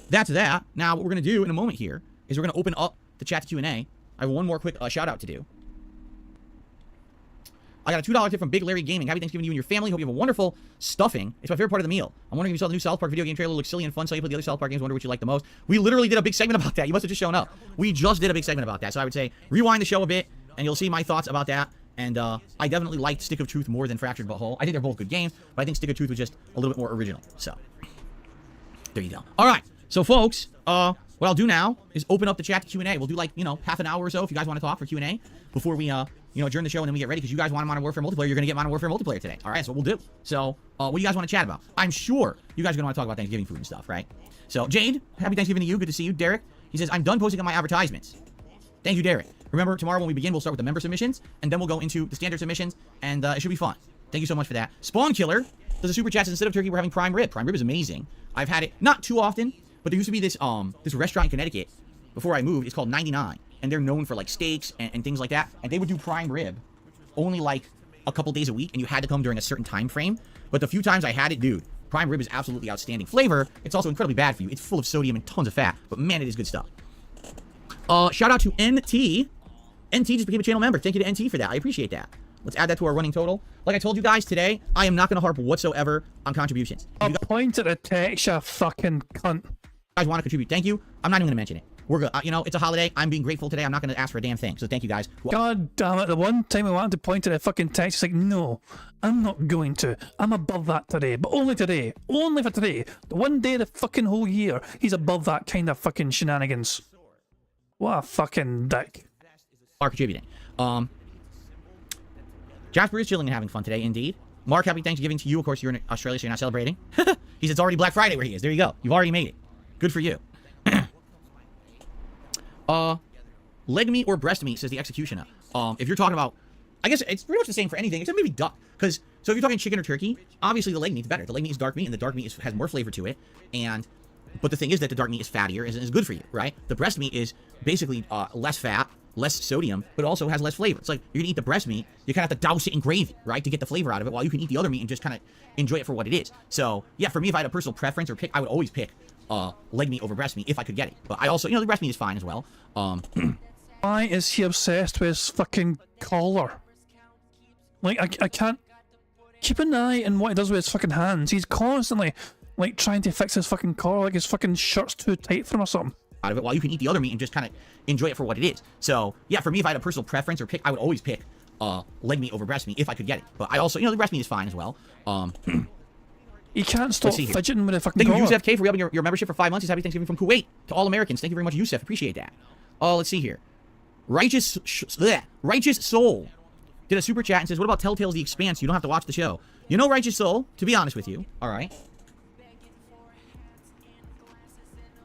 that's that. Now what we're going to do in a moment here is we're going to open up the chat to Q&A. I have one more quick shout out to do. I got a $2 tip from Big Larry Gaming. Happy Thanksgiving to you and your family. Hope you have a wonderful stuffing. It's my favorite part of the meal. I'm wondering if you saw the new South Park video game trailer. Looks silly and fun. So you played the other South Park games. Wonder which you like the most. We literally did a big segment about that. You must have just shown up. We just did a big segment about that. So I would say rewind the show a bit, and you'll see my thoughts about that. And I definitely liked Stick of Truth more than Fractured But Whole. I think they're both good games, but I think Stick of Truth was just a little bit more original. So there you go. All right. So folks, what I'll do now is open up the chat to Q&A. We'll do, like, you know, half an hour or so if you guys want to talk for Q&A before we, you know, adjourn the show and then we get ready, because you guys want Modern Warfare Multiplayer. You're going to get Modern Warfare Multiplayer today. All right, that's what we'll do. So what do you guys want to chat about? I'm sure you guys are going to want to talk about Thanksgiving food and stuff, right? So Jade, happy Thanksgiving to you. Good to see you. Derek, he says, I'm done posting on my advertisements. Thank you, Derek. Remember, tomorrow when we begin, we'll start with the member submissions, and then we'll go into the standard submissions, and it should be fun. Thank you so much for that. Spawn Killer does a super chat. Says, instead of turkey, we're having prime rib. Prime rib is amazing. I've had it not too often, but there used to be this this restaurant in Connecticut before I moved. It's called 99, and they're known for, like, steaks and things like that, and they would do prime rib only, like, a couple days a week, and you had to come during a certain time frame. But the few times I had it, dude, prime rib is absolutely outstanding flavor. It's also incredibly bad for you. It's full of sodium and tons of fat, but man, it is good stuff. Shout out to NT. NT just became a channel member. Thank you to NT for that. I appreciate that. Let's add that to our running total. Like I told you guys today, I am not going to harp whatsoever on contributions. A point at a text, you fucking cunt. Guys want to contribute, thank you. I'm not even going to mention it. We're good. You know, it's a holiday. I'm being grateful today. I'm not going to ask for a damn thing. So thank you guys. God damn it. The one time I wanted to point at a fucking text, it's like, no, I'm not going to. I'm above that today. But only today. Only for today. The one day of the fucking whole year, he's above that kind of fucking shenanigans. What a fucking dick. Are contributing. Jasper is chilling and having fun today, indeed. Mark, happy Thanksgiving to you. Of course, you're in Australia, so you're not celebrating. He said it's already Black Friday where he is. There you go. You've already made it. Good for you. Leg meat or breast meat, says the Executioner. If you're talking about, I guess it's pretty much the same for anything, except maybe duck. Because, so if you're talking chicken or turkey, obviously the leg meat's better. The leg meat is dark meat, and the dark meat has more flavor to it. But the thing is that the dark meat is fattier and is good for you, right? The breast meat is basically less fat, less sodium, but also has less flavor. It's like, you're gonna eat the breast meat, you kind of have to douse it in gravy, right, to get the flavor out of it, while you can eat the other meat and just kind of enjoy it for what it is. So, yeah, for me, if I had a personal preference or pick, I would always pick leg meat over breast meat if I could get it. But I also, you know, the breast meat is fine as well. Why is he obsessed with his fucking collar? Like, I can't keep an eye on what he does with his fucking hands. He's constantly, like, trying to fix his fucking collar, like his fucking shirt's too tight for him or something. Out of it, while you can eat the other meat and just kind of enjoy it for what it is. So, yeah, for me, if I had a personal preference or pick, I would always pick leg meat over breast meat if I could get it. But I also, you know, the breast meat is fine as well. You can't stop fidgeting with a fucking collar. Thank you, Yusef K, for re-upping your membership for 5 months. He's happy Thanksgiving from Kuwait. To all Americans, thank you very much, Yusef. Appreciate that. Let's see here. Righteous Soul did a super chat and says, what about Telltale's The Expanse? You don't have to watch the show. You know, Righteous Soul, to be honest with you, all right?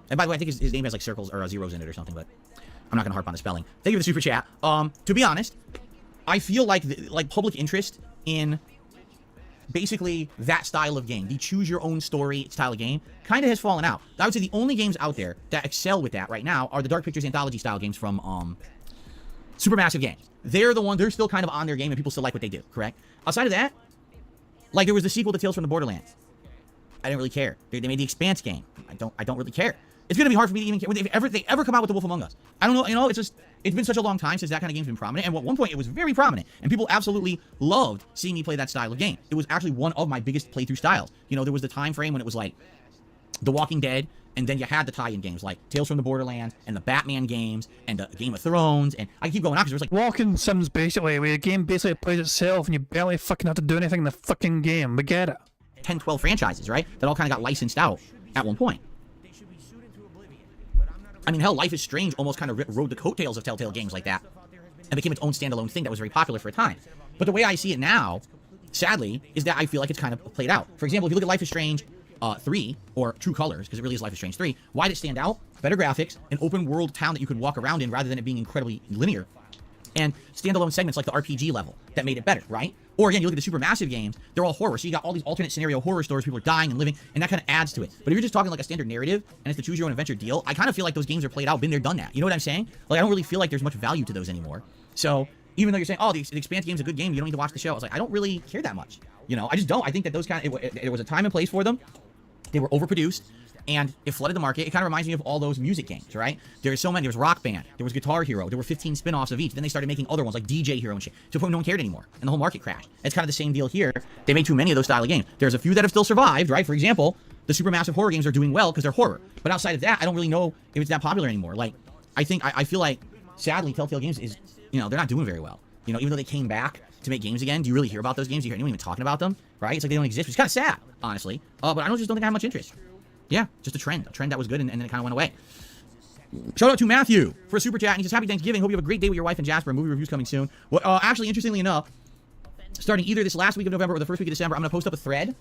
And by the way, I think his name has, like, circles or zeros in it or something, but I'm not going to harp on the spelling. Thank you for the super chat. To be honest, I feel like public interest in basically that style of game, the choose-your-own-story style of game, kind of has fallen out. I would say the only games out there that excel with that right now are the Dark Pictures Anthology-style games from Supermassive Games. They're the ones, they're still kind of on their game, and people still like what they do, correct? Outside of that, like, there was the sequel to Tales from the Borderlands. I didn't really care. They made the Expanse game. I don't really care. It's going to be hard for me to even care. If they ever come out with The Wolf Among Us. I don't know, you know, it's been such a long time since that kind of game's been prominent, and at one point it was very prominent, and people absolutely loved seeing me play that style of game. It was actually one of my biggest playthrough styles. You know, there was the time frame when it was like The Walking Dead, and then you had the tie-in games like Tales from the Borderlands, and the Batman games, and the Game of Thrones, and I keep going on because there was like walking sims basically, where the game basically plays itself, and you barely fucking have to do anything in the fucking game. We get it. 10, 12 franchises, right? That all kind of got licensed out. at one point. I mean, hell, Life is Strange almost kind of rode the coattails of Telltale games like that and became its own standalone thing that was very popular for a time. But the way I see it now, sadly, is that I feel like it's kind of played out. For example, if you look at Life is Strange 3, or True Colors, because it really is Life is Strange 3, why did it stand out? Better graphics, an open world town that you could walk around in rather than it being incredibly linear, and standalone segments like the RPG level that made it better, right? Or again, you look at the Supermassive games, they're all horror, so you got all these alternate scenario horror stories, people are dying and living, and that kind of adds to it. But if you're just talking like a standard narrative, and it's the choose your own adventure deal, I kind of feel like those games are played out, been there, done that. You know what I'm saying? Like, I don't really feel like there's much value to those anymore. So, even though you're saying, oh, the Expanse game's a good game, you don't need to watch the show, I was like, I don't really care that much. You know, I just don't. I think that those kind of, it was a time and place for them. They were overproduced, and it flooded the market. It kind of reminds me of all those music games, right? There's so many. There was Rock Band. There was Guitar Hero. There were 15 spin-offs of each. Then they started making other ones like DJ Hero and shit. To the point no one cared anymore, and the whole market crashed. It's kind of the same deal here. They made too many of those style of games. There's a few that have still survived, right? For example, the Supermassive horror games are doing well because they're horror. But outside of that, I don't really know if it's that popular anymore. Like, I feel like, sadly, Telltale Games is, you know, they're not doing very well. You know, even though they came back to make games again, do you really hear about those games? Do you hear anyone even talking about them? Right? It's like they don't exist, which is kind of sad, honestly. But I just don't think I have much interest. Yeah, just a trend that was good, and then it kind of went away. Shout out to Matthew for a super chat, and he says, happy Thanksgiving, hope you have a great day with your wife and Jasper, movie reviews coming soon. Well, actually, interestingly enough, starting either this last week of November or the first week of December, I'm going to post up a thread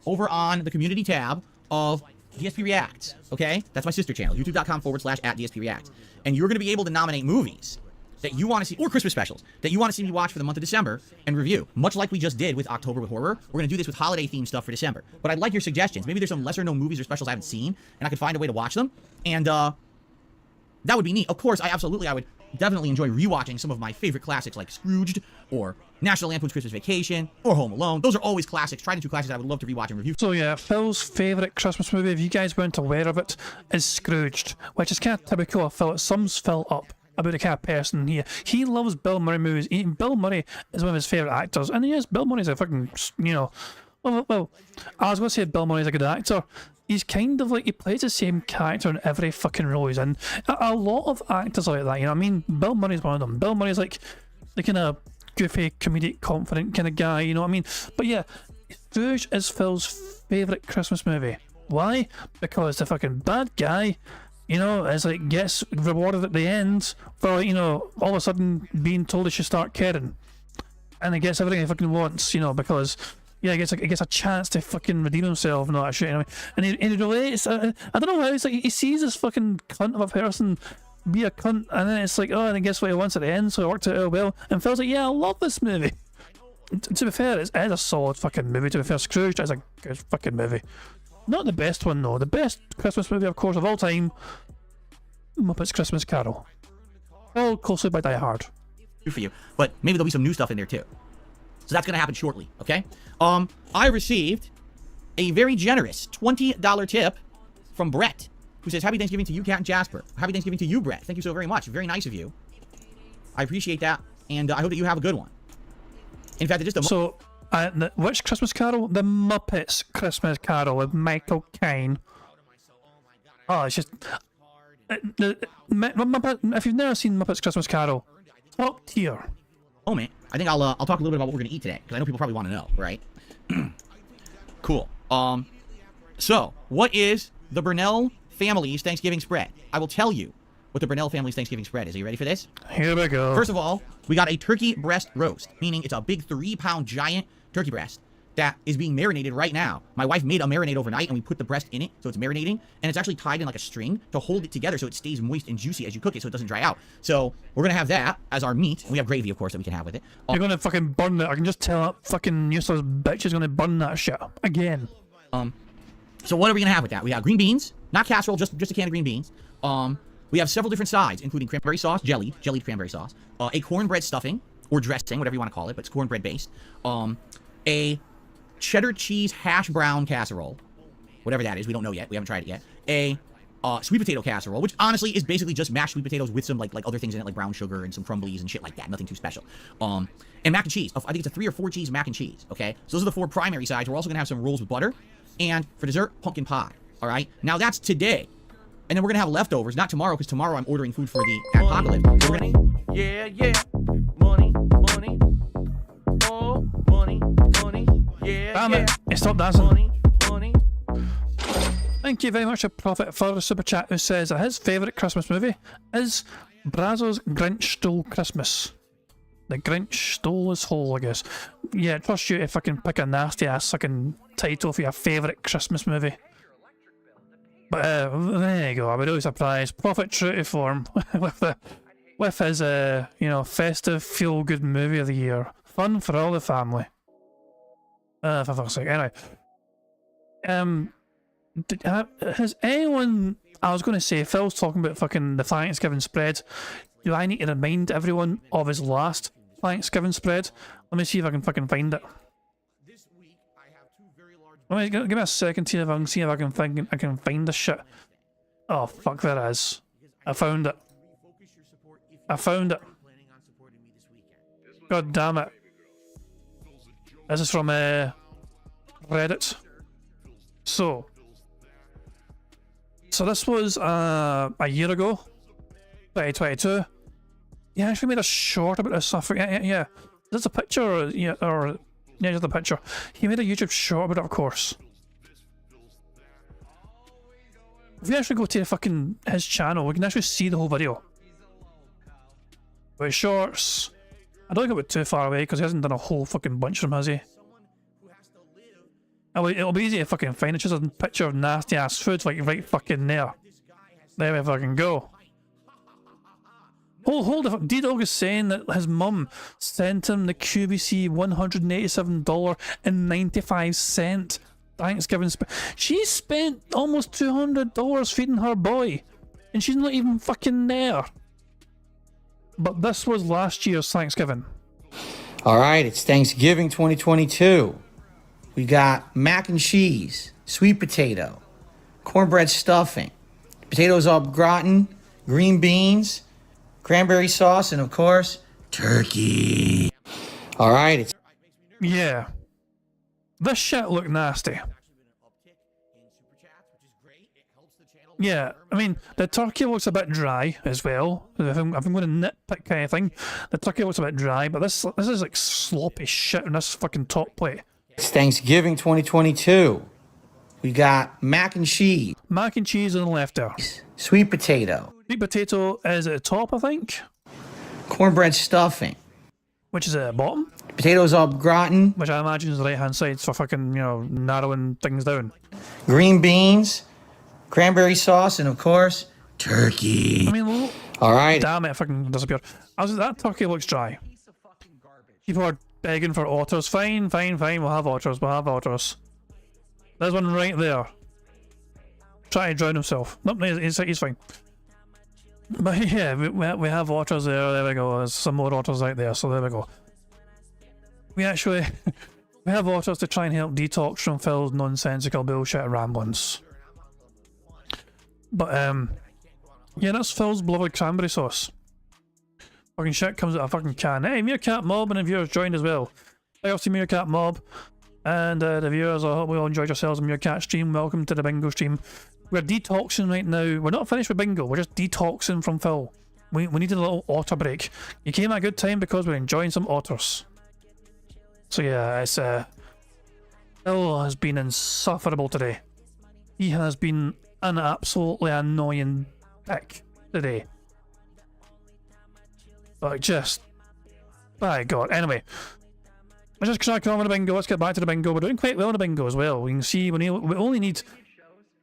over on the community tab of DSP Reacts, okay? That's my sister channel, youtube.com/@DSP Reacts. And you're going to be able to nominate movies that you want to see, or Christmas specials, that you want to see me watch for the month of December and review. Much like we just did with October with horror, we're going to do this with holiday-themed stuff for December. But I'd like your suggestions. Maybe there's some lesser-known movies or specials I haven't seen, and I could find a way to watch them. And that would be neat. Of course, I would definitely enjoy rewatching some of my favorite classics like Scrooged, or National Lampoon's Christmas Vacation, or Home Alone. Those are always classics, tried and true classics I would love to rewatch and review. So yeah, Phil's favourite Christmas movie, if you guys weren't aware of it, is Scrooged, which is kind of typical of Phil. It sums Phil up about the kind of person he loves Bill Murray movies. Bill Murray is one of his favourite actors, and yes, Bill Murray's a fucking, you know, well, I was going to say Bill Murray's a good actor. He's kind of like, he plays the same character in every fucking role he's in. A lot of actors are like that, you know what I mean? Bill Murray's one of them. Bill Murray's like the kind of goofy, comedic, confident kind of guy, you know what I mean? But yeah, Scrooge is Phil's favourite Christmas movie. Why? Because the fucking bad guy, you know, is like, gets rewarded at the end for, you know, all of a sudden being told he should start caring. And he gets everything he fucking wants, you know, because, yeah, he gets a chance to fucking redeem himself and all that shit, you know. And he relates, I don't know how, it's like, he sees this fucking cunt of a person be a cunt, and then it's like, oh, and then guess what he wants at the end, so it worked out well. And Phil's like, yeah, I love this movie. To be fair, it is a solid fucking movie. To be fair, Scrooge is a good fucking movie. Not the best one, though. The best Christmas movie, of course, of all time, Muppets Christmas Carol. Followed closely by Die Hard. For you, but maybe there'll be some new stuff in there too. So that's going to happen shortly, okay? I received a very generous $20 tip from Brett, who says, happy Thanksgiving to you, Kat and Jasper. Happy Thanksgiving to you, Brett. Thank you so very much. Very nice of you. I appreciate that, and I hope that you have a good one. In fact, So, which Christmas Carol? The Muppets Christmas Carol with Michael Caine. Oh, it's just... if you've never seen Muppets Christmas Carol, top tier. Oh man, I think I'll talk a little bit about what we're gonna eat today, because I know people probably want to know, right? Cool. So what is the Burnell family's Thanksgiving spread? I will tell you what the Burnell family's Thanksgiving spread is. Are you ready for this? Here we go. First of all, we got a turkey breast roast, meaning it's a big 3-pound giant turkey breast that is being marinated right now. My wife made a marinade overnight, and we put the breast in it, so it's marinating, and it's actually tied in like a string to hold it together so it stays moist and juicy as you cook it, so it doesn't dry out. So we're gonna have that as our meat, and we have gravy, of course, that we can have with it. You're gonna fucking burn it. I can just tell that fucking useless bitch is gonna burn that shit again. So what are we gonna have with that? We have green beans, not casserole, just a can of green beans. We have several different sides, including cranberry sauce, jellied cranberry sauce, a cornbread stuffing or dressing, whatever you want to call it, but it's cornbread based. A cheddar cheese hash brown casserole, whatever that is, we don't know yet, we haven't tried it yet. A sweet potato casserole, which honestly is basically just mashed sweet potatoes with some like other things in it, like brown sugar and some crumblies and shit like that, nothing too special. And mac and cheese. I think it's a 3 or 4 cheese mac and cheese, okay? So those are the 4 primary sides. We're also gonna have some rolls with butter, and for dessert, pumpkin pie, all right? Now that's today. And then we're gonna have leftovers, not tomorrow, because tomorrow I'm ordering food for the apocalypse. So we're gonna... Yeah, money, oh, money, yeah, damn it, stop dancing. Money. Thank you very much to Prophet for the super chat, who says that his favourite Christmas movie is Brazo's Grinch Stole Christmas. The Grinch stole his whole, I guess. Yeah, trust you if I can pick a nasty ass fucking title for your favourite Christmas movie. But there you go. I'll be really surprised. Prophet true to form with his you know, festive feel good movie of the year. Fun for all the family. For fuck's sake. Anyway. Has anyone, I was going to say, Phil's talking about fucking the Thanksgiving spread. Do I need to remind everyone of his last Thanksgiving spread? Let me see if I can fucking find it. Give me a second here if I can see if I can find this shit. Oh fuck, there it is. I found it. I found it. God damn it. This is from Reddit. So this was a year ago, 2022. Yeah, I actually made a short about this. I forget. Yeah. Is this a picture or yeah, just a picture. He made a YouTube short about it, of course. If you actually go to his channel, we can actually see the whole video. With shorts. I don't think it went too far away because he hasn't done a whole fucking bunch of them, has he? It'll be easy to fucking find. It's just a picture of nasty ass food, like right fucking there. There we fucking go. Hold the D-Dog is saying that his mum sent him the QVC $187.95 Thanksgiving. She spent almost $200 feeding her boy, and she's not even fucking there. But this was last year's Thanksgiving. All right, it's Thanksgiving 2022. We got mac and cheese, sweet potato, cornbread stuffing, potatoes au gratin, green beans, cranberry sauce, and of course, turkey. All right, it's... Yeah. This shit looked nasty. Yeah, I mean, the turkey looks a bit dry as well. If I'm going to nitpick kind of thing, the turkey looks a bit dry, but this is like sloppy shit on this fucking top plate. It's Thanksgiving 2022. We got mac and cheese. Mac and cheese on the left there. Sweet potato. Sweet potato is at the top, I think. Cornbread stuffing. Which is at the bottom. Potatoes au gratin. Which I imagine is the right hand side for fucking, you know, narrowing things down. Green beans, cranberry sauce, and of course, turkey. I mean, all right. Damn it, it fucking disappeared. That turkey looks dry. People are begging for otters. Fine, we'll have otters, There's one right there. Trying to drown himself. Nope, he's fine. But yeah, we have otters there we go. There's some more otters right there, so there we go. We actually we have otters to try and help detox from Phil's nonsensical bullshit ramblings. But yeah, that's Phil's beloved cranberry sauce. Fucking shit comes out of a fucking can. Hey, Meerkat Mob and the viewers joined as well. Hey, off to Meerkat Mob and the viewers. I hope we all enjoyed yourselves on Meerkat stream. Welcome to the bingo stream. We're detoxing right now. We're not finished with bingo. We're just detoxing from Phil. We needed a little otter break. You came at a good time because we're enjoying some otters. So yeah, it's Phil has been insufferable today. He has been an absolutely annoying dick today. But just, by God. Anyway, let's just crack on with the bingo. Let's get back to the bingo. We're doing quite well on the bingo as well. We can see we only need,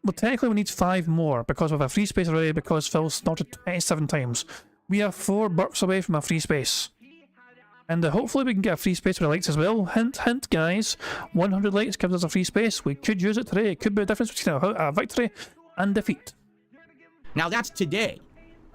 well, technically we need 5 more because we have a free space already because Phil snorted 27 times. We are 4 burps away from a free space. And hopefully we can get a free space with the likes as well. Hint, hint, guys. 100 likes gives us a free space. We could use it today. It could be a difference between a victory and defeat. Now that's today.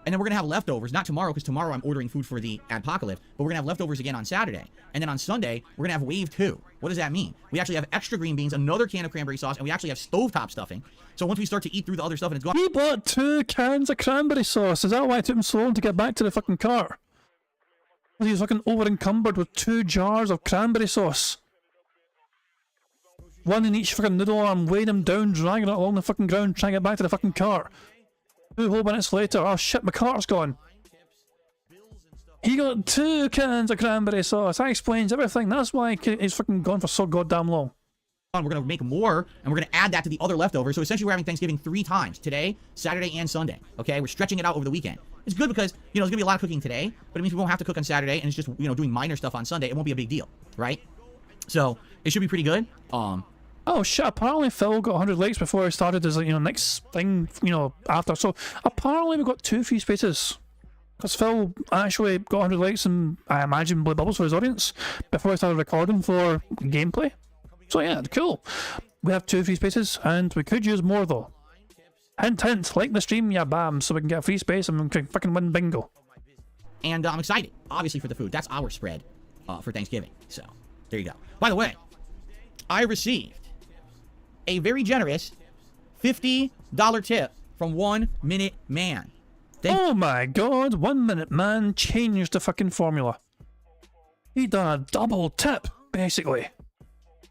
And then we're going to have leftovers, not tomorrow, because tomorrow I'm ordering food for the Adpocalypse, but we're going to have leftovers again on Saturday. And then on Sunday, we're going to have wave 2. What does that mean? We actually have extra green beans, another can of cranberry sauce, and we actually have stovetop stuffing. So once we start to eat through the other stuff and it's gone... He bought 2 cans of cranberry sauce. Is that why it took him so long to get back to the fucking car? He was fucking over encumbered with 2 jars of cranberry sauce. 1 in each fucking noodle arm, weighing him down, dragging it along the fucking ground, trying to get back to the fucking car. 2 whole minutes later, oh shit, my car's gone. He got 2 cans of cranberry sauce. That explains everything. That's why he's fucking gone for so goddamn long. We're going to make more, and we're going to add that to the other leftovers. So essentially, we're having Thanksgiving 3 times. Today, Saturday, and Sunday. Okay? We're stretching it out over the weekend. It's good because, you know, there's going to be a lot of cooking today, but it means we won't have to cook on Saturday, and it's just, you know, doing minor stuff on Sunday. It won't be a big deal, right? So, it should be pretty good. Oh shit, apparently Phil got 100 likes before he started his, you know, next thing, you know, after. So, apparently we got 2 free spaces. Because Phil actually got 100 likes and, I imagine, blew bubbles for his audience before he started recording for gameplay. So yeah, cool. We have 2 free spaces, and we could use more though. Hint, hint, like the stream, yeah, bam, so we can get a free space and we can fucking win bingo. And I'm excited, obviously, for the food. That's our spread for Thanksgiving. So, there you go. By the way, I received a very generous $50 tip from 1 Minute Man. Oh my god, 1 Minute Man changed the fucking formula. He done a double tip, basically.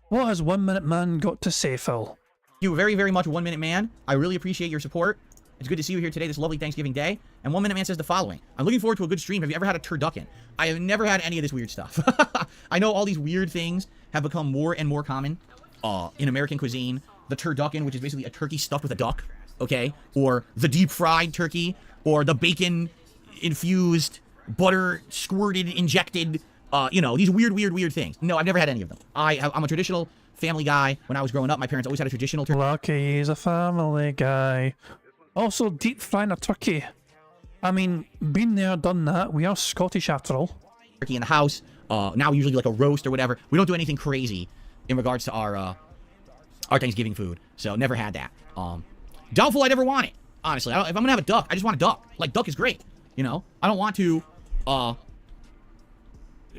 What has 1 Minute Man got to say, Phil? Thank you very, very much, 1 Minute Man. I really appreciate your support. It's good to see you here today, this lovely Thanksgiving day. And 1 Minute Man says the following. I'm looking forward to a good stream. Have you ever had a turducken? I have never had any of this weird stuff. I know all these weird things have become more and more common in American cuisine. The turducken, which is basically a turkey stuffed with a duck, okay? Or the deep fried turkey, or the bacon infused, butter squirted, injected, you know, these weird things. No, I've never had any of them. I'm a traditional family guy. When I was growing up, my parents always had a traditional turkey. Lucky he's a family guy. Also, deep frying a turkey. I mean, been there, done that. We are Scottish after all. Turkey in the house. Now usually like a roast or whatever. We don't do anything crazy in regards to our Thanksgiving food. So never had that. Doubtful I'd ever want it. Honestly, if I'm gonna have a duck, I just want a duck. Like, duck is great. You know, I don't want to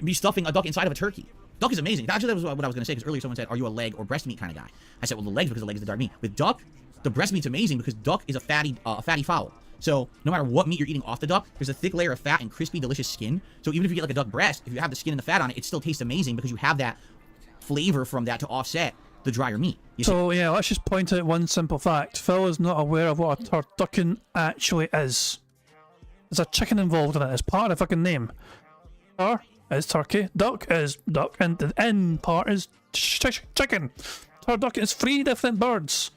be stuffing a duck inside of a turkey. Duck is amazing. Actually, that was what I was gonna say, because earlier someone said, "Are you a leg or breast meat kind of guy?" I said, "Well, the legs, because the leg is the dark meat." With duck, the breast meat's amazing because duck is a fatty fowl. So no matter what meat you're eating off the duck, there's a thick layer of fat and crispy, delicious skin. So even if you get like a duck breast, if you have the skin and the fat on it, it still tastes amazing because you have that flavor from that to offset the drier meat. So yeah, let's just point out one simple fact. Phil is not aware of what a turducken actually is. There's a chicken involved in it. It's part of the fucking name. Tur is turkey, duck is duck, and the N part is chicken. Turducken is 3 different birds.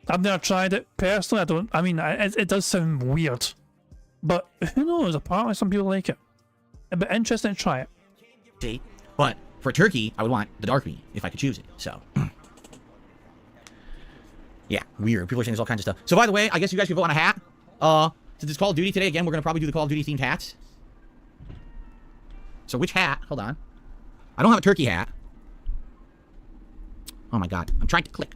I've never tried it personally. I mean, it does sound weird, but who knows? Apparently, some people like it. It'd be interesting to try it. See, but for turkey, I would want the dark meat if I could choose it. So, yeah, weird. People are saying there's all kinds of stuff. So, by the way, I guess you guys could vote on a hat. Since it's Call of Duty today, again, we're gonna probably do the Call of Duty themed hats. So, which hat? Hold on. I don't have a turkey hat. Oh my god, I'm trying to click.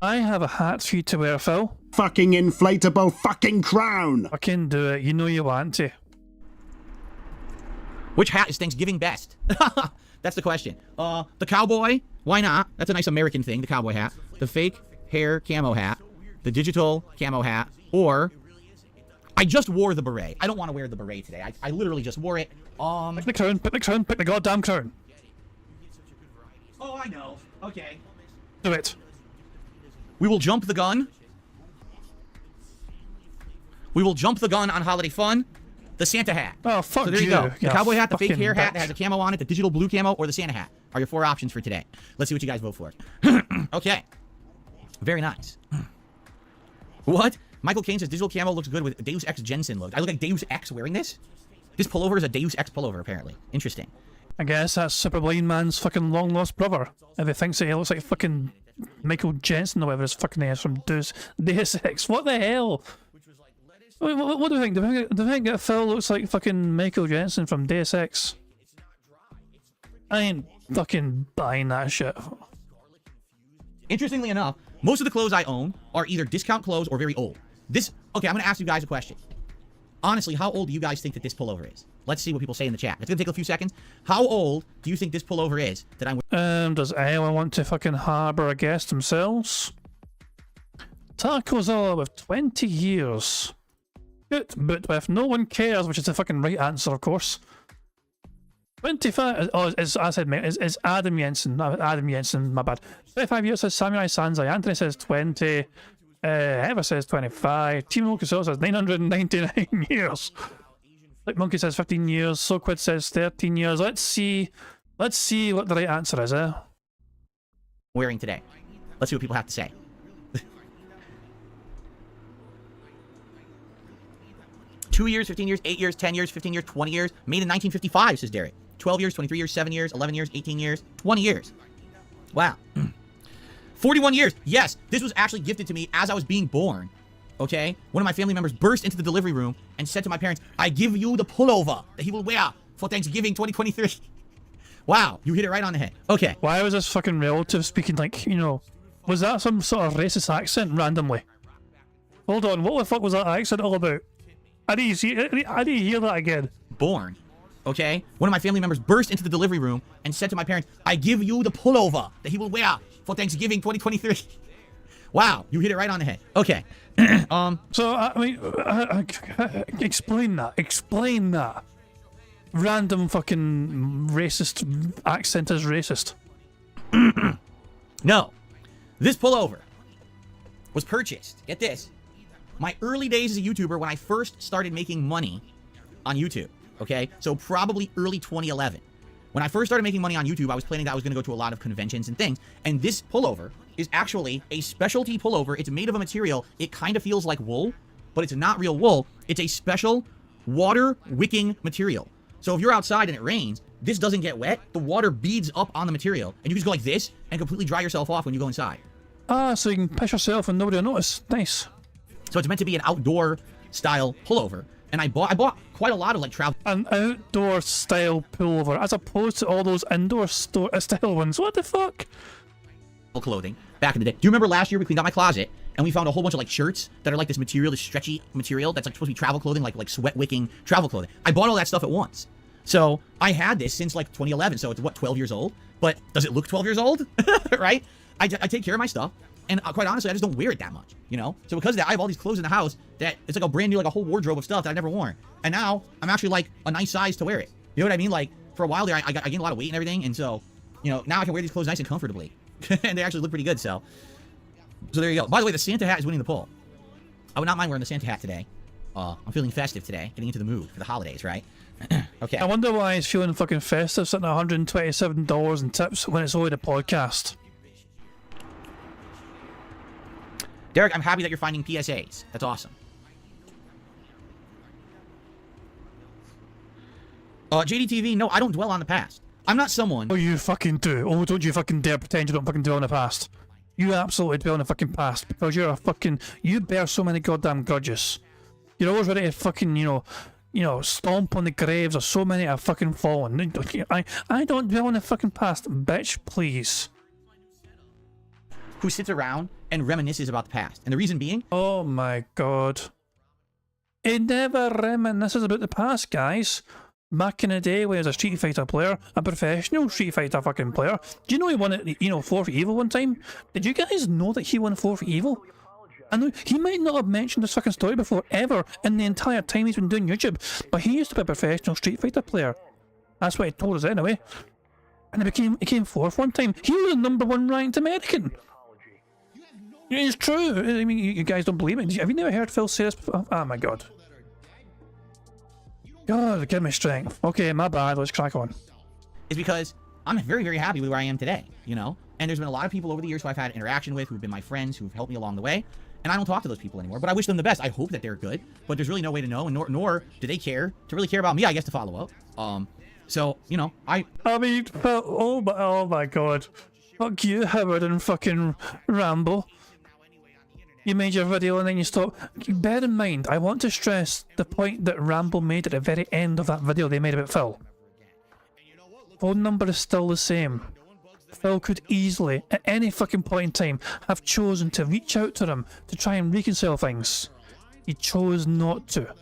I have a hat for you to wear, Phil. Fucking inflatable fucking crown! Fucking do it. You know you want to. Which hat is Thanksgiving best? That's the question. The cowboy? Why not? That's a nice American thing, the cowboy hat. The fake hair camo hat. The digital camo hat. Or, I just wore the beret. I don't want to wear the beret today. I literally just wore it. Pick the crown, pick the crown, pick the goddamn crown. Oh, I know. Okay. Do it. We will jump the gun. We will jump the gun on holiday fun. The Santa hat. Oh, fuck so there you go. The cowboy hat, the fake hair hat bitch. that has a camo on it, the digital blue camo, or the Santa hat are your 4 options for today. Let's see what you guys vote for. Okay. Very nice. What? Michael Caine says digital camo looks good with Deus Ex Jensen look. I look like Deus Ex wearing this? This pullover is a Deus Ex pullover, apparently. Interesting. I guess that's Super Blind Man's fucking long lost brother. If he thinks that he looks like fucking Michael Jensen or whatever his fucking name is from Deus Ex. What the hell? What do you think? Do you think that Phil looks like fucking Michael Jensen from Deus Ex? I ain't fucking buying that shit. Interestingly enough, most of the clothes I own are either discount clothes or very old. Okay, I'm going to ask you guys a question. Honestly, how old do you guys think that this pullover is? Let's see what people say in the chat. It's going to take a few seconds. How old do you think this pullover is that I'm wearing? Does anyone want to fucking harbour a guest themselves? Taco's with 20 years. Good, but with no one cares, which is the fucking right answer, of course. 25, as I said, mate, is Adam Jensen. Adam Jensen, my bad. 25 years says Samurai Sanzai. Anthony says 20. Eva says 25. Team Mokusol says 999 years. Like Monkey says 15 years. Soquid says 13 years. Let's see what the right answer is, wearing today. Let's see what people have to say. 2 years, 15 years, 8 years, 10 years, 15 years, 20 years. Made in 1955, says Derek. 12 years, 23 years, 7 years, 11 years, 18 years, 20 years. Wow. 41 years. Yes, this was actually gifted to me as I was being born. Okay? One of my family members burst into the delivery room and said to my parents, I give you the pullover that he will wear for Thanksgiving 2023. Wow, you hit it right on the head. Okay. Why was this fucking relative speaking like, you know, was that some sort of racist accent randomly? Hold on, what the fuck was that accent all about? I need to hear that again. Born. Okay? One of my family members burst into the delivery room and said to my parents, I give you the pullover that he will wear for Thanksgiving 2023. Wow, you hit it right on the head. Okay. So, I mean, explain that. Explain that. Random fucking racist accent is racist. No. This pullover was purchased. Get this. My early days as a YouTuber when I first started making money on YouTube. Okay? So probably early 2011. When I first started making money on YouTube, I was planning that I was going to go to a lot of conventions and things. And this pullover is actually a specialty pullover. It's made of a material. It kind of feels like wool, but it's not real wool. It's a special water wicking material. So if you're outside and it rains, this doesn't get wet. The water beads up on the material. And you can just go like this and completely dry yourself off when you go inside. Ah, so you can piss yourself and nobody will notice. Nice. So it's meant to be an outdoor style pullover. And I bought quite a lot of like travel. An outdoor style pullover as opposed to all those indoor style ones. What the fuck? Clothing back in the day. Do you remember last year we cleaned out my closet and we found a whole bunch of like shirts that are like this material, this stretchy material that's like supposed to be travel clothing, like sweat wicking travel clothing. I bought all that stuff at once. So I had this since like 2011. So it's what, 12 years old? But does it look 12 years old? Right? I take care of my stuff. And quite honestly, I just don't wear it that much, you know? So because of that, I have all these clothes in the house that it's like a brand new, like a whole wardrobe of stuff that I've never worn. And now I'm actually like a nice size to wear it. You know what I mean? Like for a while there, I gained a lot of weight and everything. And so, you know, now I can wear these clothes nice and comfortably. And they actually look pretty good, so there you go. By the way, the Santa hat is winning the poll. I would not mind wearing the Santa hat today. I'm feeling festive today, getting into the mood for the holidays, right? Okay. I wonder why he's feeling fucking festive, sitting at $127 in tips when it's only a podcast. Derek, I'm happy that you're finding PSAs. That's awesome. JDTV, no, I don't dwell on the past. I'm not someone... Oh, you fucking do. Oh, don't you fucking dare pretend you don't fucking dwell on the past. You absolutely dwell on the fucking past because you're a fucking... You bear so many goddamn grudges. You're always ready to fucking, you know, stomp on the graves of so many that have fucking fallen. I don't dwell on the fucking past. Bitch, please. Who sits around and reminisces about the past. And the reason being... Oh my god. It never reminisces about the past, guys. Back in the day when he was a Street Fighter player, a professional Street Fighter fucking player, do you know he won it, 4 for Evil one time? Did you guys know that he won 4 for Evil? And he might not have mentioned this fucking story before, ever, in the entire time he's been doing YouTube, but he used to be a professional Street Fighter player. That's what he told us anyway. And he came 4th one time. He was the #1 ranked American. It's true. I mean, you guys don't believe it. Have you never heard Phil say this before? Oh my god. God, give me strength. Okay, my bad. Let's crack on. Is because I'm very, very happy with where I am today, you know? And there's been a lot of people over the years who I've had interaction with, who've been my friends, who've helped me along the way. And I don't talk to those people anymore, but I wish them the best. I hope that they're good, but there's really no way to know, and nor do they care to really care about me, I guess, to follow up. So, you know, I mean, oh my god. Fuck you, Howard and fucking Rambo. You made your video and then you stopped. Bear in mind, I want to stress the point that Rambo made at the very end of that video they made about Phil. Phone number is still the same. Phil could easily, at any fucking point in time, have chosen to reach out to him to try and reconcile things. He chose not to.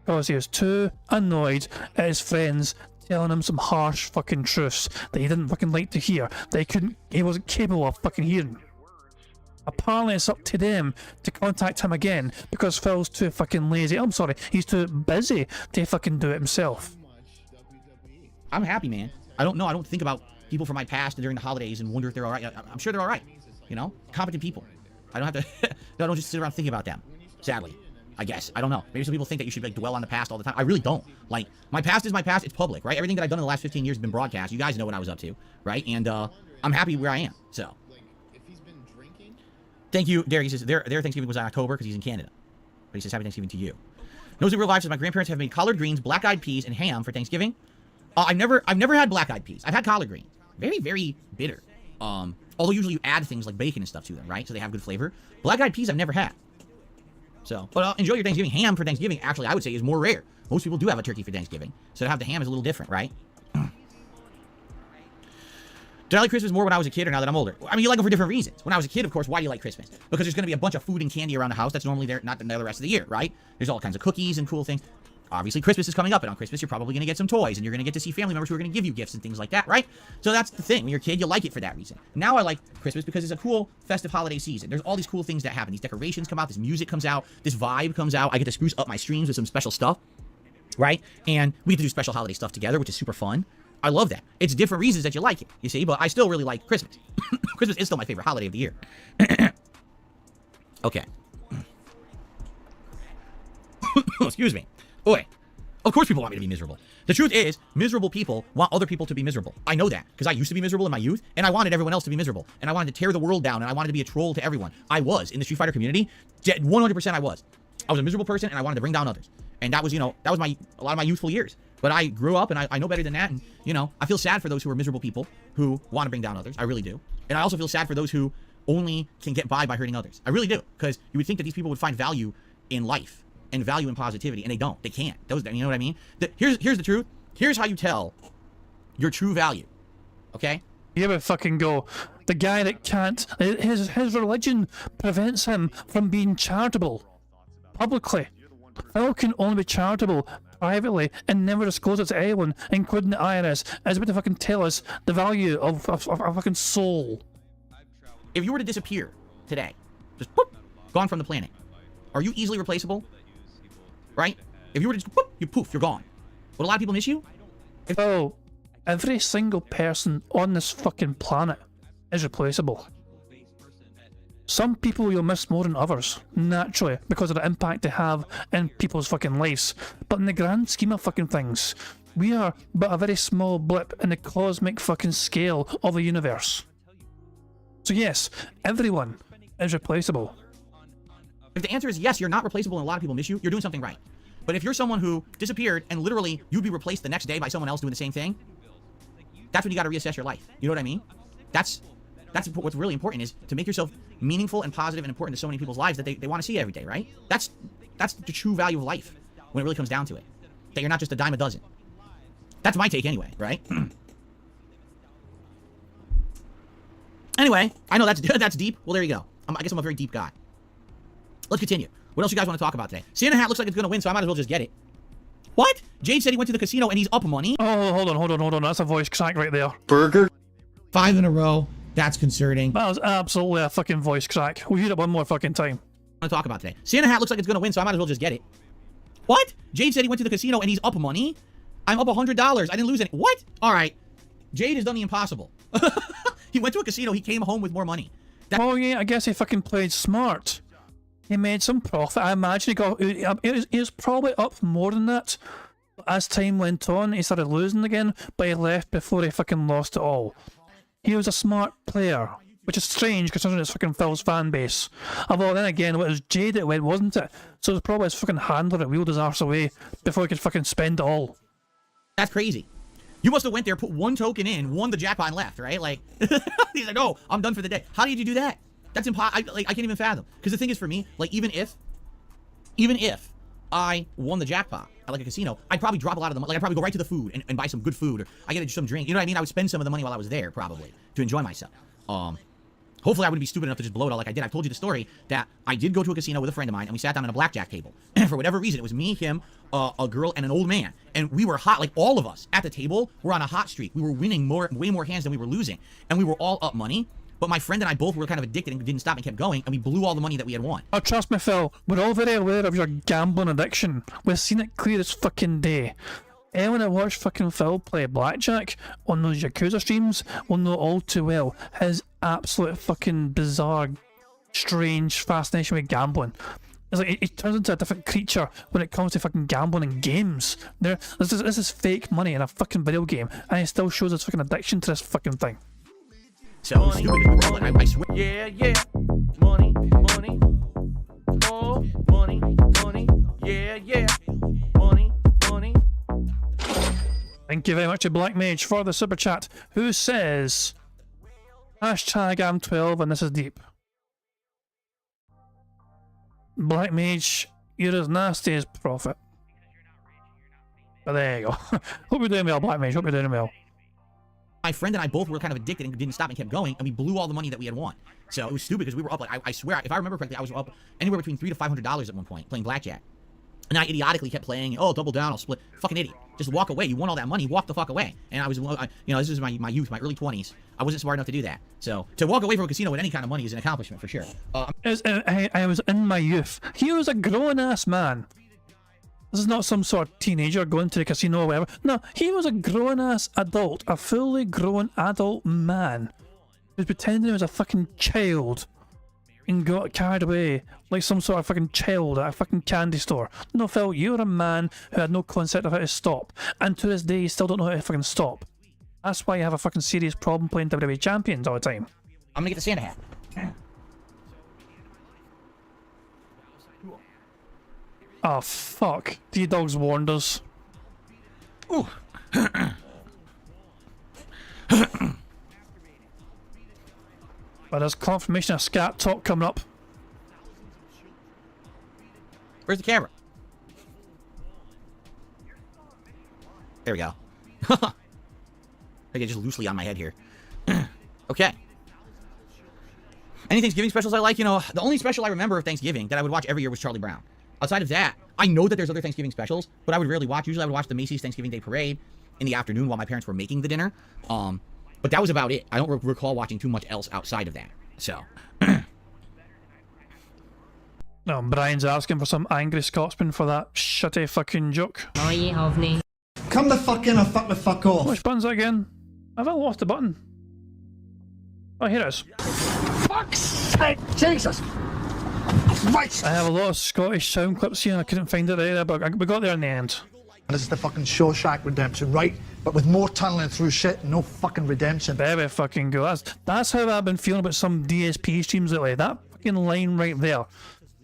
Because he was too annoyed at his friends telling him some harsh fucking truths that he didn't fucking like to hear, that he wasn't capable of fucking hearing. Apparently it's up to them to contact him again because Phil's too fucking lazy. I'm sorry, he's too busy to fucking do it himself. I'm happy, man. I don't think about people from my past and during the holidays and wonder if they're alright. I'm sure they're alright. You know? Competent people. I don't have to... I don't just sit around thinking about them. Sadly. I guess. I don't know. Maybe some people think that you should like dwell on the past all the time. I really don't. Like, my past is my past. It's public, right? Everything that I've done in the last 15 years has been broadcast. You guys know what I was up to, right? And I'm happy where I am. So, Thank you, Derek. He says their Thanksgiving was in October because he's in Canada. But he says happy Thanksgiving to you. Knows in real life says my grandparents have made collard greens, black-eyed peas, and ham for Thanksgiving. I've never had black-eyed peas. I've had collard greens. Very, very bitter. Although usually you add things like bacon and stuff to them, right? So they have good flavor. Black-eyed peas I've never had. So, but enjoy your Thanksgiving. Ham for Thanksgiving, actually, I would say is more rare. Most people do have a turkey for Thanksgiving. So to have the ham is a little different, right? Did I like Christmas more when I was a kid or now that I'm older? I mean, you like them for different reasons. When I was a kid, of course, why do you like Christmas? Because there's going to be a bunch of food and candy around the house that's normally there, not the rest of the year, right? There's all kinds of cookies and cool things. Obviously, Christmas is coming up, and on Christmas, you're probably going to get some toys, and you're going to get to see family members who are going to give you gifts and things like that, right? So that's the thing. When you're a kid, you like it for that reason. Now I like Christmas because it's a cool, festive holiday season. There's all these cool things that happen. These decorations come out, this music comes out, this vibe comes out. I get to spruce up my streams with some special stuff, right? And we get to do special holiday stuff together, which is super fun. I love that. It's different reasons that you like it, you see, but I still really like Christmas. Christmas is still my favorite holiday of the year. Okay. Excuse me. Boy. Of course people want me to be miserable. The truth is, miserable people want other people to be miserable. I know that, because I used to be miserable in my youth, and I wanted everyone else to be miserable. And I wanted to tear the world down, and I wanted to be a troll to everyone. I was, in the Street Fighter community, 100% I was. I was a miserable person, and I wanted to bring down others. And that was, a lot of my youthful years. But I grew up, and I know better than that, and, I feel sad for those who are miserable people who want to bring down others. I really do. And I also feel sad for those who only can get by hurting others. I really do, because you would think that these people would find value in life and value in positivity, and they don't. They can't. You know what I mean? Here's the truth. Here's how you tell your true value. Okay? Yeah, but fucking go. The guy that can't... His religion prevents him from being charitable publicly. Phil can only be charitable privately and never disclose it to anyone, including the IRS, is about to fucking tell us the value of a fucking soul. If you were to disappear today, just whoop, gone from the planet, are you easily replaceable? Right? If you were to just whoop, you poof, you're gone. Would a lot of people miss you? Every single person on this fucking planet is replaceable. Some people you'll miss more than others, naturally, because of the impact they have in people's fucking lives. But in the grand scheme of fucking things, we are but a very small blip in the cosmic fucking scale of the universe. So yes, everyone is replaceable. If the answer is yes, you're not replaceable and a lot of people miss you, you're doing something right. But if you're someone who disappeared and literally you'd be replaced the next day by someone else doing the same thing, that's when you got to reassess your life. You know what I mean? That's what's really important, is to make yourself meaningful and positive and important to so many people's lives that they want to see every day, right? That's the true value of life when it really comes down to it. That you're not just a dime a dozen. That's my take anyway, right? Anyway, I know that's deep. Well, there you go. I guess I'm a very deep guy. Let's continue. What else you guys want to talk about today? Santa hat looks like it's going to win, so I might as well just get it. What? Jade said he went to the casino and he's up money. Oh, hold on. That's a voice crack right there. Burger. 5 in a row. That's concerning. That was absolutely a fucking voice crack. We'll hear it one more fucking time. I want to talk about today. Santa hat looks like it's going to win, so I might as well just get it. What? Jade said he went to the casino and he's up money. I'm up $100. I didn't lose any. What? All right. Jade has done the impossible. He went to a casino. He came home with more money. Oh yeah, I guess he fucking played smart. He made some profit. I imagine he was probably up more than that. As time went on, he started losing again, but he left before he fucking lost it all. He was a smart player, which is strange considering it's fucking Phil's fan base. Although then again, it was Jade that went, wasn't it? So it was probably his fucking handler that wheeled his arse away before he could fucking spend it all. That's crazy. You must have went there, put one token in, won the jackpot and left, right? Like, he's like, oh, I'm done for the day. How did you do that? That's impossible. I can't even fathom. Because the thing is, for me, like, even if I won the jackpot at like a casino, I'd probably drop a lot of the money. Like, I'd probably go right to the food and buy some good food, or I get some drink. You know what I mean? I would spend some of the money while I was there, probably, to enjoy myself. Hopefully I wouldn't be stupid enough to just blow it all like I did. I've told you the story that I did go to a casino with a friend of mine, and we sat down at a blackjack table. And for whatever reason, it was me, him, a girl, and an old man. And we were hot, like all of us at the table were on a hot streak. We were winning way more hands than we were losing. And we were all up money. But my friend and I both were kind of addicted and didn't stop and kept going, and we blew all the money that we had won. Oh, trust me, Phil, we're all very aware of your gambling addiction. We've seen it clear as fucking day. Anyone that watched fucking Phil play blackjack on those Yakuza streams will know all too well his absolute fucking bizarre, strange fascination with gambling. It's like he turns into a different creature when it comes to fucking gambling in games. This is fake money in a fucking video game, and he still shows his fucking addiction to this fucking thing. So stupid in the world, and I swear. Yeah, money. Thank you very much to Black Mage for the super chat, who says, hashtag I'm 12 and this is deep. Black Mage, you're as nasty as Prophet. But there you go. Hope you're doing well, Black Mage. Hope you're doing well. My friend and I both were kind of addicted and didn't stop and kept going, and we blew all the money that we had won. So it was stupid because we were up, like, I swear, if I remember correctly, I was up anywhere between $300 to $500 at one point playing blackjack. And I idiotically kept playing, oh, double down, I'll split. Fucking idiot. Just walk away. You won all that money, walk the fuck away. And I was, you know, this is my youth, my early 20s. I wasn't smart enough to do that. So to walk away from a casino with any kind of money is an accomplishment for sure. I was in my youth. He was a grown-ass man. This is not some sort of teenager going to the casino or whatever. No, he was a grown-ass adult, a fully grown adult man who's pretending he was a fucking child and got carried away like some sort of fucking child at a fucking candy store. No, Phil, you're a man who had no concept of how to stop, and to this day you still don't know how to fucking stop. That's why you have a fucking serious problem playing WWE Champions all the time. I'm gonna get the Santa hat. Oh fuck, T-Dog's warned us. Ooh. But there's confirmation of Scat Talk coming up. Where's the camera? There we go. I get just loosely on my head here. Okay. Any Thanksgiving specials I like? You know, the only special I remember of Thanksgiving that I would watch every year was Charlie Brown. Outside of that, I know that there's other Thanksgiving specials, but I would rarely watch. Usually I would watch the Macy's Thanksgiving Day Parade in the afternoon while my parents were making the dinner. But that was about it. I don't recall watching too much else outside of that. So. No, Brian's asking for some angry Scotsman for that shitty fucking joke. Oh, ye hovney. Come the fuck in or fuck the fuck off. Which button's that again? Have I lost the button? Oh, here it is. Fuck's sake, Jesus! Right. I have a lot of Scottish sound clips here and I couldn't find it there, but we got there in the end. This is the fucking Shawshank Redemption, right? But with more tunneling through shit and no fucking redemption. Very fucking good. That's how I've been feeling about some DSP streams lately. That fucking line right there.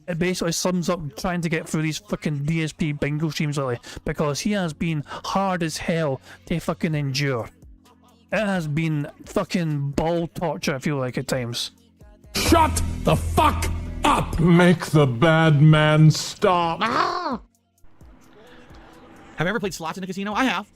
It basically sums up trying to get through these fucking DSP Bingo streams lately. Because he has been hard as hell to fucking endure. It has been fucking ball torture, I feel like, at times. Shut the fuck up! Make the bad man stop. Ah! Have you ever played slots in a casino? I have.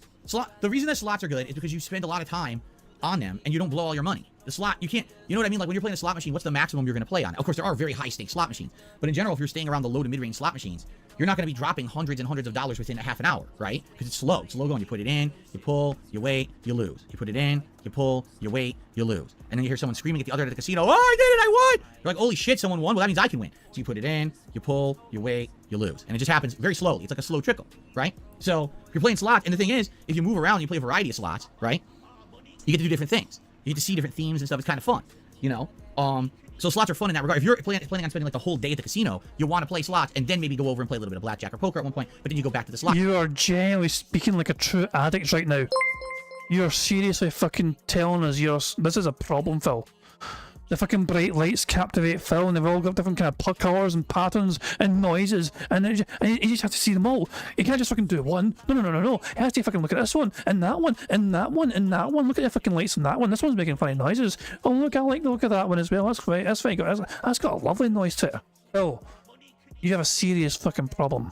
The reason that slots are good is because you spend a lot of time on them and you don't blow all your money. The slot, you can't, you know what I mean? Like when you're playing a slot machine, what's the maximum you're going to play on? Of course, there are very high stakes slot machines, but in general, if you're staying around the low to mid-range slot machines, you're not going to be dropping hundreds and hundreds of dollars within a half an hour, right? Because it's slow. It's slow going. You put it in, you pull, you wait, you lose. You put it in, you pull, you wait, you lose. And then you hear someone screaming at the other end of the casino, oh, I did it, I won! You're like, holy shit, someone won? Well, that means I can win. So you put it in, you pull, you wait, you lose. And it just happens very slowly. It's like a slow trickle, right? So if you're playing slots, and the thing is, if you move around, you play a variety of slots, right? You get to do different things. You get to see different themes and stuff. It's kind of fun, you know? So slots are fun in that regard. If you're planning on spending like the whole day at the casino, you want to play slots and then maybe go over and play a little bit of blackjack or poker at one point, but then you go back to the slots. You are genuinely speaking like a true addict right now. You're seriously fucking telling us this is a problem, Phil. The fucking bright lights captivate Phil, and they've all got different kind of colours and patterns and noises, and you just have to see them all. You can't just fucking do one. No. You have to fucking look at this one, and that one, and that one, and that one. Look at the fucking lights on that one. This one's making funny noises. Oh, look, I like the look of that one as well. That's great. That's very good. That's got a lovely noise to it. Phil, you have a serious fucking problem.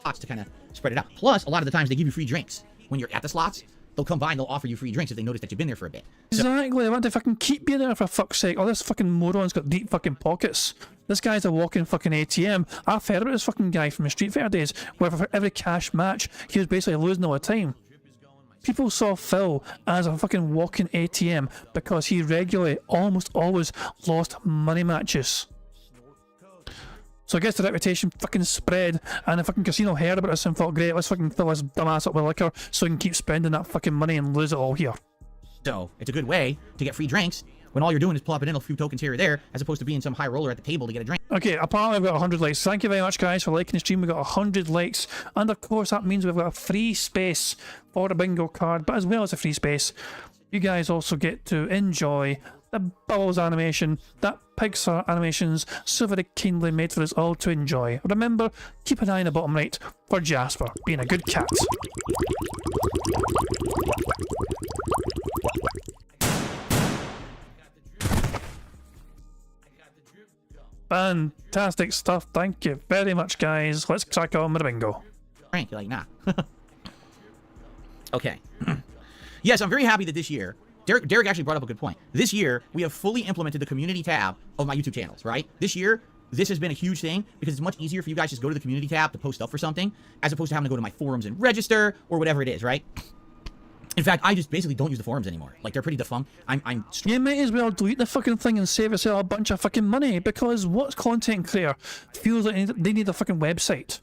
Slots to kind of spread it out. Plus, a lot of the times they give you free drinks when you're at the slots. They'll come by and they'll offer you free drinks if they notice that you've been there for a bit. Exactly, they want to fucking keep you there for fuck's sake. Oh, this fucking moron's got deep fucking pockets. This guy's a walking fucking ATM. I've heard about this fucking guy from the Street Fighter days, where for every cash match, he was basically losing all the time. People saw Phil as a fucking walking ATM because he regularly, almost always, lost money matches. So I guess the reputation fucking spread, and the fucking casino heard about this and thought, great, let's fucking fill this dumbass up with liquor so we can keep spending that fucking money and lose it all here. So, it's a good way to get free drinks when all you're doing is plopping in a few tokens here or there, as opposed to being some high roller at the table to get a drink. Okay, apparently we've got 100 likes. Thank you very much, guys, for liking the stream. We've got 100 likes, and of course that means we've got a free space for the bingo card, but as well as a free space, you guys also get to enjoy the Bubbles animation that Pixar Animations so very kindly made for us all to enjoy. Remember, keep an eye on the bottom right for Jasper being a good cat. Fantastic stuff. Thank you very much, guys. Let's crack on with the bingo. Frank, you're like, nah. Okay. Yes, I'm very happy that this year, Derek actually brought up a good point. This year, we have fully implemented the community tab of my YouTube channels, right? This year, this has been a huge thing because it's much easier for you guys to just go to the community tab to post up for something as opposed to having to go to my forums and register or whatever it is, right? In fact, I just basically don't use the forums anymore. Like, they're pretty defunct. You might as well delete the fucking thing and save yourself a bunch of fucking money, because what content creator feels like they need a fucking website?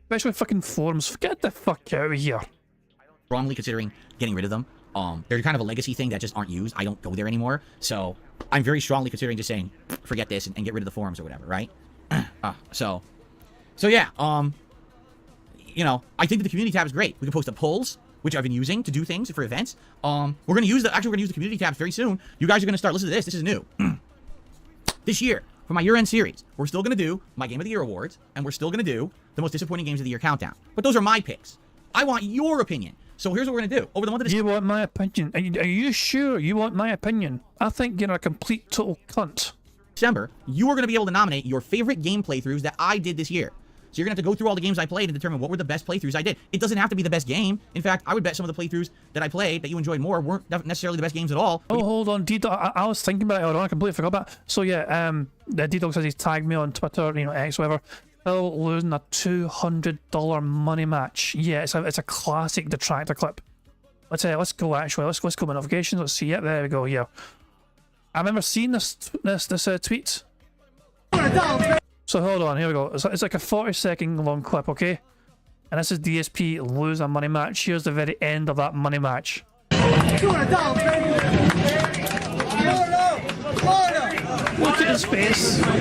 Especially fucking forums. Get the fuck out of here. Strongly considering getting rid of them. They're kind of a legacy thing that just aren't used. I don't go there anymore. So I'm very strongly considering just saying, forget this and get rid of the forums or whatever, right? So yeah, you know, I think that the community tab is great. We can post up polls, which I've been using to do things for events. We're gonna use the community tabs very soon. You guys are gonna start listening to this. This is new. This year, for my year-end series, we're still gonna do my Game of the Year awards, and we're still gonna do the most disappointing games of the year countdown. But those are my picks. I want your opinion. So here's what we're gonna do. Over the month of December. You want my opinion? Are you sure you want my opinion? I think you're a complete total cunt. December, you are gonna be able to nominate your favorite game playthroughs that I did this year. So you're gonna have to go through all the games I played and determine what were the best playthroughs I did. It doesn't have to be the best game. In fact, I would bet some of the playthroughs that I played that you enjoyed more weren't necessarily the best games at all. Oh, hold on, D-Dog. I was thinking about it. Hold on, I completely forgot about it. So yeah, D-Dog says he's tagged me on Twitter, you know, X, whatever. Phil losing a $200 money match. Yeah, it's a classic detractor clip. Let's go actually. Let's go my notifications. Let's see it. There we go. Yeah, I remember seeing this tweet. So hold on, here we go. It's like a 40-second long clip, okay? And this is DSP lose a money match. Here's the very end of that money match. Look at his face. You can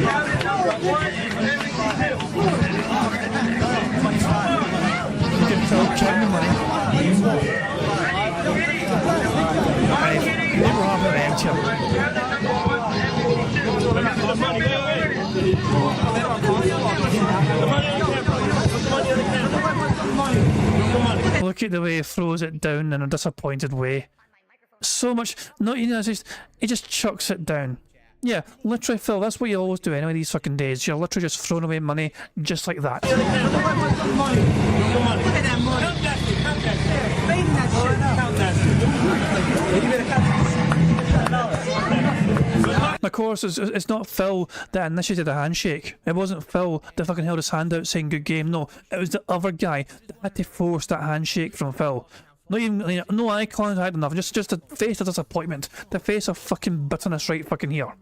tell counting the money. I've never have an empty. Look at the way he throws it down in a disappointed way. So much, not you know, he just chucks it down. Yeah, literally, Phil, that's what you always do anyway these fucking days. You're literally just throwing away money just like that. Of course, it's not Phil that initiated the handshake. It wasn't Phil that fucking held his hand out saying good game. No, it was the other guy that had to force that handshake from Phil. Not even, you know, no eye contact enough. Just the face of disappointment, the face of fucking bitterness right fucking here.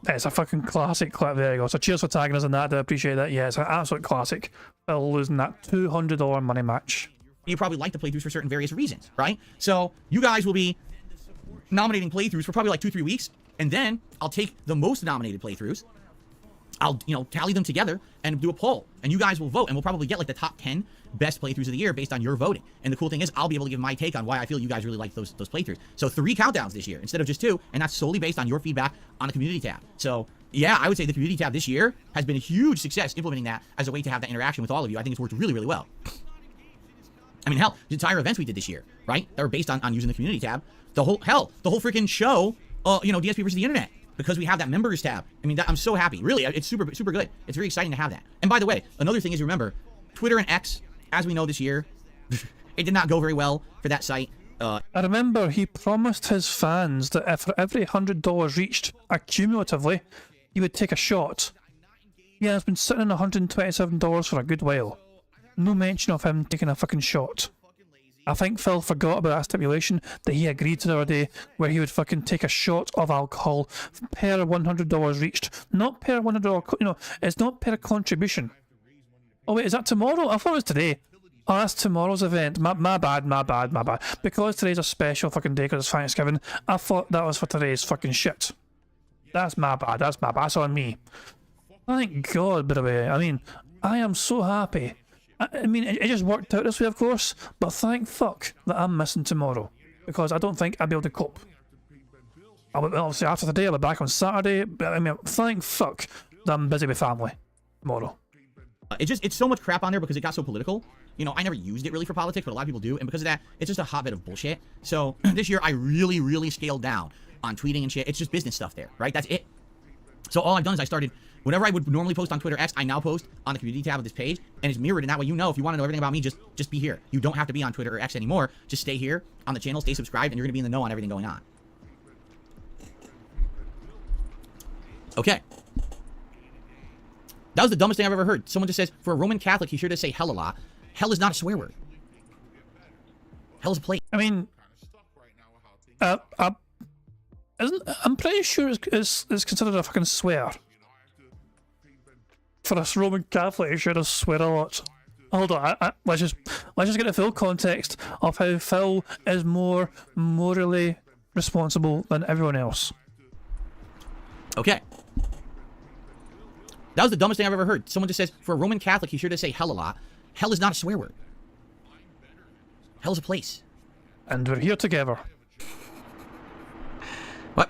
It's a fucking classic clip. There you go. So cheers for tagging us on that. I appreciate that. Yeah, it's an absolute classic. Phil losing that $200 money match. You probably like the playthroughs for certain various reasons, right? So you guys will be nominating playthroughs for probably like 2-3 weeks, and then I'll take the most nominated playthroughs. I'll, you know, tally them together and do a poll, and you guys will vote, and we'll probably get like the top 10 best playthroughs of the year based on your voting. And the cool thing is, I'll be able to give my take on why I feel you guys really like those playthroughs. So 3 countdowns this year instead of just 2, and that's solely based on your feedback on the community tab. So yeah, I would say the community tab this year has been a huge success implementing that as a way to have that interaction with all of you. I think it's worked really, really well. I mean, hell, the entire events we did this year, right? That were based on using the community tab. The whole freaking show, you know, DSP versus the internet. Because we have that members tab. I mean, I'm so happy. Really, it's super good. It's very exciting to have that. And by the way, another thing is, remember, Twitter and X, as we know this year, it did not go very well for that site. I remember he promised his fans that if for every $100 reached accumulatively, he would take a shot. Yeah, it's been sitting on $127 for a good while. No mention of him taking a fucking shot. I think Phil forgot about that stipulation that he agreed to the other day, where he would fucking take a shot of alcohol per $100 reached. Not per $100, you know, it's not per contribution. Oh wait, is that tomorrow? I thought it was today. Oh, that's tomorrow's event. My bad. Because today's a special fucking day because it's Thanksgiving, I thought that was for today's fucking shit. That's my bad, that's on me. Thank God, by the way. I mean, I am so happy. I mean, it just worked out this way, of course, but thank fuck that I'm missing tomorrow, because I don't think I'll be able to cope. Obviously, after today, I'll be back on Saturday, but I mean, thank fuck that I'm busy with family tomorrow. It's so much crap on there because it got so political. you know, I never used it really for politics, but a lot of people do, and because of that, it's just a hotbed of bullshit. So this year, I really scaled down on tweeting and shit. It's just business stuff there, right? That's it. So all I've done is I started, whenever I would normally post on Twitter X, I now post on the community tab of this page, and it's mirrored, and that way you know if you want to know everything about me, just be here. You don't have to be on Twitter or X anymore. Just stay here on the channel, stay subscribed, and you're going to be in the know on everything going on. Okay. That was the dumbest thing I've ever heard. Someone just says, for a Roman Catholic, he's sure to say hell a lot. Hell is not a swear word. Hell is a place. I mean, I'm pretty sure it's considered a fucking swear. For a Roman Catholic, he should have swear a lot. Hold on, let's just get the full context of how Phil is more morally responsible than everyone else. Okay. That was the dumbest thing I've ever heard. Someone just says, for a Roman Catholic, he's sure to say hell a lot. Hell is not a swear word. Hell is a place. And we're here together. What?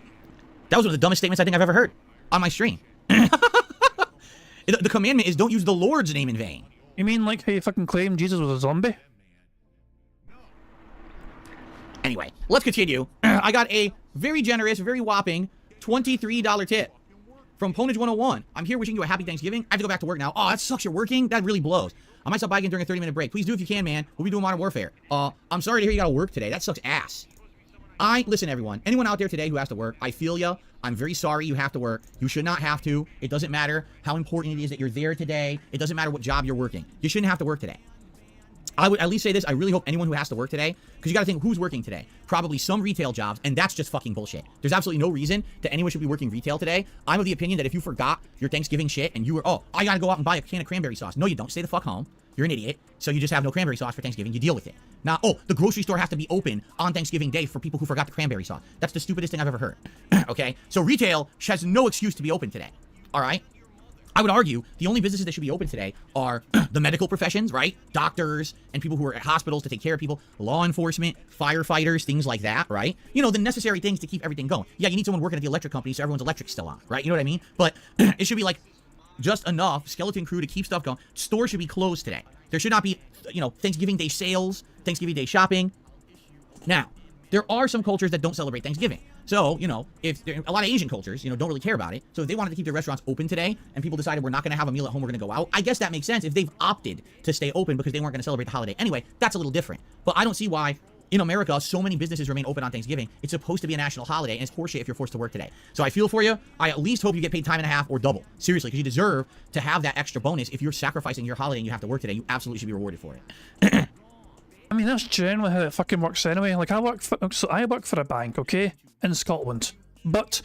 That was one of the dumbest statements I think I've ever heard on my stream. The commandment is don't use the Lord's name in vain. You mean like how you fucking claimed Jesus was a zombie? Anyway, let's continue. I got a very generous, very whopping $23 tip from Ponage 101. I'm here wishing you a happy Thanksgiving. I have to go back to work now. Oh, that sucks. You're working? That really blows. I might stop by again during a 30-minute break. Please do if you can, man. We'll be doing Modern Warfare. I'm sorry to hear you gotta work today. That sucks ass. Listen, everyone. Anyone out there today who has to work, I feel ya. I'm very sorry you have to work. You should not have to. It doesn't matter how important it is that you're there today. It doesn't matter what job you're working. You shouldn't have to work today. I would at least say this. I really hope anyone who has to work today, because you gotta think who's working today. Probably some retail jobs, and that's just fucking bullshit. There's absolutely no reason that anyone should be working retail today. I'm of the opinion that if you forgot your Thanksgiving shit and you were, oh, I gotta go out and buy a can of cranberry sauce. No, you don't. Stay the fuck home. You're an idiot. So you just have no cranberry sauce for Thanksgiving. You deal with it. Now, oh, the grocery store has to be open on Thanksgiving Day for people who forgot the cranberry sauce. That's the stupidest thing I've ever heard. Okay? So retail has no excuse to be open today. All right? I would argue the only businesses that should be open today are the medical professions, right? Doctors and people who are at hospitals to take care of people, law enforcement, firefighters, things like that, right? You know, the necessary things to keep everything going. Yeah, you need someone working at the electric company so everyone's electric's still on, right? You know what I mean? But it should be like just enough skeleton crew to keep stuff going. Stores should be closed today. There should not be, you know, Thanksgiving Day sales, Thanksgiving Day shopping. Now, there are some cultures that don't celebrate Thanksgiving. So, you know, if a lot of Asian cultures, you know, don't really care about it. So if they wanted to keep their restaurants open today and people decided we're not going to have a meal at home, we're going to go out, I guess that makes sense if they've opted to stay open because they weren't going to celebrate the holiday. Anyway, that's a little different. But I don't see why in America so many businesses remain open on Thanksgiving. It's supposed to be a national holiday, and it's horseshit if you're forced to work today. So I feel for you. I at least hope you get paid time and a half or double. Seriously, because you deserve to have that extra bonus. If you're sacrificing your holiday and you have to work today, you absolutely should be rewarded for it. I mean, that's generally how it fucking works anyway. Like, I work for a bank, okay, in Scotland. But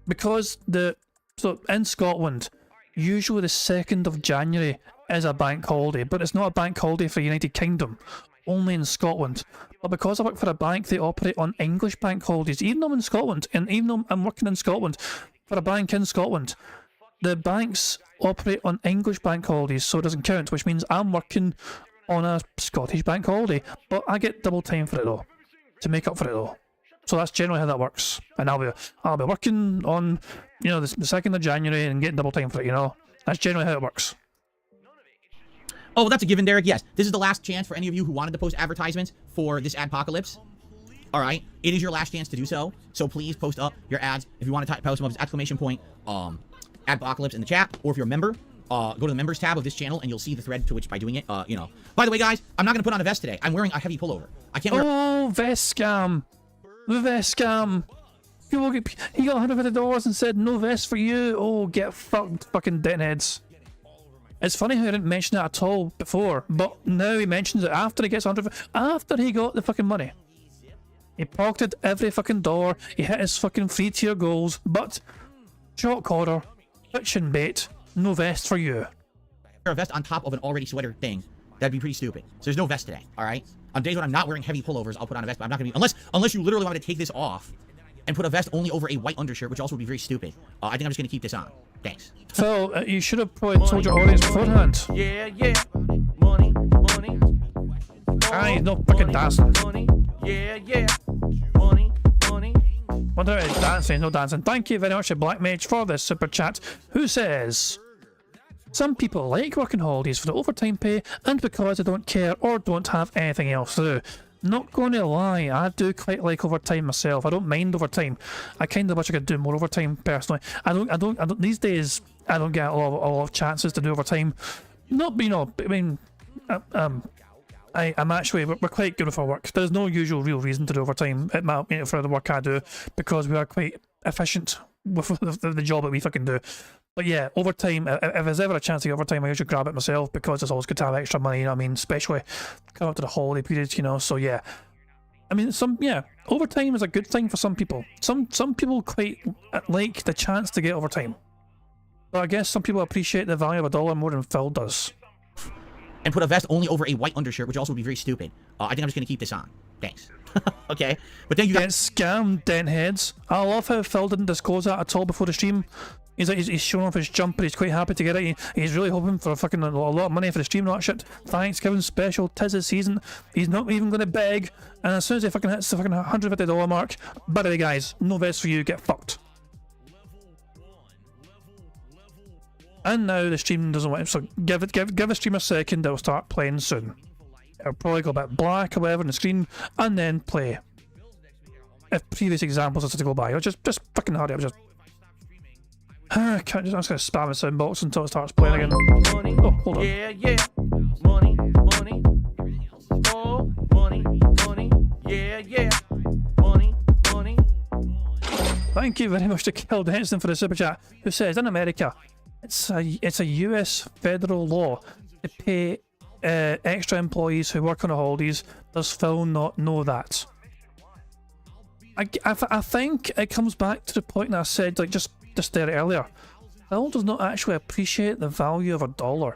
because so in Scotland, usually the 2nd of January is a bank holiday, but it's not a bank holiday for United Kingdom, only in Scotland. But because I work for a bank, they operate on English bank holidays. Even though I'm in Scotland, and even though I'm working in Scotland for a bank in Scotland, the banks operate on English bank holidays, so it doesn't count, which means I'm working on a Scottish bank holiday, but I get double time for it though, to make up for it though. So that's generally how that works. And I'll be working on, you know, the 2nd of January and getting double time for it, you know. That's generally how it works. Oh, well, that's a given, Derek. Yes, this is the last chance for any of you who wanted to post advertisements for this adpocalypse. All right, it is your last chance to do so. So please post up your ads. If you want to post them up, exclamation point, adpocalypse in the chat, or if you're a member, go to the members tab of this channel and you'll see the thread to which by doing it, you know. By the way, guys, I'm not going to put on a vest today. I'm wearing a heavy pullover. I can't wear... Oh, vest scam. The vest scam. He got $150 and said, no vest for you. Oh, get fucked, fucking deadheads. It's funny how he didn't mention that at all before, but now he mentions it after he gets after he got the fucking money. He pocketed every fucking door, he hit his fucking free tier goals, but shot caller, pitch and bait, no vest for you. A vest on top of an already sweater thing. That'd be pretty stupid. So there's no vest today, alright? On days when I'm not wearing heavy pullovers, I'll put on a vest, but I'm not gonna be, unless you literally want me to take this off and put a vest only over a white undershirt, which also would be very stupid. I think I'm just gonna keep this on. Thanks. Phil, you should have probably told your audience beforehand. Yeah, yeah. Money, money. Aye, no fucking dancing. Money, yeah, yeah. Money, money. Wonder if it's dancing, no dancing. Thank you very much to Black Mage for this super chat, who says, Some people like working holidays for the overtime pay and because they don't care or don't have anything else to do. Not going to lie, I do quite like overtime myself. I don't mind overtime. I kind of wish I could do more overtime personally. I don't. These days, I don't get a lot of chances to do overtime. Not, you know, I mean, I'm actually, we're quite good with our work. There's no usual real reason to do overtime at my, you know, for the work I do, because we are quite efficient with the job that we fucking do. But yeah, overtime, if there's ever a chance to get overtime, I usually grab it myself because it's always good to have extra money, you know what I mean? Especially coming up to the holiday periods, you know, so yeah. I mean, overtime is a good thing for some people. Some people quite like the chance to get overtime. But I guess some people appreciate the value of $1 more than Phil does. And put a vest only over a white undershirt, which also would be very stupid. I think I'm just going to keep this on. Thanks. Okay? But thank you guys. Get scammed, den heads. I love how Phil didn't disclose that at all before the stream. He's showing off his jumper, he's quite happy to get it. He's really hoping for fucking a lot of money for the stream and all that shit. Thanksgiving special, 'tis his season. He's not even going to beg. And as soon as he fucking hits the fucking $150 mark, by the way guys, no vest for you, get fucked. And now the stream doesn't want, so give the stream a second, it'll start playing soon. It'll probably go a bit black or whatever on the screen, and then play. If previous examples are to go by, or just fucking hurry up, just... I'm just going to spam the sound box until it starts playing again. Oh, hold on. Yeah. Money. Oh, money. Yeah. Money. Thank you very much to Kel Denson for the super chat, who says, in America, it's a US federal law to pay extra employees who work on the holidays. Does Phil not know that? I think it comes back to the point that I said, like, just there earlier. Phil does not actually appreciate the value of $1.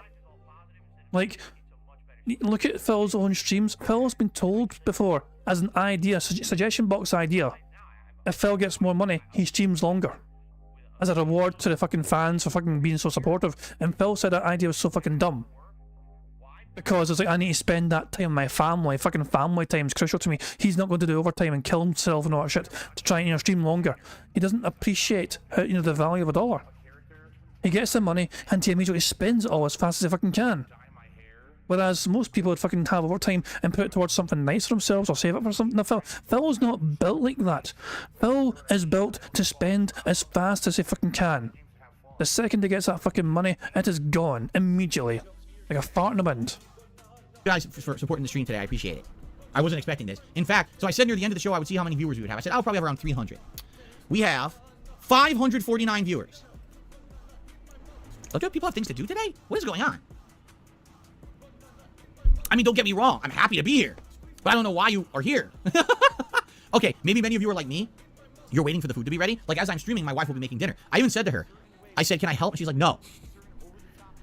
Like, look at Phil's own streams. Phil's been told before, as an idea, suggestion box idea, if Phil gets more money, he streams longer. As a reward to the fucking fans for fucking being so supportive. And Phil said that idea was so fucking dumb. Because it's like, I need to spend that time with my family. Fucking family time is crucial to me. He's not going to do overtime and kill himself and all that shit to try and, you know, stream longer. He doesn't appreciate how, you know, the value of $1. He gets the money and he immediately spends it all as fast as he fucking can. Whereas most people would fucking have overtime and put it towards something nice for themselves or save it for something. No, Phil's not built like that. Phil is built to spend as fast as he fucking can. The second he gets that fucking money, it is gone immediately. Like a fart in a wind. Guys, for supporting the stream today, I appreciate it. I wasn't expecting this. In fact, so I said near the end of the show I would see how many viewers we would have. I said I'll probably have around 300. We have 549 viewers. Don't people have things to do today? What is going on? I mean, don't get me wrong. I'm happy to be here. But I don't know why you are here. Okay, maybe many of you are like me. You're waiting for the food to be ready. Like, as I'm streaming, my wife will be making dinner. I even said to her, I said, can I help? And she's like, no.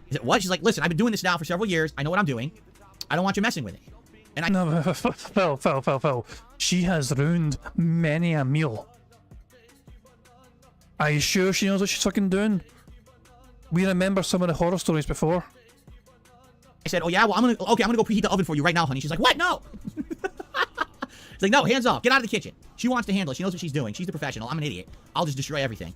I said, what? She's like, listen, I've been doing this now for several years. I know what I'm doing. I don't want you messing with it. And I... No, Phil. She has ruined many a meal. Are you sure she knows what she's fucking doing? We remember some of the horror stories before. I said, oh yeah, well, I'm gonna go preheat the oven for you right now, honey. She's like, what? No. She's like, no, hands off. Get out of the kitchen. She wants to handle it. She knows what she's doing. She's the professional. I'm an idiot. I'll just destroy everything.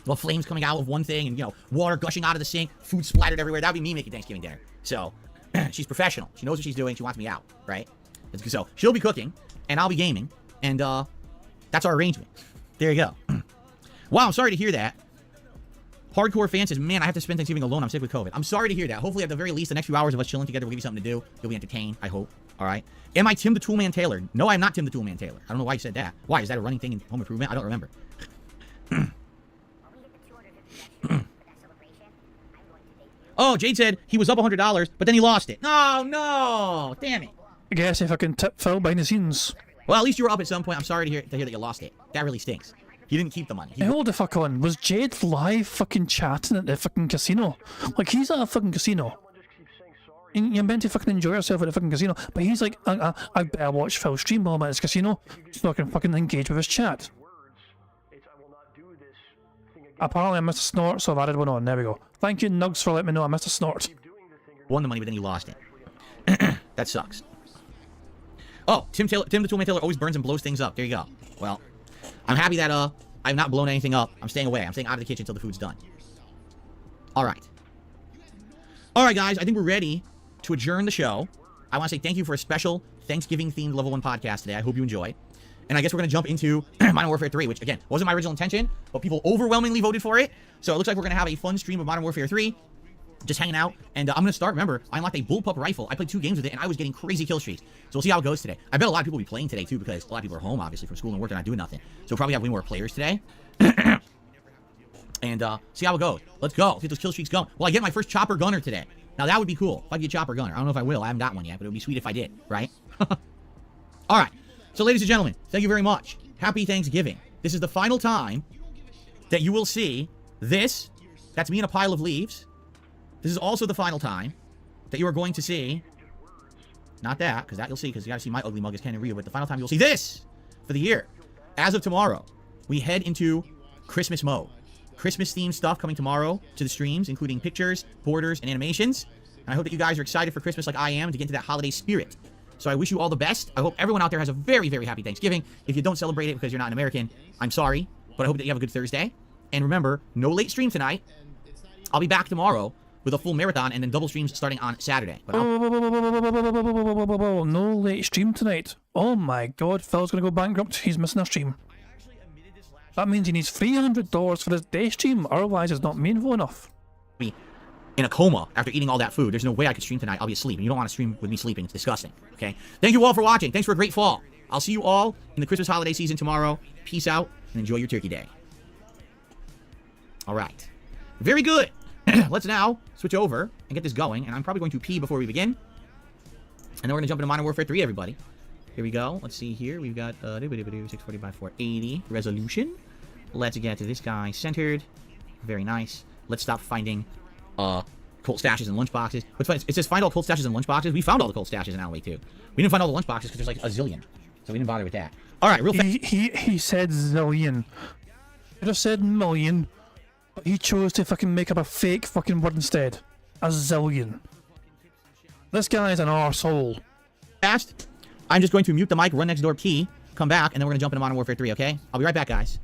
Well, flames coming out of one thing and, you know, water gushing out of the sink, food splattered everywhere. That'd be me making Thanksgiving dinner. So, she's professional. She knows what she's doing. She wants me out, right? So, she'll be cooking, and I'll be gaming, and, that's our arrangement. There you go. Wow, I'm sorry to hear that. Hardcore fan says, man, I have to spend Thanksgiving alone. I'm sick with COVID. I'm sorry to hear that. Hopefully, at the very least, the next few hours of us chilling together will give you something to do. You'll be entertained, I hope. All right? Am I Tim the Toolman Taylor? No, I'm not Tim the Toolman Taylor. I don't know why you said that. Why? Is that a running thing in Home Improvement? I don't remember. Oh, Jade said he was up $100, but then he lost it. No. Damn it. I guess if I can tip Phil behind the scenes. Well, at least you were up at some point. I'm sorry to hear that you lost it. That really stinks. He didn't keep the money. Hey, hold the fuck on. Was Jade live fucking chatting at the fucking casino? Like, he's at a fucking casino. And you're meant to fucking enjoy yourself at the fucking casino. But he's like, I better watch Phil stream while I'm at his casino so I can fucking engage with his chat. Apparently I missed a snort, so I've added one on. There we go. Thank you, Nugs, for letting me know I missed a snort. Won the money, but then you lost it. That sucks. Oh, Tim the Toolman Taylor always burns and blows things up. There you go. Well, I'm happy that I've not blown anything up. I'm staying away. I'm staying out of the kitchen until the food's done. All right. All right, guys, I think we're ready to adjourn the show. I want to say thank you for a special Thanksgiving-themed Level 1 podcast today. I hope you enjoy. And I guess we're going to jump into Modern Warfare 3, which, again, wasn't my original intention, but people overwhelmingly voted for it. So it looks like we're going to have a fun stream of Modern Warfare 3, just hanging out. And I'm going to start, remember, I unlocked a bullpup rifle. I played 2 games with it, and I was getting crazy kill streaks. So we'll see how it goes today. I bet a lot of people will be playing today, too, because a lot of people are home, obviously, from school and work. They're not doing nothing. So we'll probably have way more players today. And see how it goes. Let's go. Let's get those kill streaks going. Well, I get my first chopper gunner today. Now, that would be cool if I get chopper gunner. I don't know if I will. I haven't got one yet, but it would be sweet if I did, right? All right. So, ladies and gentlemen, thank you very much. Happy Thanksgiving. This is the final time that you will see this. That's me in a pile of leaves. This is also the final time that you are going to see, not that, because that you'll see, because you got to see my ugly mug as Ken and Rio, but the final time you'll see this for the year. As of tomorrow, we head into Christmas mode. Christmas-themed stuff coming tomorrow to the streams, including pictures, borders, and animations. And I hope that you guys are excited for Christmas like I am to get into that holiday spirit. So I wish you all the best. I hope everyone out there has a very, very happy Thanksgiving. If you don't celebrate it because you're not an American, I'm sorry. But I hope that you have a good Thursday. And remember, no late stream tonight. I'll be back tomorrow with a full marathon and then double streams starting on Saturday. But no late stream tonight. Oh my god, Phil's gonna go bankrupt. He's missing a stream. That means he needs $300 for his day stream, otherwise it's not meaningful enough. In a coma after eating all that food. There's no way I could stream tonight. I'll be asleep. And you don't want to stream with me sleeping. It's disgusting. Okay? Thank you all for watching. Thanks for a great fall. I'll see you all in the Christmas holiday season tomorrow. Peace out and enjoy your turkey day. All right. Very good. Let's now switch over and get this going. And I'm probably going to pee before we begin. And then we're going to jump into Modern Warfare 3, everybody. Here we go. Let's see here. We've got 640 by 480 resolution. Let's get to this guy centered. Very nice. Let's stop finding cult stashes and lunchboxes. What's funny? It says find all cult stashes and lunchboxes. We found all the cult stashes in Alan Wake 2. We didn't find all the lunchboxes because there's like a zillion. So we didn't bother with that. All right, real fast. He said zillion. He just said million. But he chose to fucking make up a fake fucking word instead. A zillion. This guy is an arsehole. Fast. I'm just going to mute the mic, run next door key, come back, and then we're going to jump into Modern Warfare 3, okay? I'll be right back, guys.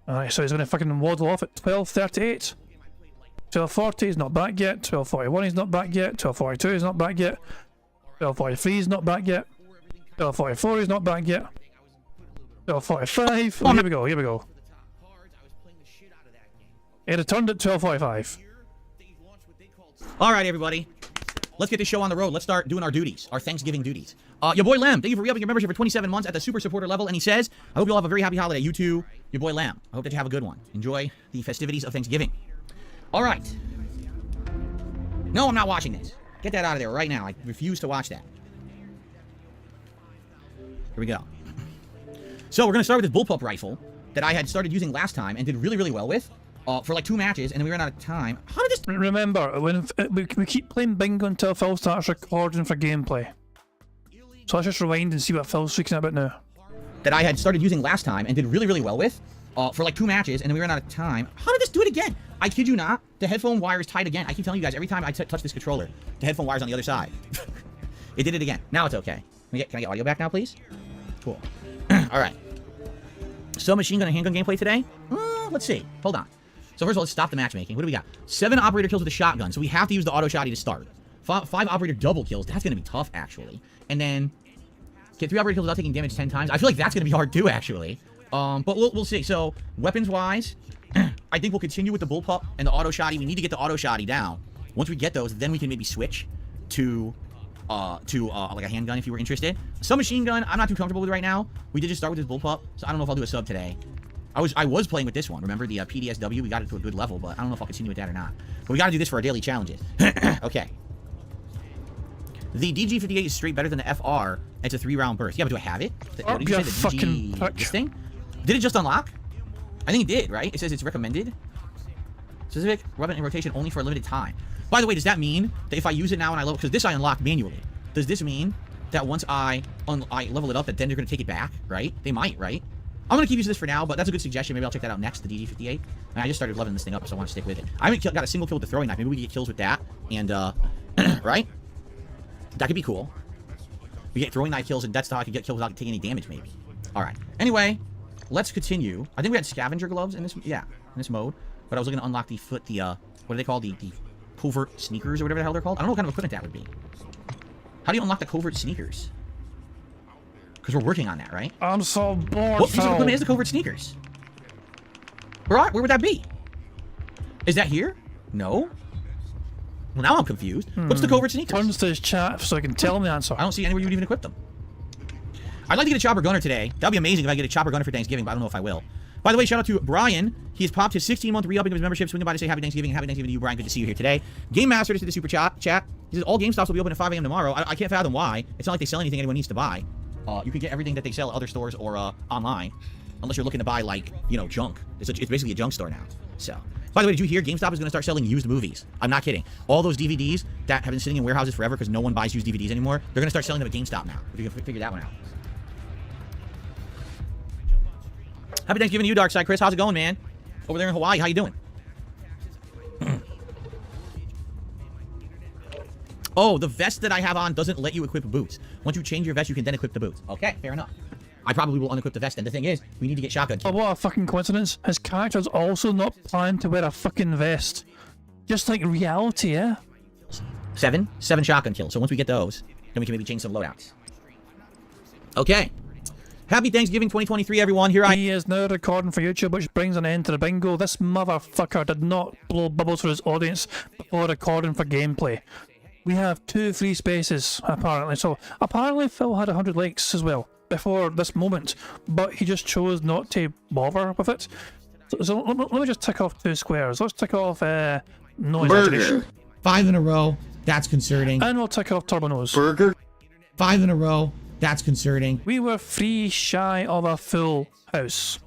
Alright, so he's going to fucking waddle off at 12:38. 12:40 is not back yet. 12:41 is not back yet. 12:42 is not back yet. 12:43 is not back yet. 12:44 is not back yet. 12:45. Oh, here we go, here we go. It returned at 12:45. Alright, everybody. Let's get this show on the road. Let's start doing our duties, our Thanksgiving duties. Your boy Lamb, thank you for re-upping your membership for 27 months at the super supporter level. And he says, I hope you all have a very happy holiday. You too, your boy Lamb. I hope that you have a good one. Enjoy the festivities of Thanksgiving. All right. No, I'm not watching this. Get that out of there right now. I refuse to watch that. Here we go. So we're going to start with this bullpup rifle that I had started using last time and did really, really well with. For like 2 matches, and then we ran out of time. How did this... Remember, when we keep playing bingo until Phil starts recording for gameplay. So let's just rewind and see what Phil's freaking out about now. That I had started using last time and did really, really well with. For like 2 matches, and then we ran out of time. How did this do it again? I kid you not. The headphone wire is tied again. I keep telling you guys, every time I touch this controller, the headphone wire's on the other side. It did it again. Now it's okay. Can I get audio back now, please? Cool. Alright. So machine gun and handgun gameplay today? Let's see. Hold on. So first of all, let's stop the matchmaking. What do we got? 7 operator kills with a shotgun. So we have to use the auto shotty to start. 5 operator double kills. That's going to be tough, actually. And then get 3 operator kills without taking damage 10 times. I feel like that's going to be hard too, actually. But we'll see. So weapons-wise, I think we'll continue with the bullpup and the auto shotty. We need to get the auto shotty down. Once we get those, then we can maybe switch to like a handgun if you were interested. Submachine gun, I'm not too comfortable with right now. We did just start with this bullpup, so I don't know if I'll do a sub today. I was playing with this one. Remember the PDSW? We got it to a good level, but I don't know if I'll continue with that or not. But we got to do this for our daily challenges. Okay. The DG58 is straight better than the FR. It's a 3-round burst. Yeah, but do I have it? What did you say? The DG... This thing? Did it just unlock? I think it did, right? It says it's recommended. Specific weapon in rotation only for a limited time. By the way, does that mean that if I use it now and I level... Because this I unlocked manually. Does this mean that once I level it up, that then they're going to take it back, right? They might, right? I'm going to keep using this for now, but that's a good suggestion. Maybe I'll check that out next, the DG58. I just started leveling this thing up, so I want to stick with it. I haven't got a single kill with the throwing knife. Maybe we can get kills with that. And, right? That could be cool. We get throwing knife kills, and that's how I can get kills without taking any damage, maybe. All right. Anyway, let's continue. I think we had scavenger gloves in this, yeah, in this mode. but I was looking to unlock the what are they called? The covert sneakers or whatever the hell they're called. I don't know what kind of equipment that would be. How do you unlock the covert sneakers? Because we're working on that, right? I'm so bored. What piece of equipment is the covert sneakers? Where would that be? Is that here? No. Well, now I'm confused. What's the covert sneakers? Turns to his chat so I can tell him the answer. I don't see anywhere you would even equip them. I'd like to get a chopper gunner today. That'd be amazing if I get a chopper gunner for Thanksgiving, but I don't know if I will. By the way, shout out to Brian. He has popped his 16-month re-upping of his membership. Swinging by to say happy Thanksgiving and happy Thanksgiving to you, Brian. Good to see you here today. Game Master just did the super chat. He says all GameStops will be open at 5 a.m. tomorrow. I can't fathom why. It's not like they sell anything anyone needs to buy. You can get everything that they sell at other stores or online, unless you're looking to buy, like, you know, junk. It's basically a junk store now. So, by the way, did you hear GameStop is going to start selling used movies? I'm not kidding. All those DVDs that have been sitting in warehouses forever because no one buys used DVDs anymore, they're going to start selling them at GameStop now. If you can figure that one out. Happy Thanksgiving to you, Darkside Chris. How's it going, man? Over there in Hawaii, how you doing? Oh, the vest that I have on doesn't let you equip boots. Once you change your vest, you can then equip the boots. Okay, fair enough. I probably will unequip the vest. And the thing is, we need to get shotgun. Oh, what a fucking coincidence. His character's also not planned to wear a fucking vest. Just like reality, yeah? 7 shotgun kills. So once we get those, then we can maybe change some loadouts. Okay. Happy Thanksgiving 2023, everyone. He is now recording for YouTube, which brings an end to the bingo. This motherfucker did not blow bubbles for his audience before recording for gameplay. We have 2 free spaces, apparently. So, apparently Phil had 100 likes as well before this moment, but he just chose not to bother with it. So let me just tick off 2 squares. Let's tick off no exaggeration. 5 in a row. That's concerning. And we'll tick off Turbo Nose. 5 in a row. That's concerning. We were 3 shy of a full house.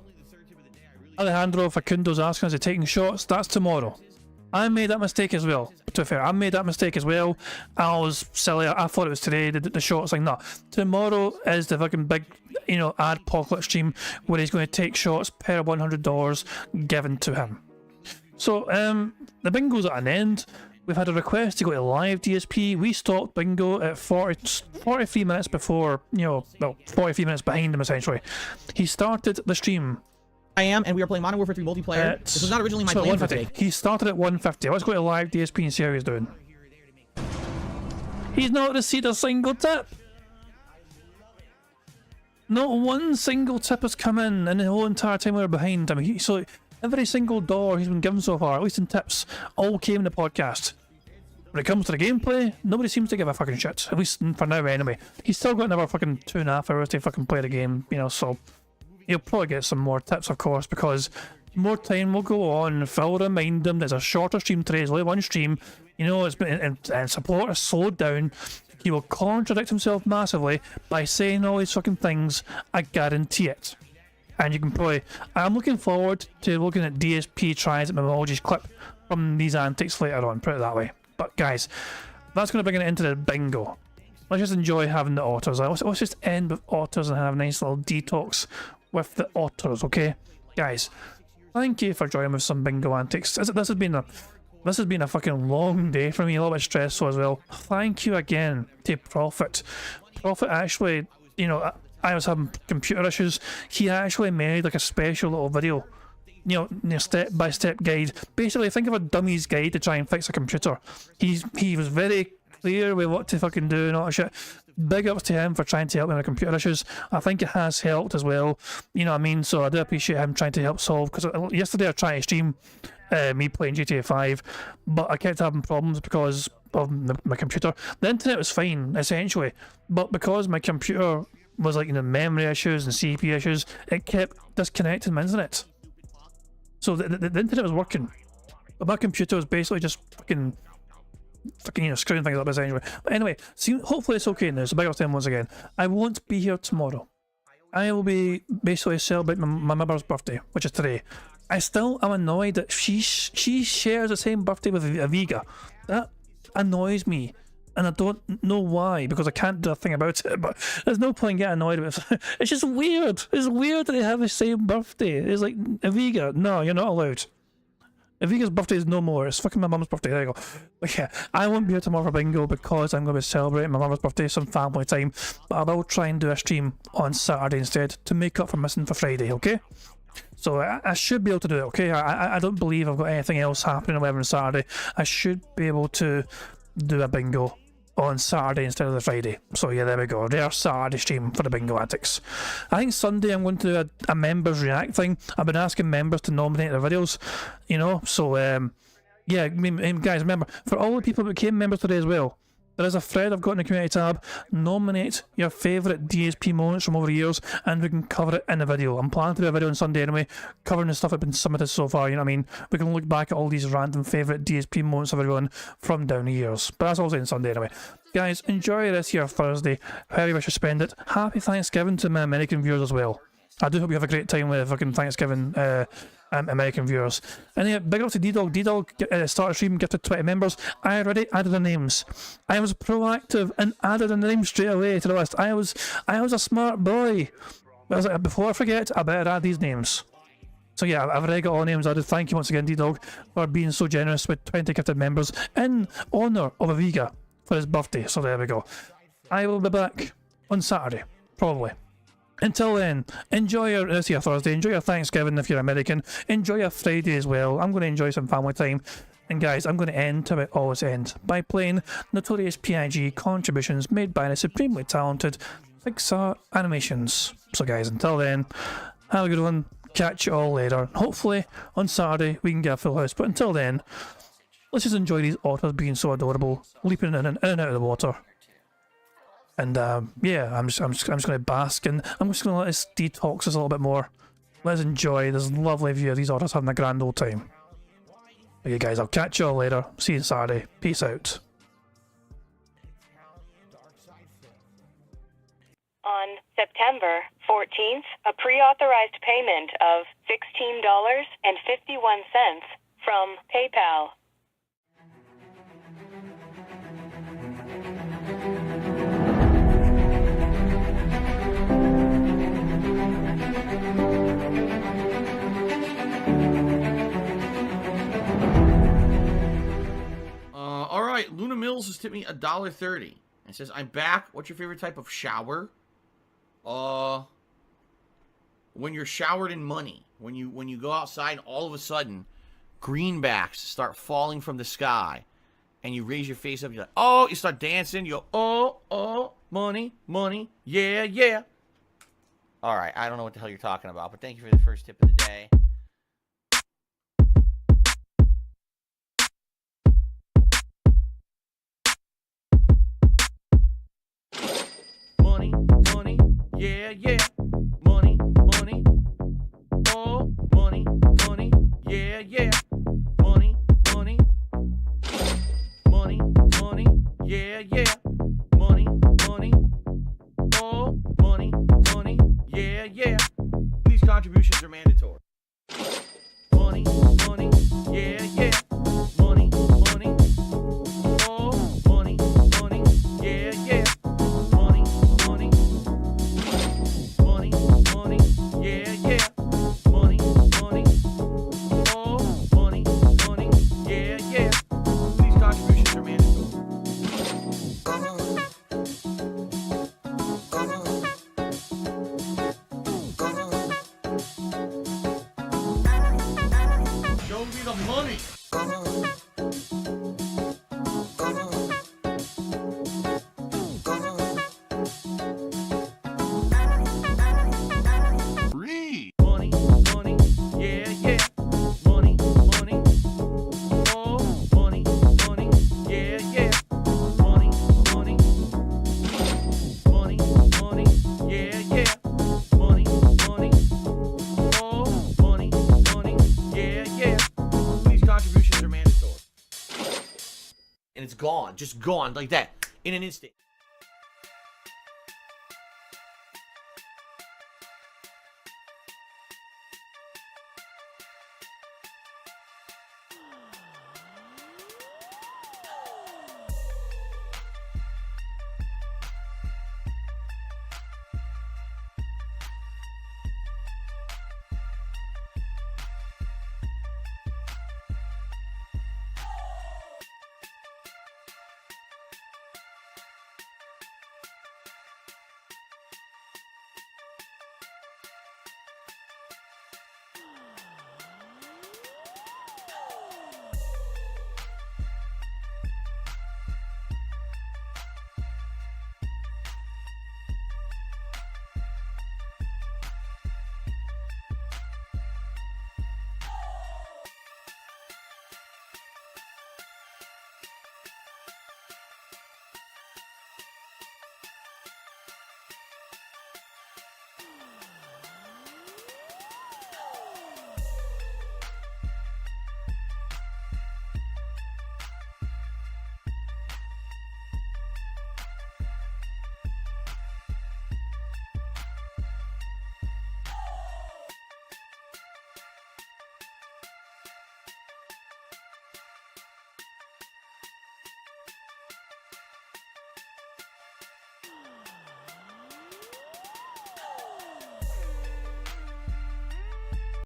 Alejandro Facundo's asking us to taking shots. That's tomorrow. I made that mistake as well. To be fair, I made that mistake as well. I was silly. I thought it was today. The shots, like, no. Tomorrow is the fucking big, you know, adpocalypse stream where he's going to take shots per $100 given to him. So, the bingo's at an end. We've had a request to go to live DSP. We stopped bingo at 43 minutes before, you know, well, 43 minutes behind him, essentially. He started the stream. I am, and we are playing Modern Warfare 3 multiplayer. This was not originally my plan for today. He started at 150. Let's go to live DSP and see how he's doing. He's not received a single tip. Not one single tip has come in the whole entire time we were behind him. So every single dollar he's been given so far, at least in tips, all came in the podcast. When it comes to the gameplay, nobody seems to give a fucking shit. At least for now, anyway. He's still got another fucking 2.5 hours to fucking play the game, you know, so he'll probably get some more tips, of course, because more time will go on. Phil will remind him there's a shorter stream today, there's only one stream, you know, it's been, and support has slowed down. He will contradict himself massively by saying all these fucking things, I guarantee it. And you can probably, I'm looking forward to looking at DSP tries at Memology's clip from these antics later on, put it that way. But guys, that's going to bring it into the bingo. Let's just enjoy having the otters. Let's just end with otters and have a nice little detox with the otters, okay? Guys, thank you for joining with some bingo antics. This has been a fucking long day for me, a little bit stressful as well. Thank you again to Prophet. Prophet actually, you know, I was having computer issues. He actually made like a special little video, you know, step-by-step guide. Basically, think of a dummy's guide to try and fix a computer. He was very clear with what to fucking do and all that shit. Big ups to him for trying to help me with computer issues. I think it has helped as well. You know what I mean? So I do appreciate him trying to help solve, because yesterday I tried to stream me playing GTA 5, but I kept having problems because of my computer. The internet was fine, essentially, but because my computer was like, you know, memory issues and CPU issues, it kept disconnecting my internet. So the internet was working, but my computer was basically just fucking, you know, screwing things up essentially. But anyway, see, hopefully it's okay now. So big up to him once again. I won't be here tomorrow. I will be basically celebrating my mother's birthday, which is today. I still am annoyed that she shares the same birthday with Aviga. That annoys me, and I don't know why, because I can't do a thing about it. But there's no point getting annoyed with it. It's just weird. It's weird that they have the same birthday. It's like, Aviga, no, you're not allowed. Aviga's birthday is no more. It's fucking my mum's birthday. There you go. But yeah, I won't be here tomorrow for bingo because I'm going to be celebrating my mum's birthday, some family time. But I will try and do a stream on Saturday instead to make up for missing for Friday, okay? So I should be able to do it, okay? I don't believe I've got anything else happening on Saturday. I should be able to do a bingo on Saturday instead of the Friday. So yeah, there we go. There's Saturday stream for the bingo antics. I think Sunday I'm going to do a members react thing. I've been asking members to nominate their videos, you know, so yeah, I mean, guys, remember, for all the people that became members today as well, there is a thread I've got in the community tab. Nominate your favourite DSP moments from over the years, and we can cover it in the video. I'm planning to do a video on Sunday anyway, covering the stuff that's been submitted so far, you know what I mean? We can look back at all these random favourite DSP moments of everyone from down the years. But that's all on Sunday anyway. Guys, enjoy this here Thursday, however you wish to spend it. Happy Thanksgiving to my American viewers as well. I do hope you have a great time with fucking Thanksgiving, American viewers. And yeah, big up to D-Dog. D-Dog started stream, gifted 20 members. I already added the names. I was proactive and added the names straight away to the list. I was a smart boy. I was like, before I forget, I better add these names. So yeah, I've already got all names added. Thank you once again, D-Dog, for being so generous with 20 gifted members in honour of Aviga for his birthday. So there we go. I will be back on Saturday, probably. Until then, enjoy your Thursday, enjoy your Thanksgiving if you're American, enjoy your Friday as well. I'm going to enjoy some family time. And guys, I'm going to end to it always ends by playing Notorious P.I.G. contributions made by the supremely talented Pixar Animations. So guys, until then, have a good one, catch you all later. Hopefully on Saturday we can get a full house, but until then, let's just enjoy these otters being so adorable, leaping in and out of the water. And yeah, I'm just going to bask, and I'm just going to let us detox us a little bit more. Let's enjoy this lovely view of these otters having a grand old time. Okay guys, I'll catch you all later. See you Saturday. Peace out. On September 14th, a pre-authorized payment of $16.51 from PayPal. Alright, Luna Mills has tipped me $1.30. It says, I'm back. What's your favorite type of shower? When you're showered in money. When you go outside, all of a sudden, greenbacks start falling from the sky. And you raise your face up, you're like, oh, you start dancing, you go, oh, money, money, yeah, yeah. Alright, I don't know what the hell you're talking about, but thank you for the first tip of the day. Money, money, yeah, yeah. Money, money, oh, money, money, yeah, yeah. Money, money, money, money, yeah, yeah. Money, money, oh, money, money, yeah, yeah. These contributions are mandatory. Money, money, yeah, yeah. Money, money, oh, money, money, yeah, yeah. Money, money, money, money, yeah, yeah. Money, money, oh, money, money, yeah, yeah. These contributions are mandatory. Show me the money. Free. Money, money, yeah, yeah. Money, money, oh, money, money, yeah, yeah. Money, money, money, money, yeah, yeah. Money, money, oh, money, money, yeah, yeah. These contributions are mandatory. And it's gone, just gone like that, in an instant.